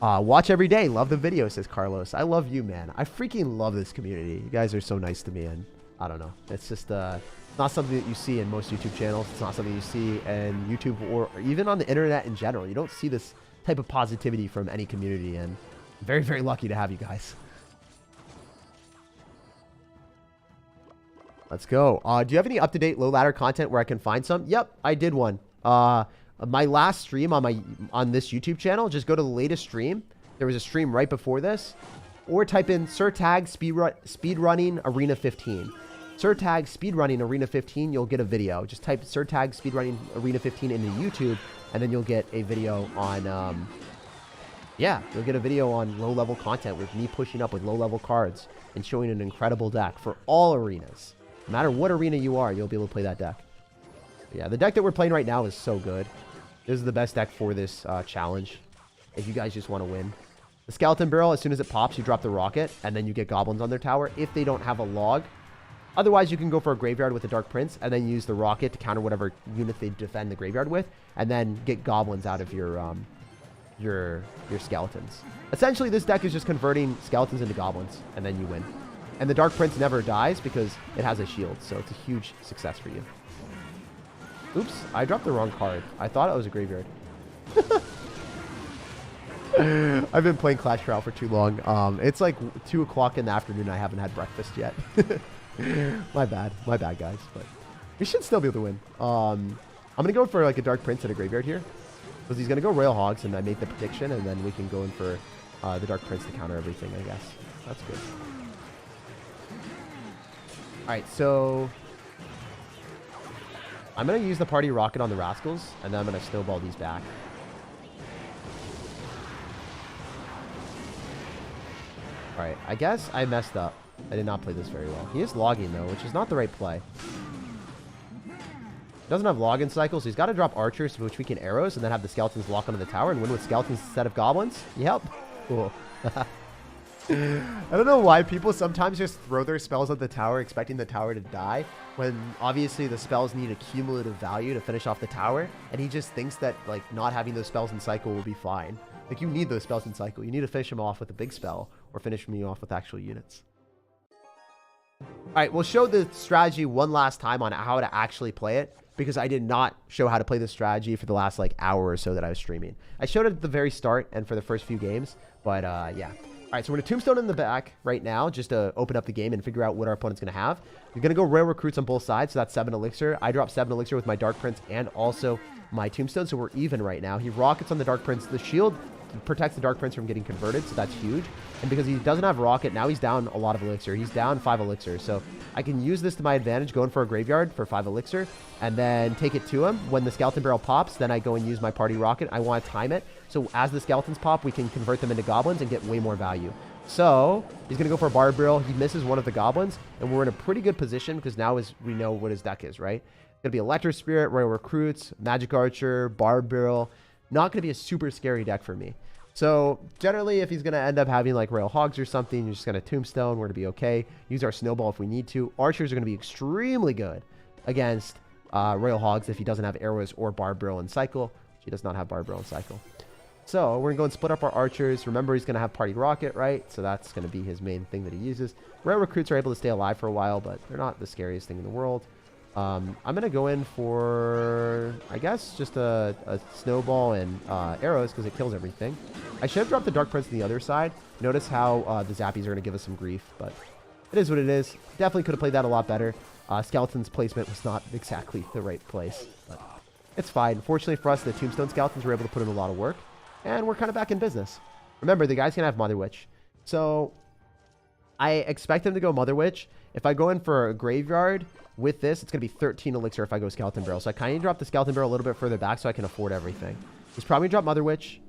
Watch every day. Love the video, says Carlos. I love you, man. I freaking love this community. You guys are so nice to me, and I don't know. It's just not something that you see in most YouTube channels. It's not something you see in YouTube or even on the internet in general. You don't see this type of positivity from any community, and I'm very, very lucky to have you guys. Let's go. Do you have any up-to-date low ladder content where I can find some? Yep, I did one. My last stream on this YouTube channel, just go to the latest stream. There was a stream right before this. Or type in SirTag speedrunning arena 15. SirTag speedrunning arena 15, you'll get a video. Just type SirTag speedrunning arena 15 into YouTube, and then you'll get a video on, you'll get a video on low-level content with me pushing up with low-level cards and showing an incredible deck for all arenas. No matter what arena you are, you'll be able to play that deck. Yeah, the deck that we're playing right now is so good. This is the best deck for this challenge, if you guys just want to win. The Skeleton Barrel, as soon as it pops, you drop the rocket, and then you get goblins on their tower if they don't have a log. Otherwise, you can go for a graveyard with the Dark Prince, and then use the rocket to counter whatever unit they defend the graveyard with, and then get goblins out of your skeletons. Essentially, this deck is just converting skeletons into goblins, and then you win. And the Dark Prince never dies because it has a shield, so it's a huge success for you. Oops, I dropped the wrong card. I thought it was a graveyard. I've been playing Clash Royale for too long. It's like 2 o'clock in the afternoon. I haven't had breakfast yet. My bad, guys. But we should still be able to win. I'm gonna go for like a Dark Prince and a graveyard here, because he's gonna go Royal Hogs, and I made the prediction, and then we can go in for the Dark Prince to counter everything. I guess that's good. All right, so I'm going to use the party rocket on the Rascals, and then I'm going to snowball these back. All right, I guess I messed up. I did not play this very well. He is logging, though, which is not the right play. Doesn't have login cycles, so he's got to drop archers, which we can arrows, and then have the skeletons lock onto the tower and win with skeletons instead of goblins. Yep. Cool. I don't know why people sometimes just throw their spells at the tower expecting the tower to die, when obviously the spells need a cumulative value to finish off the tower, and he just thinks that like not having those spells in cycle will be fine. Like, you need those spells in cycle. You need to finish them off with a big spell or finish me off with actual units. All right, we'll show the strategy one last time on how to actually play it, because I did not show how to play this strategy for the last like hour or so that I was streaming. I showed it at the very start and for the first few games, but yeah. All right, so we're going to tombstone in the back right now just to open up the game and figure out what our opponent's going to have. You're going to go Royal recruits on both sides, so that's 7 elixir. I dropped 7 elixir with my Dark Prince and also my tombstone, so we're even right now. He rockets on the Dark Prince. The shield protects the Dark Prince from getting converted, so that's huge. And because he doesn't have rocket, now he's down a lot of elixir. He's down 5 elixir, so I can use this to my advantage, going for a graveyard for 5 elixir, and then take it to him. When the skeleton barrel pops, then I go and use my party rocket. I want to time it, so as the skeletons pop, we can convert them into goblins and get way more value. So he's going to go for a barb barrel. He misses one of the goblins, and we're in a pretty good position because now we know what his deck is, right? It's going to be Electro Spirit, Royal Recruits, Magic Archer, barb barrel. Not going to be a super scary deck for me. So generally, if he's going to end up having like Royal Hogs or something, you're just going to tombstone. We're going to be okay. Use our snowball if we need to. Archers are going to be extremely good against Royal Hogs if he doesn't have arrows or barb barrel in cycle. He does not have barb barrel in cycle. So we're going to go and split up our archers. Remember, he's going to have party rocket, right? So that's going to be his main thing that he uses. Rare recruits are able to stay alive for a while, but they're not the scariest thing in the world. I'm going to go in for, I guess, just a snowball and arrows because it kills everything. I should have dropped the Dark Prince on the other side. Notice how the Zappies are going to give us some grief, but it is what it is. Definitely could have played that a lot better. Skeleton's placement was not exactly the right place, but it's fine. Fortunately for us, the Tombstone Skeletons were able to put in a lot of work. And we're kind of back in business. Remember, the guy's going to have Mother Witch. So I expect him to go Mother Witch. If I go in for a graveyard with this, it's going to be 13 elixir if I go Skeleton Barrel. So I kind of drop the Skeleton Barrel a little bit further back so I can afford everything. He's probably going to drop Mother Witch.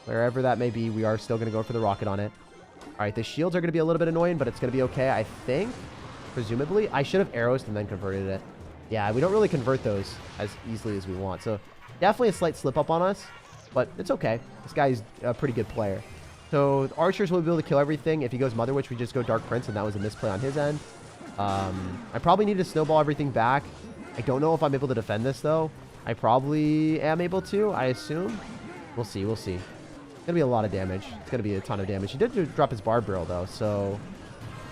Wherever that may be, we are still going to go for the rocket on it. All right, the shields are going to be a little bit annoying, but it's going to be okay, I think. Presumably. I should have arrows and then converted it. Yeah, we don't really convert those as easily as we want. So definitely a slight slip up on us. But it's okay. This guy's a pretty good player. So the archers will be able to kill everything. If he goes Mother Witch, we just go Dark Prince, and that was a misplay on his end. I probably need to snowball everything back. I don't know if I'm able to defend this, though. I probably am able to, I assume. We'll see. We'll see. It's going to be a lot of damage. It's going to be a ton of damage. He did drop his barb barrel, though. So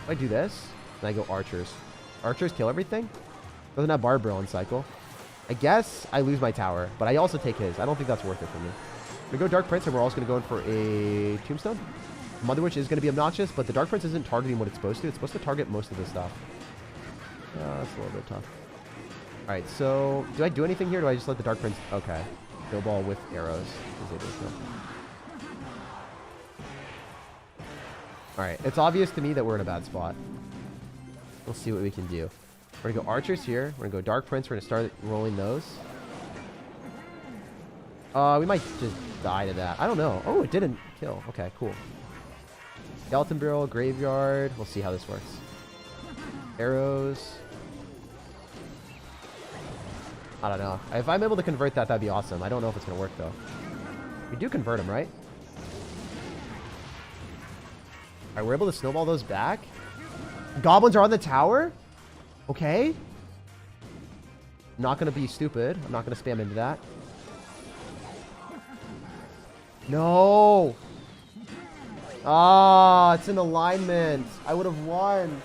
if I do this, then I go archers. Archers kill everything. Doesn't have barb barrel in cycle. I guess I lose my tower, but I also take his. I don't think that's worth it for me. We go Dark Prince, and we're also going to go in for a Tombstone. Mother Witch is going to be obnoxious, but the Dark Prince isn't targeting what it's supposed to. It's supposed to target most of the stuff. That's a little bit tough. All right, so do I do anything here? Or do I just let the Dark Prince? Okay. Snowball with arrows. All right, it's obvious to me that we're in a bad spot. We'll see what we can do. We're going to go archers here. We're going to go Dark Prince. We're going to start rolling those. We might just die to that. I don't know. Oh, it didn't kill. Okay, cool. Skeleton Barrel, Graveyard. We'll see how this works. Arrows. I don't know. If I'm able to convert that, that'd be awesome. I don't know if it's going to work, though. We do convert them, right? All right, we're able to snowball those back. Goblins are on the tower? Okay. Not going to be stupid. I'm not going to spam into that. No. Ah, it's in alignment. I would have won.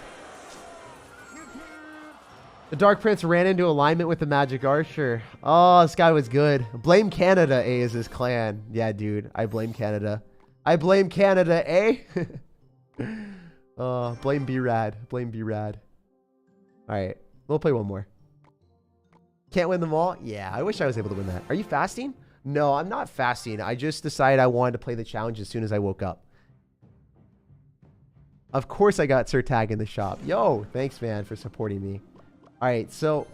The Dark Prince ran into alignment with the Magic Archer. Oh, this guy was good. Blame Canada, A is his clan. Yeah, dude. I blame Canada. I blame Canada, A. Blame B-Rad. Blame B-Rad. All right. We'll play one more. Can't win them all? Yeah, I wish I was able to win that. Are you fasting? No, I'm not fasting. I just decided I wanted to play the challenge as soon as I woke up. Of course I got SirTag in the shop. Yo, thanks, man, for supporting me. All right, so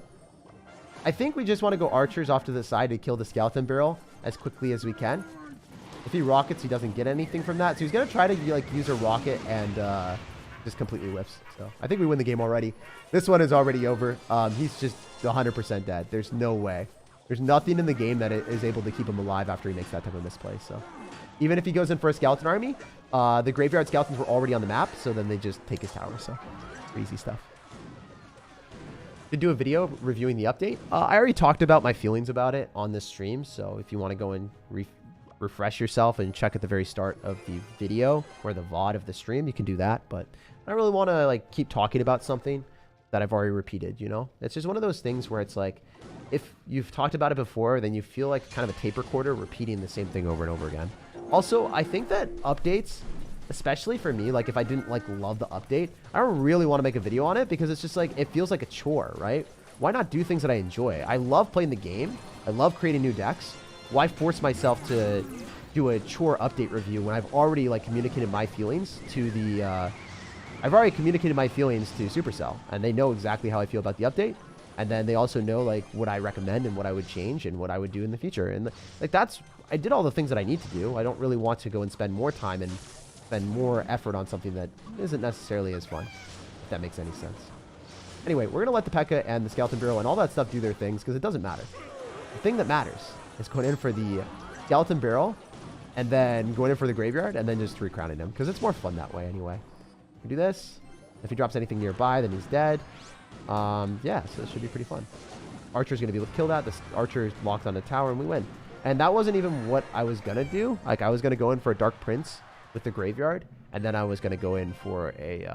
I think we just want to go archers off to the side to kill the skeleton barrel as quickly as we can. If he rockets, he doesn't get anything from that. So he's going to try to like use a rocket and just completely whiffs. So I think we win the game already. This one is already over. He's just 100% dead. There's no way. There's nothing in the game that is able to keep him alive after he makes that type of misplay. So even if he goes in for a skeleton army, the graveyard skeletons were already on the map. So then they just take his tower. So easy stuff. To do a video reviewing the update. I already talked about my feelings about it on this stream. So if you want to go and refresh yourself and check at the very start of the video or the VOD of the stream, you can do that. But I don't really want to like keep talking about something that I've already repeated, you know? It's just one of those things where it's like, if you've talked about it before, then you feel like kind of a tape recorder repeating the same thing over and over again. Also, I think that updates, especially for me, like if I didn't like love the update, I don't really want to make a video on it because it's just like, it feels like a chore, right? Why not do things that I enjoy? I love playing the game. I love creating new decks. Why force myself to do a chore update review when I've already like communicated my feelings to the, I've already communicated my feelings to Supercell and they know exactly how I feel about the update. And then they also know like what I recommend and what I would change and what I would do in the future. And like that's, I did all the things that I need to do. I don't really want to go and spend more time and spend more effort on something that isn't necessarily as fun, if that makes any sense. Anyway, we're going to let the P.E.K.K.A. and the Skeleton Barrel and all that stuff do their things because it doesn't matter. The thing that matters is going in for the Skeleton Barrel and then going in for the graveyard and then just recrowning him because it's more fun that way anyway. We do this. If he drops anything nearby, then he's dead. Yeah, so this should be pretty fun. Archer's going to be able to kill that. The Archer is locked on the tower and we win. And that wasn't even what I was going to do. Like I was going to go in for a Dark Prince with the graveyard. And then I was going to go in for a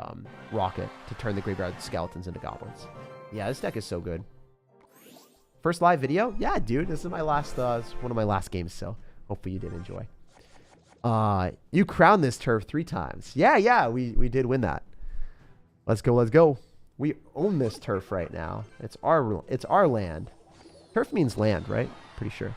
rocket to turn the graveyard skeletons into goblins. Yeah, this deck is so good. First live video? Yeah, dude. This is my last, one of my last games. So hopefully you did enjoy. You crowned this turf 3 times. Yeah, we did win that. Let's go, let's go. We own this turf right now. It's our land. Turf means land, right? Pretty sure.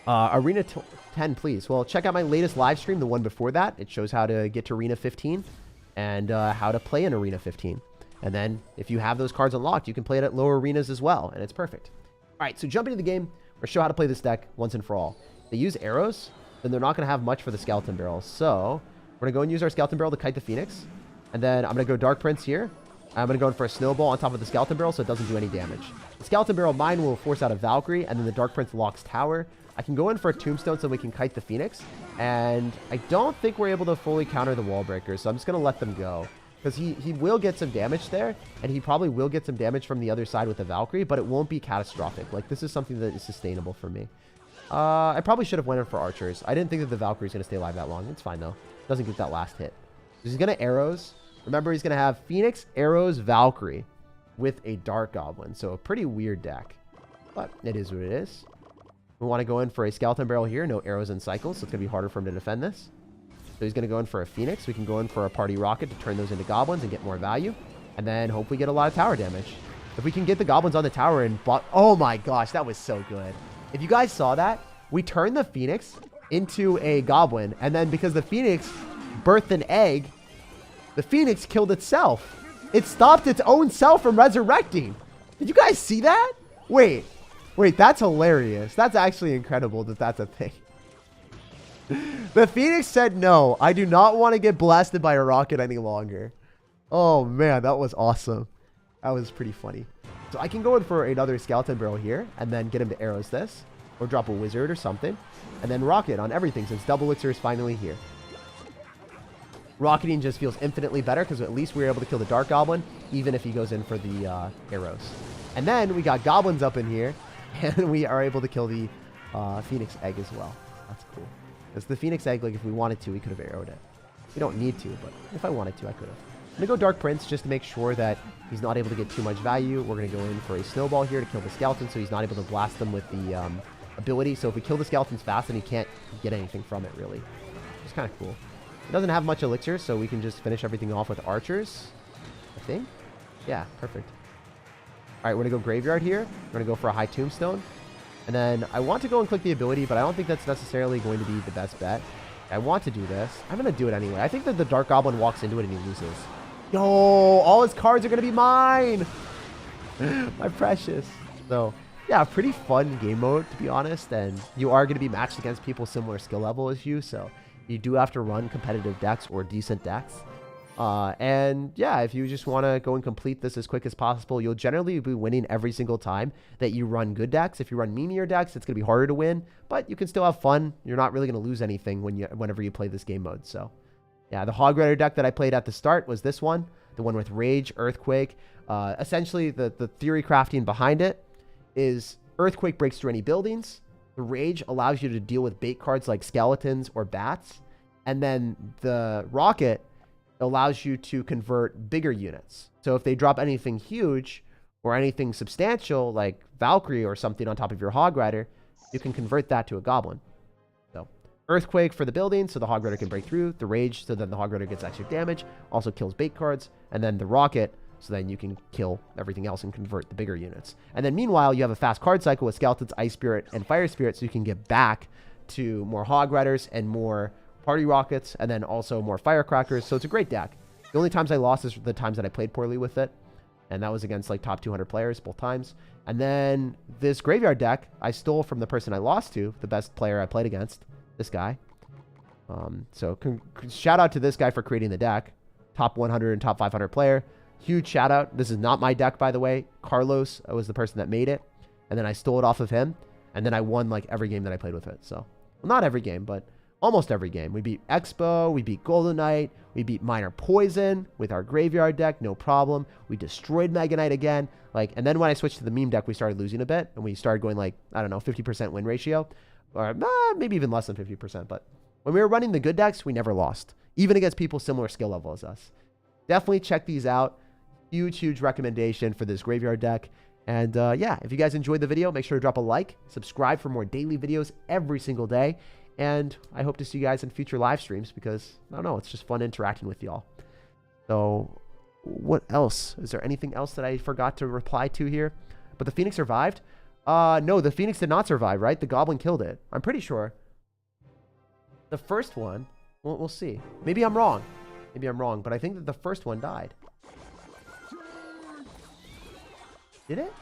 Arena 10, please. Well, check out my latest live stream, the one before that. It shows how to get to Arena 15 and how to play in Arena 15. And then if you have those cards unlocked, you can play it at lower arenas as well, and it's perfect. All right, so jump into the game. We'll show how to play this deck once and for all. They use arrows, then they're not going to have much for the Skeleton Barrel. So we're going to go and use our Skeleton Barrel to kite the Phoenix. And then I'm going to go Dark Prince here. I'm going to go in for a Snowball on top of the Skeleton Barrel so it doesn't do any damage. The Skeleton Barrel mine will force out a Valkyrie, and then the Dark Prince locks tower. I can go in for a Tombstone so we can kite the Phoenix. And I don't think we're able to fully counter the Wall Breakers, so I'm just going to let them go. Because he will get some damage there, and he probably will get some damage from the other side with the Valkyrie, but it won't be catastrophic. Like, this is something that is sustainable for me. I probably should have went in for Archers. I didn't think that the Valkyrie is going to stay alive that long. It's fine, though. Doesn't get that last hit. So he's going to Arrows. Remember, he's going to have Phoenix, Arrows, Valkyrie with a Dark Goblin. So a pretty weird deck. But it is what it is. We want to go in for a Skeleton Barrel here. No arrows and cycles, so it's going to be harder for him to defend this. So he's going to go in for a Phoenix. We can go in for a Party Rocket to turn those into Goblins and get more value. And then hopefully get a lot of tower damage. If we can get the Goblins on the tower and... Oh my gosh, that was so good. If you guys saw that, we turned the Phoenix into a Goblin. And then because the Phoenix birthed an egg, the Phoenix killed itself. It stopped its own self from resurrecting. Did you guys see that? Wait, that's hilarious. That's actually incredible that that's a thing. The Phoenix said, no, I do not want to get blasted by a rocket any longer. Oh, man, that was awesome. That was pretty funny. So I can go in for another Skeleton Barrel here and then get him to arrows this or drop a wizard or something and then rocket on everything since Double Elixir is finally here. Rocketing just feels infinitely better because at least we were able to kill the Dark Goblin even if he goes in for the arrows. And then we got Goblins up in here and we are able to kill the Phoenix Egg as well. That's cool. Because the Phoenix Egg, like if we wanted to, we could have arrowed it. We don't need to, but if I wanted to, I could have. I'm going to go Dark Prince just to make sure that he's not able to get too much value. We're going to go in for a Snowball here to kill the Skeleton so he's not able to blast them with the ability. So if we kill the Skeletons fast, then he can't get anything from it, really. It's kind of cool. It doesn't have much elixir, so we can just finish everything off with Archers, I think. Yeah, perfect. All right, we're going to go Graveyard here. We're going to go for a high Tombstone. And then I want to go and click the ability, but I don't think that's necessarily going to be the best bet. I want to do this. I'm going to do it anyway. I think that the Dark Goblin walks into it and he loses. Yo, all his cards are going to be mine. My precious. So, yeah, pretty fun game mode, to be honest. And you are going to be matched against people similar skill level as you. So, You do have to run competitive decks or decent decks. And yeah, if you just want to go and complete this as quick as possible, you'll generally be winning every single time that you run good decks. If you run memeier decks, it's going to be harder to win, but you can still have fun. You're not really going to lose anything whenever you play this game mode. So yeah, the Hog Rider deck that I played at the start was this one, the one with Rage, Earthquake. Essentially, the theory crafting behind it is Earthquake breaks through any buildings. The Rage allows you to deal with bait cards like skeletons or bats. And then the Rocket allows you to convert bigger units. So if they drop anything huge or anything substantial like Valkyrie or something on top of your Hog Rider, you can convert that to a Goblin. So Earthquake for the building, so the Hog Rider can break through. The Rage, so then the Hog Rider gets extra damage, also kills bait cards. And then the Rocket, so then you can kill everything else and convert the bigger units. And then meanwhile, you have a fast card cycle with Skeletons, Ice Spirit, and Fire Spirit, so you can get back to more Hog Riders and more Party Rockets, and then also more Firecrackers. So it's a great deck. The only times I lost is the times that I played poorly with it, and that was against like top 200 players both times. And then this Graveyard deck I stole from the person I lost to, the best player I played against, this guy. So shout out to this guy for creating the deck. Top 100 and top 500 player. Huge shout out. This is not my deck, by the way. Carlos was the person that made it, and then I stole it off of him, and then I won like every game that I played with it. So, well, not every game, but almost every game. We beat Expo, we beat Golden Knight, we beat Minor Poison with our Graveyard deck, no problem. We destroyed Mega Knight again. And then when I switched to the meme deck, we started losing a bit, and we started going like, I don't know, 50% win ratio, or maybe even less than 50%. But when we were running the good decks, we never lost, even against people similar skill level as us. Definitely check these out. Huge recommendation for this Graveyard deck. And yeah, if you guys enjoyed the video, make sure to drop a like, subscribe for more daily videos every single day. And I hope to see you guys in future live streams because, I don't know, it's just fun interacting with y'all. So, what else? Is there anything else that I forgot to reply to here? But the Phoenix survived? No, the Phoenix did not survive, right? The Goblin killed it. I'm pretty sure. The first one, we'll see. Maybe I'm wrong. Maybe I'm wrong, but I think that the first one died. Did it?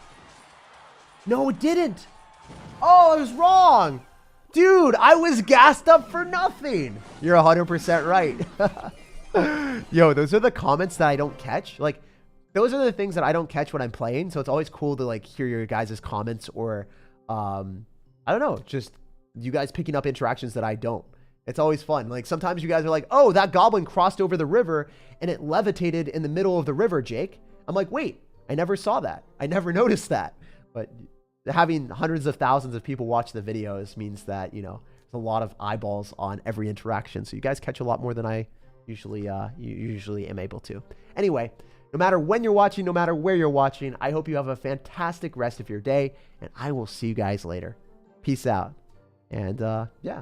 No, it didn't. Oh, I was wrong. Dude, I was gassed up for nothing. You're 100% right. Yo, those are the comments that I don't catch. Like, those are the things that I don't catch when I'm playing. So it's always cool to like hear your guys' comments or, I don't know, just you guys picking up interactions that I don't. It's always fun. Like sometimes you guys are like, oh, that Goblin crossed over the river and it levitated in the middle of the river, Jake. I'm like, wait, I never saw that. I never noticed that. But having hundreds of thousands of people watch the videos means that, you know, there's a lot of eyeballs on every interaction. So you guys catch a lot more than I usually am able to. Anyway, no matter when you're watching, no matter where you're watching, I hope you have a fantastic rest of your day, and I will see you guys later. Peace out. And yeah.